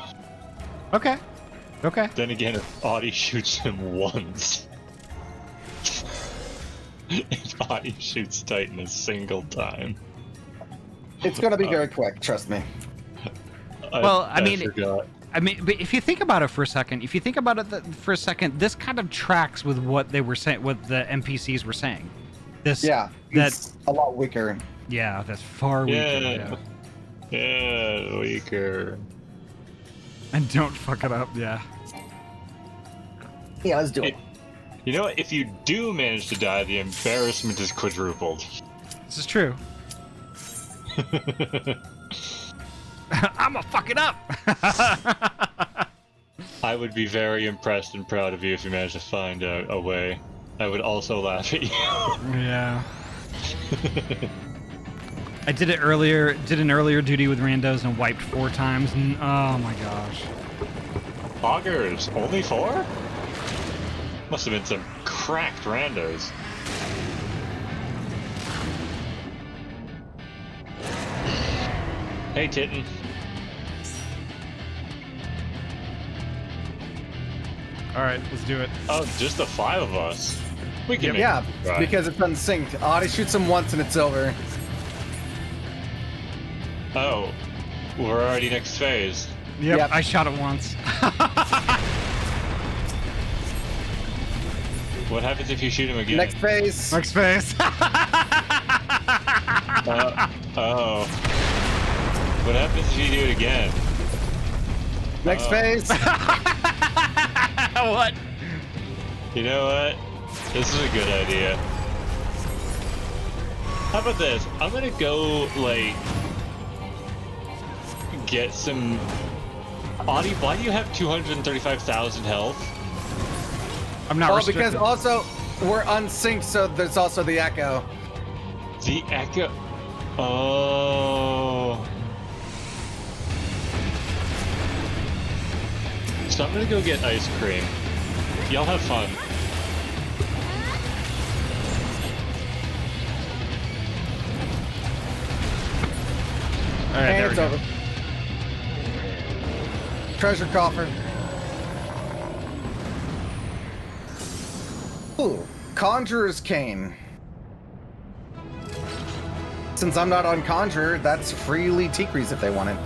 Okay. Okay. Then again, if Ahty shoots him once. If Ahty shoots Titan a single time. It's gonna be very quick, trust me. I mean, but if you think about it for a second, this kind of tracks with what they were saying, what the NPCs were saying. That's a lot weaker. Yeah, that's far weaker. Yeah, weaker. And don't fuck it up, yeah. Yeah, let's do it. You know what? If you do manage to die, the embarrassment is quadrupled. This is true. I'ma fuck it up! I would be very impressed and proud of you if you managed to find a way. I would also laugh at you. Yeah. I did an earlier duty with randos and wiped 4 times, and oh my gosh. Poggers, only 4? Must have been some cracked randos. Hey, Titten. Alright, let's do it. Oh, just the 5 of us. We can Yeah, because it's unsynced. Ahty shoots him once and it's over. Oh, we're already next phase. Yep. I shot it once. What happens if you shoot him again? Next phase. Next phase. Oh. What happens if you do it again? Next phase. What? You know what? This is a good idea. How about this? I'm gonna go, like, get some... Ahty, why do you have 235,000 health? I'm not restricted. Because also, we're unsynced, so there's also the echo. The echo... Oh... So I'm gonna go get ice cream. Y'all have fun. Alright, And there it's we go. over. Treasure coffer. Ooh, Conjurer's Cane. Since I'm not on Conjurer, that's freely Tikri's if they wanted.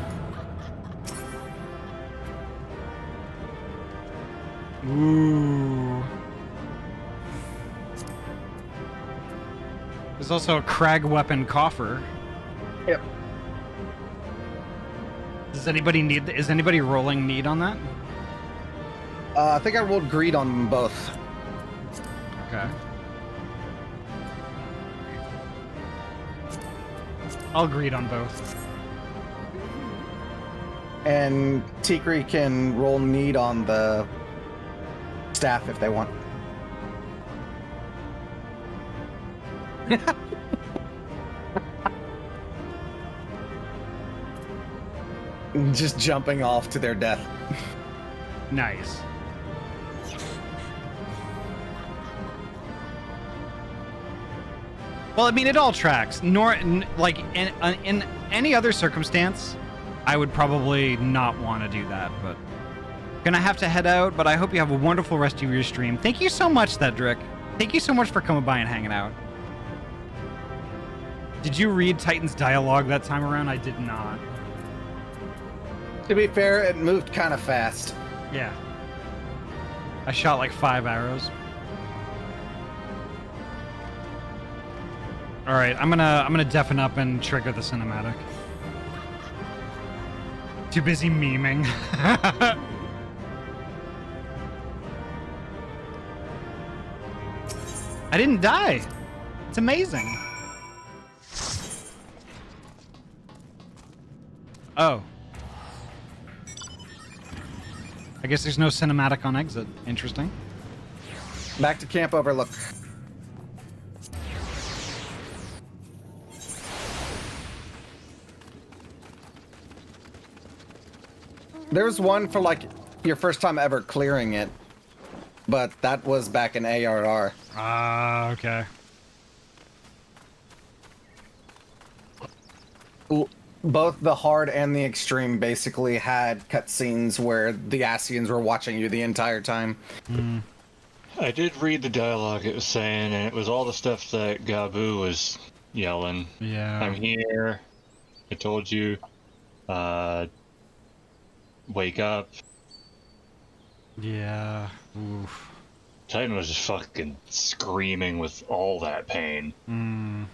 Ooh. There's also a crag weapon coffer. Yep. Does anybody need? Is anybody rolling need on that? I think I rolled greed on them both. Okay. I'll greed on both. And Tikri can roll need on the staff if they want. Just jumping off to their death. Nice. Well, I mean, it all tracks. Like in any other circumstance, I would probably not want to do that. But gonna have to head out. But I hope you have a wonderful rest of your stream. Thank you so much, Thedrick. Thank you so much for coming by and hanging out. Did you read Titan's dialogue that time around? I did not. To be fair, it moved kind of fast. Yeah. I shot like 5 arrows. All right, I'm gonna deafen up and trigger the cinematic. Too busy memeing. I didn't die. It's amazing. Oh. I guess there's no cinematic on exit. Interesting. Back to Camp Overlook. There's one for like your first time ever clearing it, but that was back in ARR. Ah, okay. Both the hard and the extreme basically had cutscenes where the Ascians were watching you the entire time. Mm. I did read the dialogue it was saying, and it was all the stuff that Gabu was yelling. Yeah. I'm here. I told you. Wake up. Yeah. Oof. Titan was just fucking screaming with all that pain. Mm.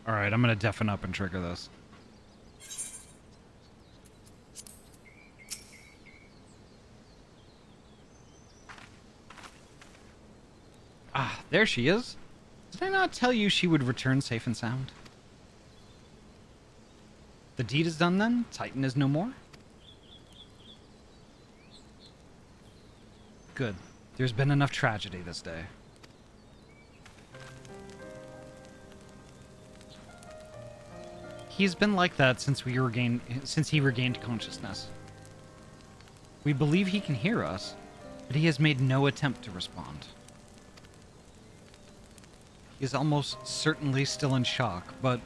All right, I'm gonna deafen up and trigger this. Ah, there she is. Did I not tell you she would return safe and sound? The deed is done then? Titan is no more? Good. There's been enough tragedy this day. He's been like that since he regained consciousness. We believe he can hear us, but he has made no attempt to respond. He is almost certainly still in shock, but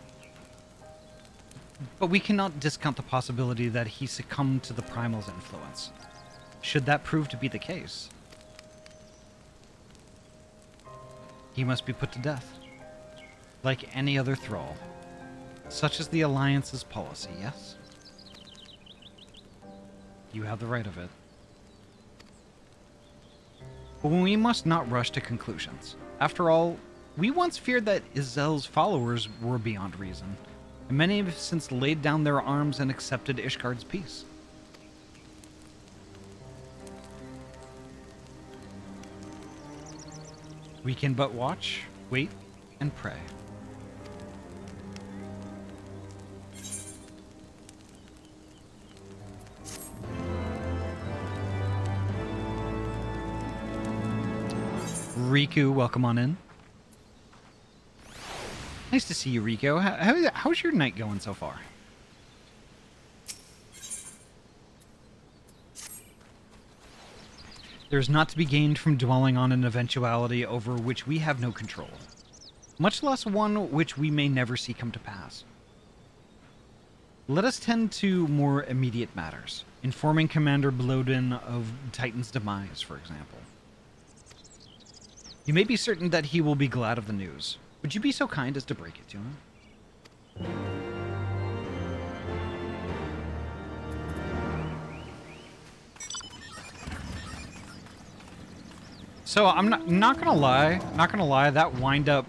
we cannot discount the possibility that he succumbed to the Primal's influence. Should that prove to be the case, he must be put to death, like any other thrall. Such is the Alliance's policy, yes? You have the right of it. But we must not rush to conclusions. After all, we once feared that Izel's followers were beyond reason, and many have since laid down their arms and accepted Ishgard's peace. We can but watch, wait, and pray. Riku, welcome on in. Nice to see you, Rico. How's your night going so far? There's not to be gained from dwelling on an eventuality over which we have no control, much less one which we may never see come to pass. Let us tend to more immediate matters, informing Commander Blodin of Titan's demise, for example. You may be certain that he will be glad of the news. Would you be so kind as to break it to him? So I'm not gonna lie, that wind-up,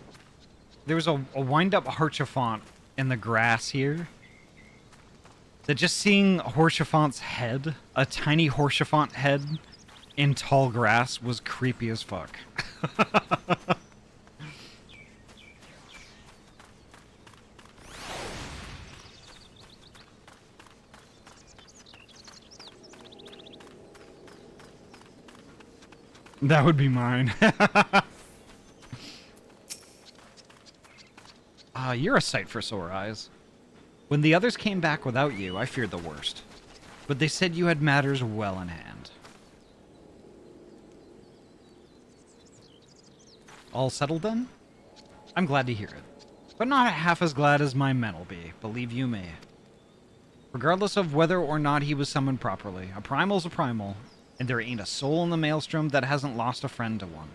there was a wind-up Haurchefant in the grass here. That just seeing Haurchefant's head, a tiny Haurchefant head in tall grass, was creepy as fuck. That would be mine. You're a sight for sore eyes. When the others came back without you, I feared the worst. But they said you had matters well in hand. All settled then? I'm glad to hear it. But not half as glad as my men will be, believe you me. Regardless of whether or not he was summoned properly, a primal's a primal, and there ain't a soul in the Maelstrom that hasn't lost a friend to one.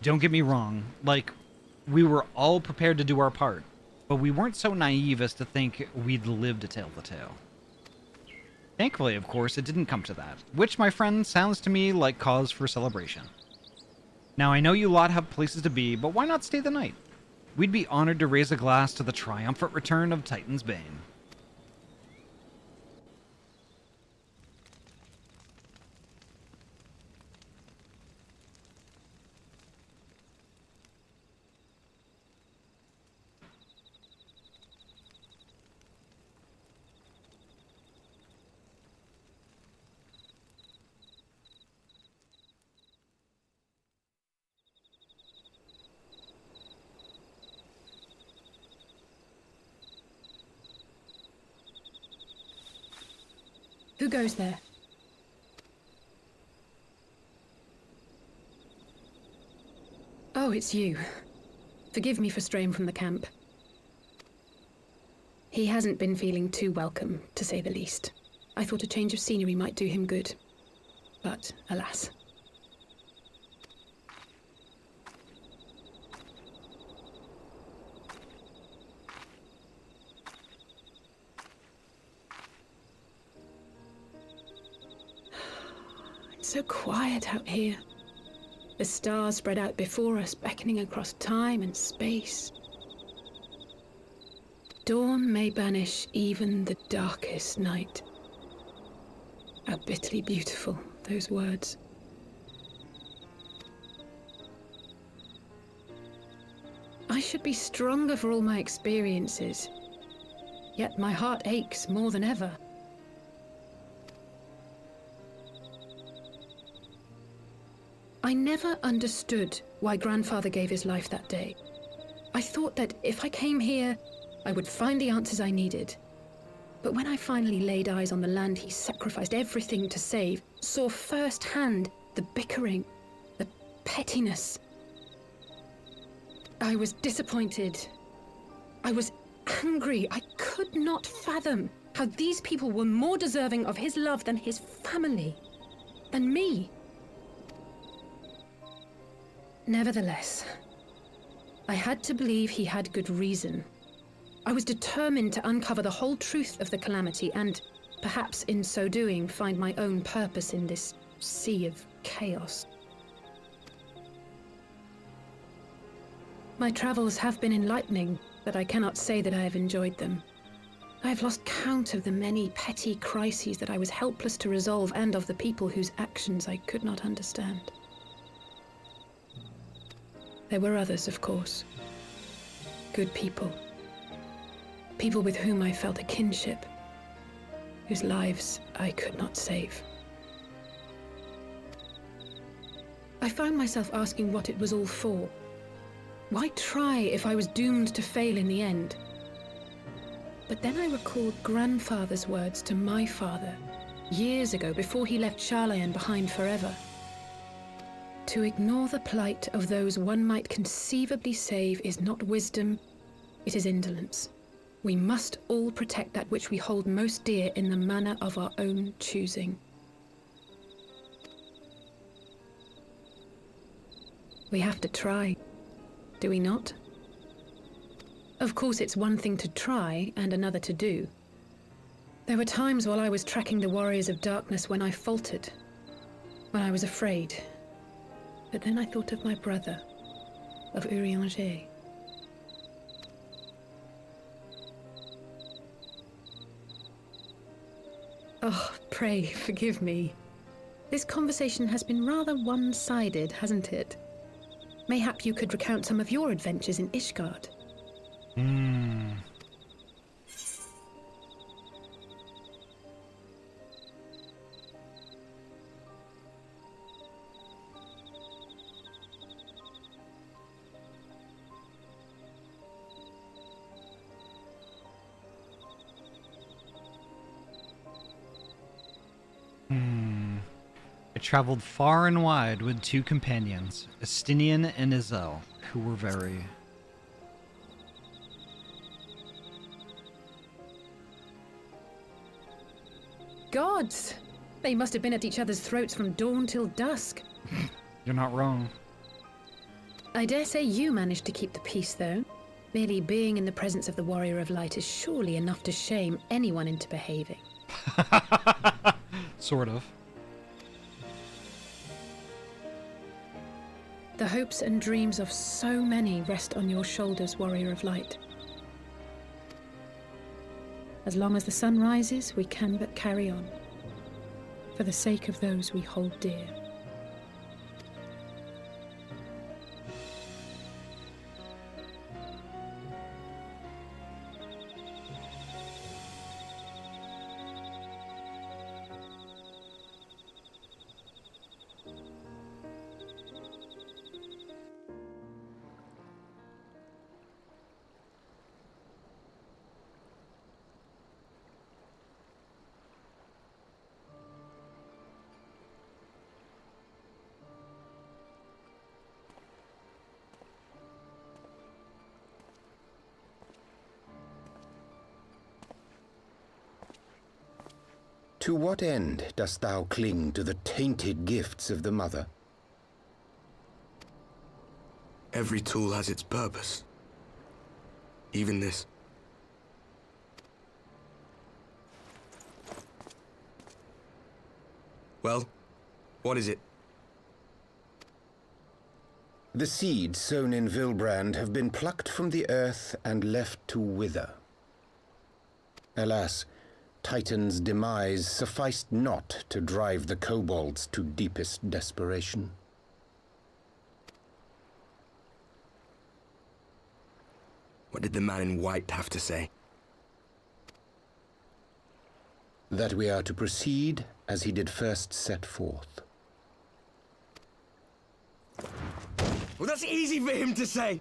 Don't get me wrong, like, we were all prepared to do our part, but we weren't so naive as to think we'd live to tell the tale. Thankfully, of course, it didn't come to that, which, my friend, sounds to me like cause for celebration. Now, I know you lot have places to be, but why not stay the night? We'd be honored to raise a glass to the triumphant return of Titan's Bane. Who goes there? Oh, it's you. Forgive me for straying from the camp. He hasn't been feeling too welcome, to say the least. I thought a change of scenery might do him good. But, alas. It's so quiet out here. The stars spread out before us, beckoning across time and space. Dawn may banish even the darkest night. How bitterly beautiful, those words. I should be stronger for all my experiences, yet my heart aches more than ever. I never understood why Grandfather gave his life that day. I thought that if I came here, I would find the answers I needed. But when I finally laid eyes on the land he sacrificed everything to save, saw firsthand the bickering, the pettiness, I was disappointed. I was angry. I could not fathom how these people were more deserving of his love than his family, than me. Nevertheless, I had to believe he had good reason. I was determined to uncover the whole truth of the calamity and, perhaps in so doing, find my own purpose in this sea of chaos. My travels have been enlightening, but I cannot say that I have enjoyed them. I have lost count of the many petty crises that I was helpless to resolve and of the people whose actions I could not understand. There were others, of course. Good people. People with whom I felt a kinship, whose lives I could not save. I found myself asking what it was all for. Why try if I was doomed to fail in the end? But then I recalled grandfather's words to my father, years ago, before he left Sharlayan behind forever. To ignore the plight of those one might conceivably save is not wisdom, it is indolence. We must all protect that which we hold most dear in the manner of our own choosing. We have to try, do we not? Of course, it's one thing to try and another to do. There were times while I was tracking the warriors of darkness when I faltered, when I was afraid. But then I thought of my brother, of Urianger. Oh, pray forgive me. This conversation has been rather one-sided, hasn't it? Mayhap you could recount some of your adventures in Ishgard. I traveled far and wide with two companions, Estinian and Izel, who were very... Gods! They must have been at each other's throats from dawn till dusk. You're not wrong. I dare say you managed to keep the peace, though. Merely being in the presence of the Warrior of Light is surely enough to shame anyone into behaving. Sort of. The hopes and dreams of so many rest on your shoulders, Warrior of Light. As long as the sun rises, we can but carry on, for the sake of those we hold dear. To what end dost thou cling to the tainted gifts of the Mother? Every tool has its purpose. Even this. Well, what is it? The seeds sown in Vilbrand have been plucked from the earth and left to wither. Alas, Titan's demise sufficed not to drive the kobolds to deepest desperation. What did the man in white have to say? That we are to proceed as he did first set forth. Well, that's easy for him to say!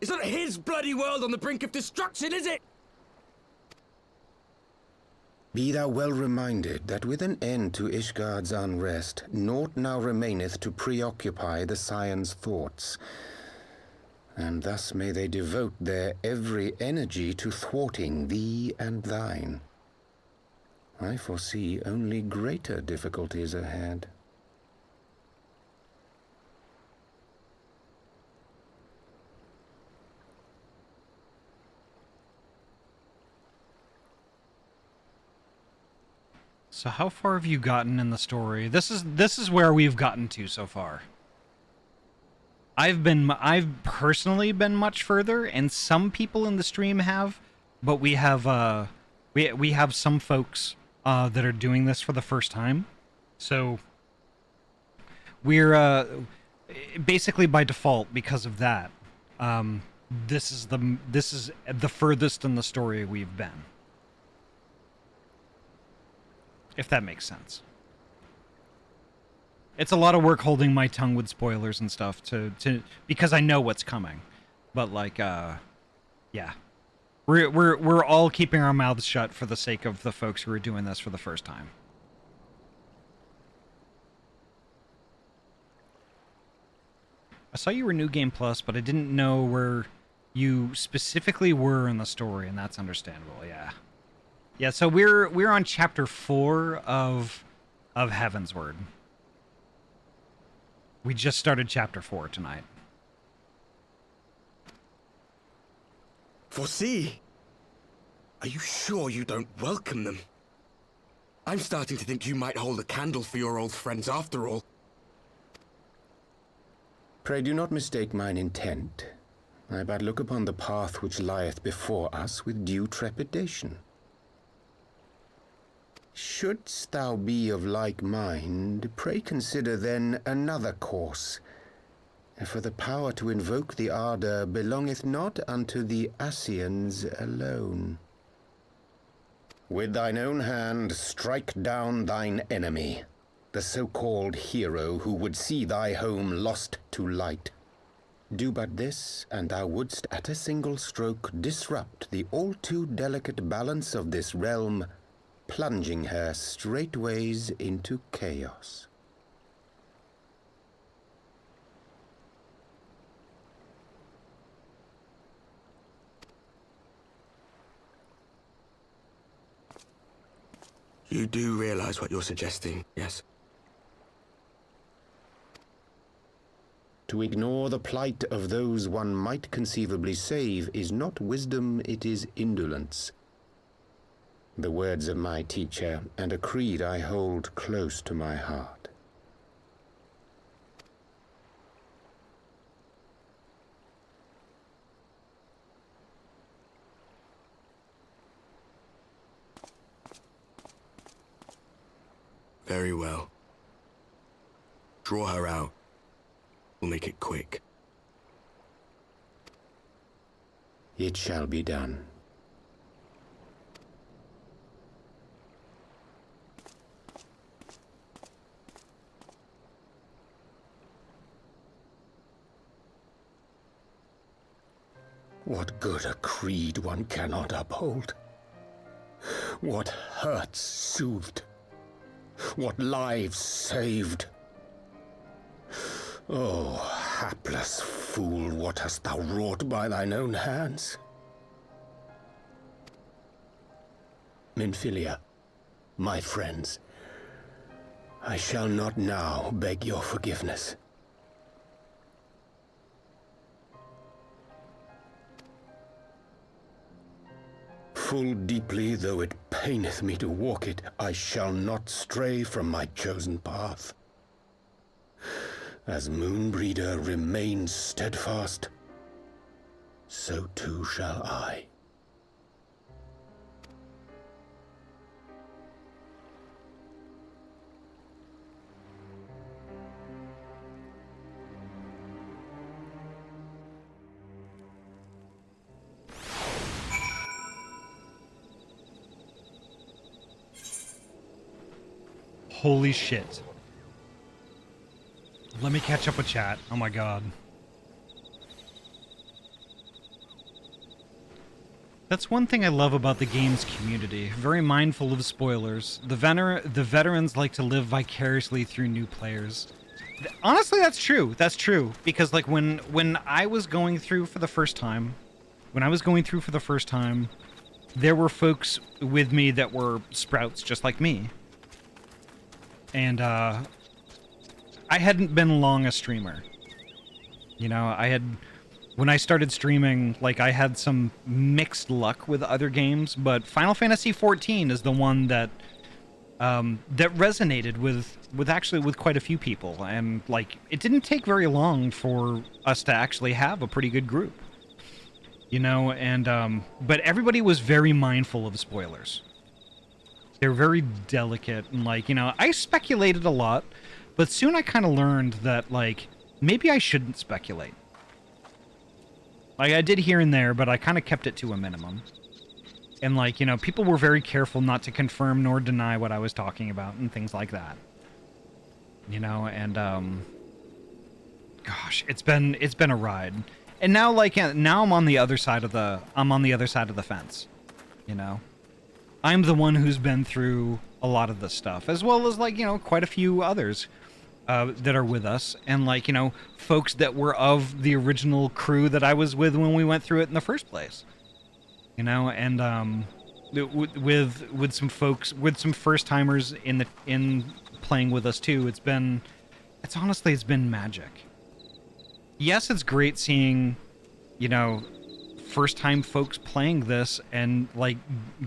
It's not his bloody world on the brink of destruction, is it? Be thou well reminded that with an end to Ishgard's unrest, naught now remaineth to preoccupy the Scion's thoughts. And thus may they devote their every energy to thwarting thee and thine. I foresee only greater difficulties ahead. So how far have you gotten in the story? This is where we've gotten to so far. I've personally been much further, and some people in the stream have, but we have we have some folks that are doing this for the first time. So we're basically by default, because of that, this is the furthest in the story we've been. If that makes sense. It's a lot of work holding my tongue with spoilers and stuff because I know what's coming. But like, yeah. We're all keeping our mouths shut for the sake of the folks who are doing this for the first time. I saw you were New Game Plus, but I didn't know where you specifically were in the story, and that's understandable, yeah. Yeah, so we're on chapter 4 of Heavensward. We just started chapter 4 tonight. Foresee? Are you sure you don't welcome them? I'm starting to think you might hold a candle for your old friends after all. Pray do not mistake mine intent. I but look upon the path which lieth before us with due trepidation. Shouldst thou be of like mind, pray consider then another course. For the power to invoke the ardour belongeth not unto the Assyans alone. With thine own hand strike down thine enemy, the so-called hero who would see thy home lost to light. Do but this, and thou wouldst at a single stroke disrupt the all too delicate balance of this realm, plunging her straightways into chaos. You do realize what you're suggesting, yes? To ignore the plight of those one might conceivably save is not wisdom, it is indolence. The words of my teacher, and a creed I hold close to my heart. Very well. Draw her out. We'll make it quick. It shall be done. What good a creed one cannot uphold? What hurts soothed? What lives saved? Oh, hapless fool, what hast thou wrought by thine own hands? Minfilia, my friends, I shall not now beg your forgiveness. Full deeply though it paineth me to walk it, I shall not stray from my chosen path. As Moonbreeder remains steadfast, so too shall I. Holy shit. Let me catch up with chat. Oh my god. That's one thing I love about the game's community. Very mindful of spoilers. The veterans like to live vicariously through new players. Honestly, that's true. That's true. Because like when I was going through for the first time, there were folks with me that were sprouts just like me. And I hadn't been long a streamer. You know, when I started streaming, like, I had some mixed luck with other games, but Final Fantasy XIV is the one that that resonated with quite a few people, and like, it didn't take very long for us to actually have a pretty good group. You know, and but everybody was very mindful of spoilers. They're very delicate, and like, you know, I speculated a lot, but soon I kind of learned that, like, maybe I shouldn't speculate. Like, I did here and there, but I kind of kept it to a minimum. And, like, you know, people were very careful not to confirm nor deny what I was talking about and things like that. You know, and, gosh, it's been a ride. And now, like, now I'm on the other side of the fence, you know? I'm the one who's been through a lot of this stuff, as well as, like, you know, quite a few others that are with us, and, like, you know, folks that were of the original crew that I was with when we went through it in the first place. You know, and with some folks, with some first timers in playing with us too. It's honestly been magic. Yes, it's great seeing, you know, first time folks playing this and, like,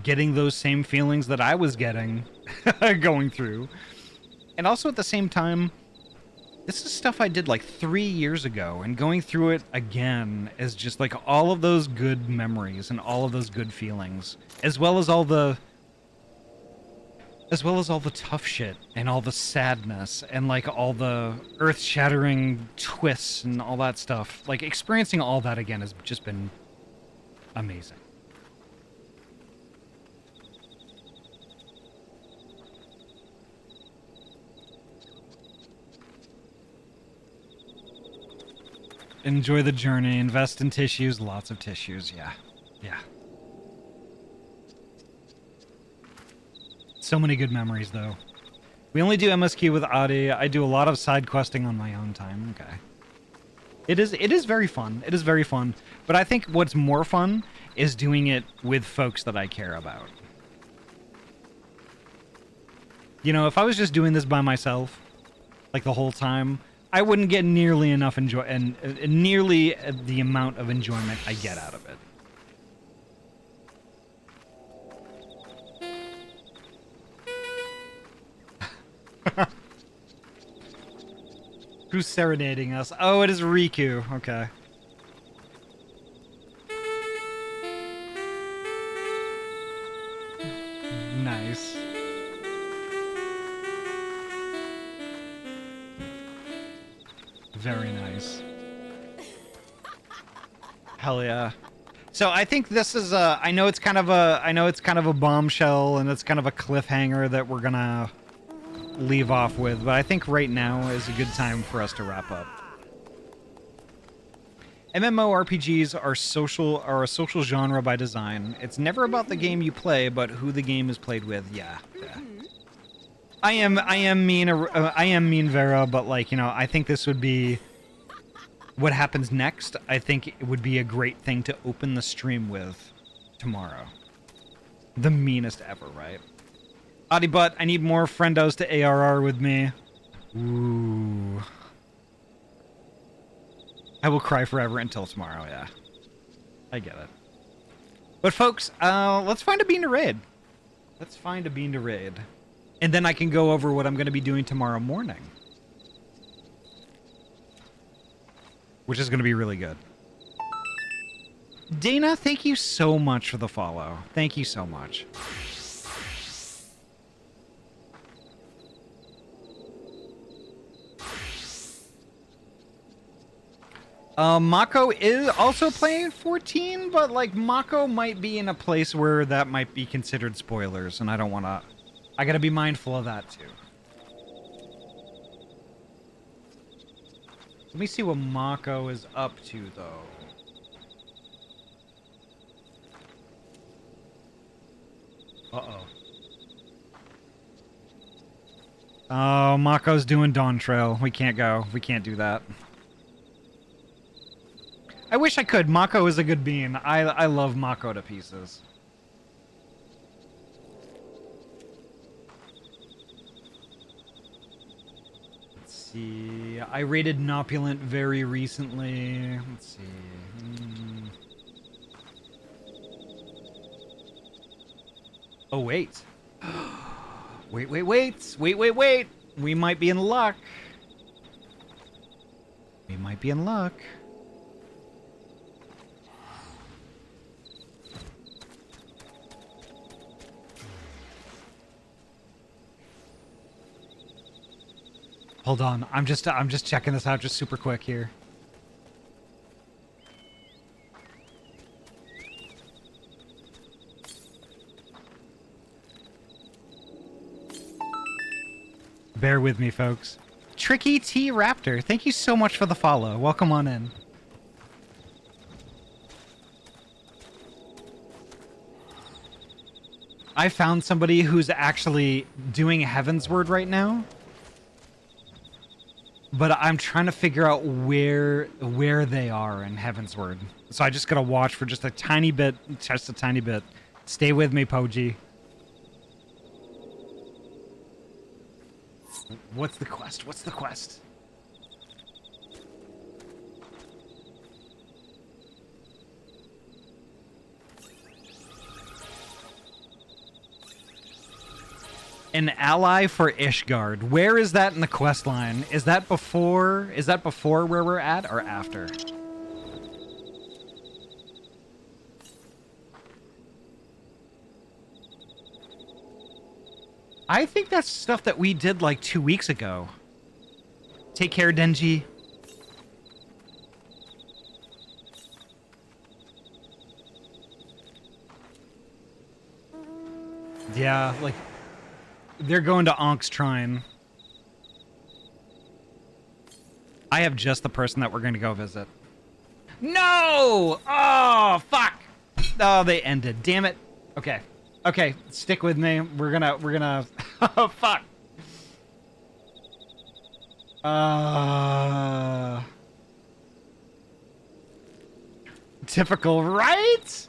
getting those same feelings that I was getting going through. And also at the same time, this is stuff I did like 3 years ago, and going through it again is just like all of those good memories and all of those good feelings, as well as all the tough shit and all the sadness and, like, all the earth-shattering twists and all that stuff. Like, experiencing all that again has just been amazing. Enjoy the journey, invest in tissues, lots of tissues, yeah. Yeah. So many good memories, though. We only do MSQ with Ahty. I do a lot of side questing on my own time. Okay. It is very fun. It is very fun. But I think what's more fun is doing it with folks that I care about. You know, if I was just doing this by myself, like, the whole time, I wouldn't get nearly enough nearly the amount of enjoyment I get out of it. Who's serenading us? Oh, it is Riku. Okay. Nice. Very nice. Hell yeah. So I think this is I know it's kind of a bombshell, and it's kind of a cliffhanger that we're gonna leave off with, but I think right now is a good time for us to wrap up. MMORPGs are a social genre by design. It's never about the game you play, but who the game is played with. Yeah. I am mean Vera, but, like, you know, I think this would be what happens next. I think it would be a great thing to open the stream with tomorrow. The meanest ever, right? Ahty butt, I need more friendos to ARR with me. Ooh. I will cry forever until tomorrow, yeah. I get it. But folks, let's find a bean to raid. Let's find a bean to raid. And then I can go over what I'm going to be doing tomorrow morning. Which is going to be really good. Dana, thank you so much for the follow. Thank you so much. Mako is also playing 14, but, like, Mako might be in a place where that might be considered spoilers, and I don't want to... I gotta be mindful of that, too. Let me see what Mako is up to, though. Uh-oh. Oh, Mako's doing Dawn Trail. We can't go. We can't do that. I wish I could. Mako is a good bean. I love Mako to pieces. Let's see. I rated Nopulent very recently. Let's see. Oh, wait. Wait. We might be in luck. We might be in luck. Hold on. I'm just checking this out just super quick here. Bear with me, folks. Tricky T Raptor, thank you so much for the follow. Welcome on in. I found somebody who's actually doing Heavensward right now. But I'm trying to figure out where they are in Heavensward. So I just gotta watch for just a tiny bit, just a tiny bit. Stay with me, Poji. What's the quest? What's the quest? An ally for Ishgard. Where is that in the quest line? Is that before where we're at or after? I think that's stuff that we did like 2 weeks ago. Take care, Denji. Yeah, like they're going to Ank's Shrine. I have just the person that we're going to go visit. No! Oh, fuck! Oh, they ended. Damn it. Okay. Okay, stick with me. We're gonna... Oh, fuck. Typical, right?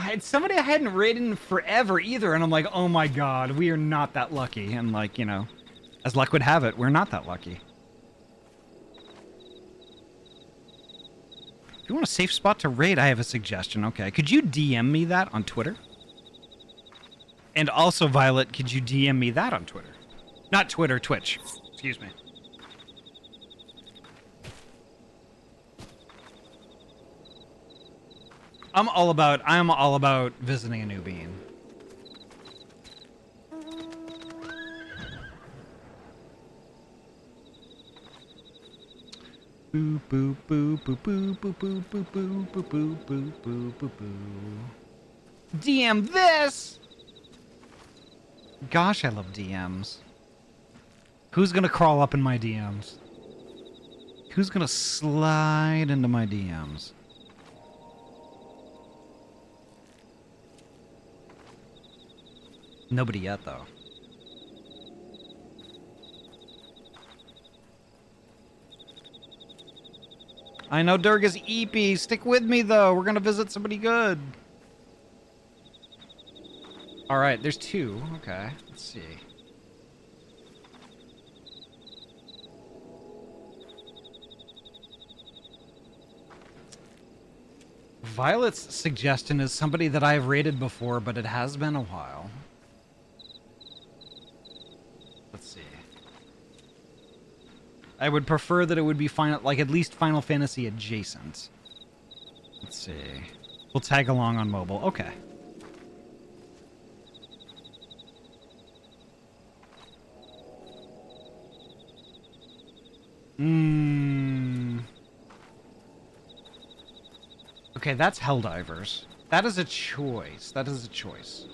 It's somebody I hadn't raided in forever either, and I'm like, oh my god, we are not that lucky. And like, you know, as luck would have it, we're not that lucky. If you want a safe spot to raid, I have a suggestion. Okay, could you DM me that on Twitter? And also, Violet, could you DM me that on Twitter? Not Twitter, Twitch. Excuse me. I'm all about visiting a new being. Boo boo boo boo boo boo boo boo boo boo boo boo boo boo boo. DM this! Gosh, I love DMs. Who's gonna crawl up in my DMs? Who's gonna slide into my DMs? Nobody yet, though. I know Durga's eepy. Stick with me, though. We're gonna visit somebody good. All right, there's two. Okay, let's see. Violet's suggestion is somebody that I've raided before, but it has been a while. Let's see. I would prefer that it would be like at least Final Fantasy adjacent. Let's see. We'll tag along on mobile. Okay. Okay, that's Helldivers. That is a choice. That is a choice.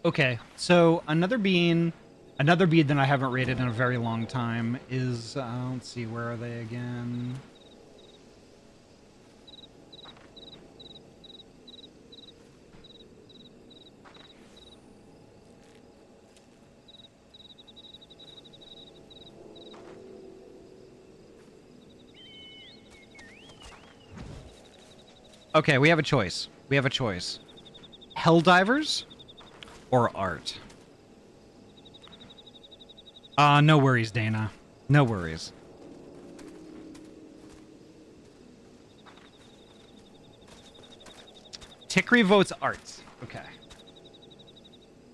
Okay, so another bead that I haven't raided in a very long time is, let's see, where are they again? Okay, we have a choice. We have a choice. Helldivers or art? No worries, Dana. No worries. Tikri votes art. Okay.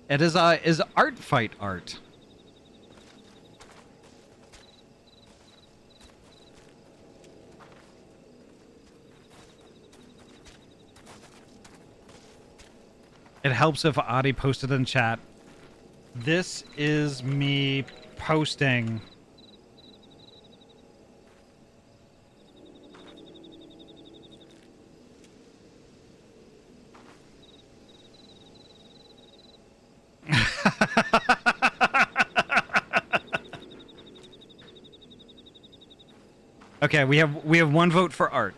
It is art fight art. It helps if Ahty posted in chat. This is me posting. Okay, we have 1 vote for art.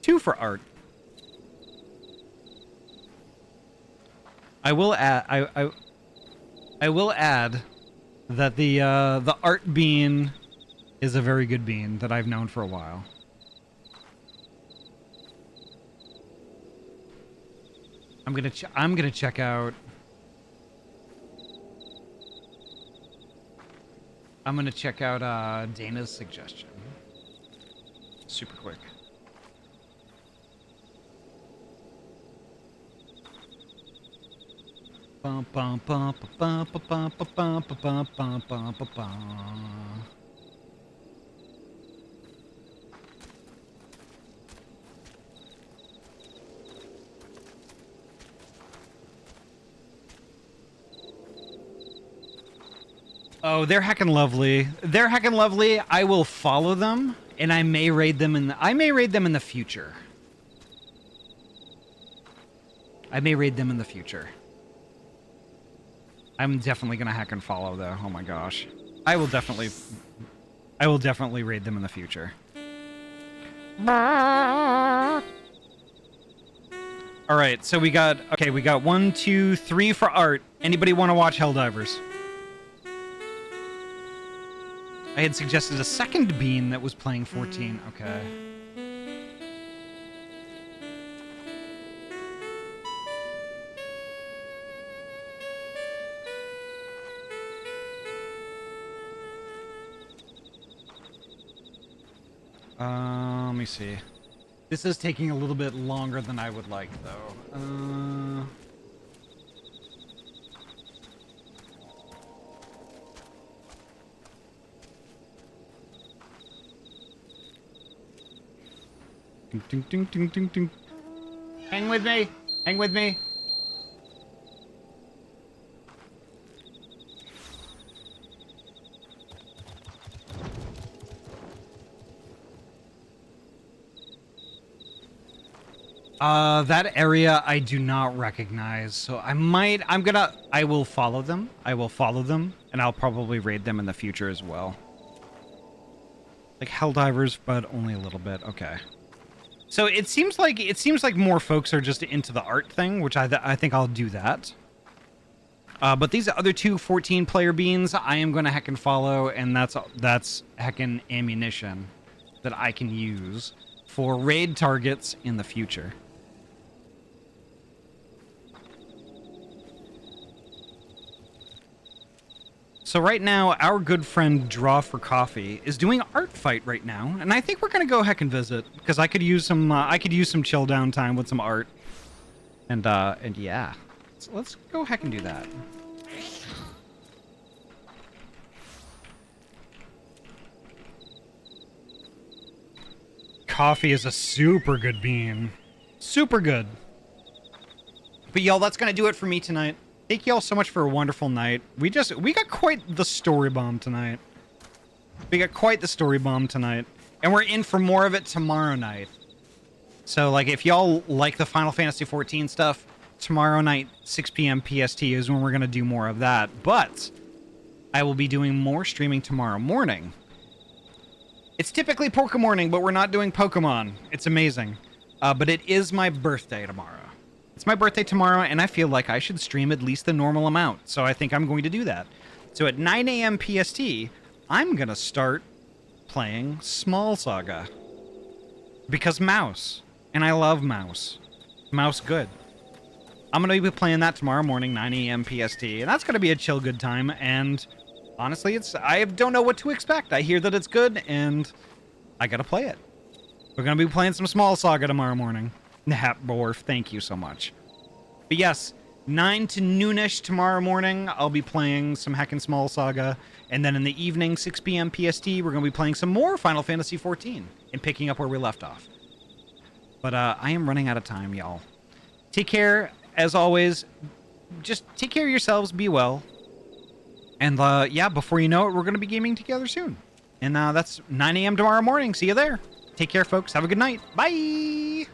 2 for art. I will add I will add that the art bean is a very good bean that I've known for a while. I'm gonna check out. I'm gonna check out Dana's suggestion. Super quick. Bum bum bum bum bum bum bum bum bum bum bum. Oh, they're heckin' lovely. They're heckin' lovely. I will follow them, and I may raid them in the future. I may raid them in the future. I'm definitely gonna hack and follow though. Oh my gosh. I will definitely raid them in the future. Alright, so we got 1, 2, 3 for art. Anybody wanna watch Helldivers? I had suggested a second bean that was playing 14. Okay. Let me see. This is taking a little bit longer than I would like, though. Ding, ding, ding, ding, ding. Hang with me. Hang with me. That area I do not recognize, so I will follow them. And I'll probably raid them in the future as well. Like Helldivers, but only a little bit. Okay. So it seems like more folks are just into the art thing, which I think I'll do that. But these other 2 14-player beans, I am going to heckin' follow, and that's heckin' ammunition that I can use for raid targets in the future. So right now, our good friend Draw for Coffee is doing art fight right now, and I think we're gonna go heck and visit because I could use some chill down time with some art, and yeah, so let's go heck and do that. Coffee is a super good bean, super good. But y'all, that's gonna do it for me tonight. Thank you all so much for a wonderful night. We got quite the story bomb tonight. And we're in for more of it tomorrow night. So, like, if y'all like the Final Fantasy XIV stuff, tomorrow night, 6 p.m. PST is when we're going to do more of that. But I will be doing more streaming tomorrow morning. It's typically Poke Morning, but we're not doing Pokemon. It's amazing. But it is my birthday tomorrow. It's my birthday tomorrow, and I feel like I should stream at least the normal amount, so I think I'm going to do that. So at 9 a.m. PST, I'm going to start playing Small Saga. Because Mouse. And I love Mouse. Mouse good. I'm going to be playing that tomorrow morning, 9 a.m. PST, and that's going to be a chill good time, and honestly, I don't know what to expect. I hear that it's good, and I got to play it. We're going to be playing some Small Saga tomorrow morning. Borf, thank you so much. But yes, 9 to noonish tomorrow morning, I'll be playing some heckin' Small Saga. And then in the evening, 6 p.m. PST, we're going to be playing some more Final Fantasy XIV and picking up where we left off. But I am running out of time, y'all. Take care, as always. Just take care of yourselves, be well. And yeah, before you know it, we're going to be gaming together soon. And that's 9 a.m. tomorrow morning. See you there. Take care, folks. Have a good night. Bye!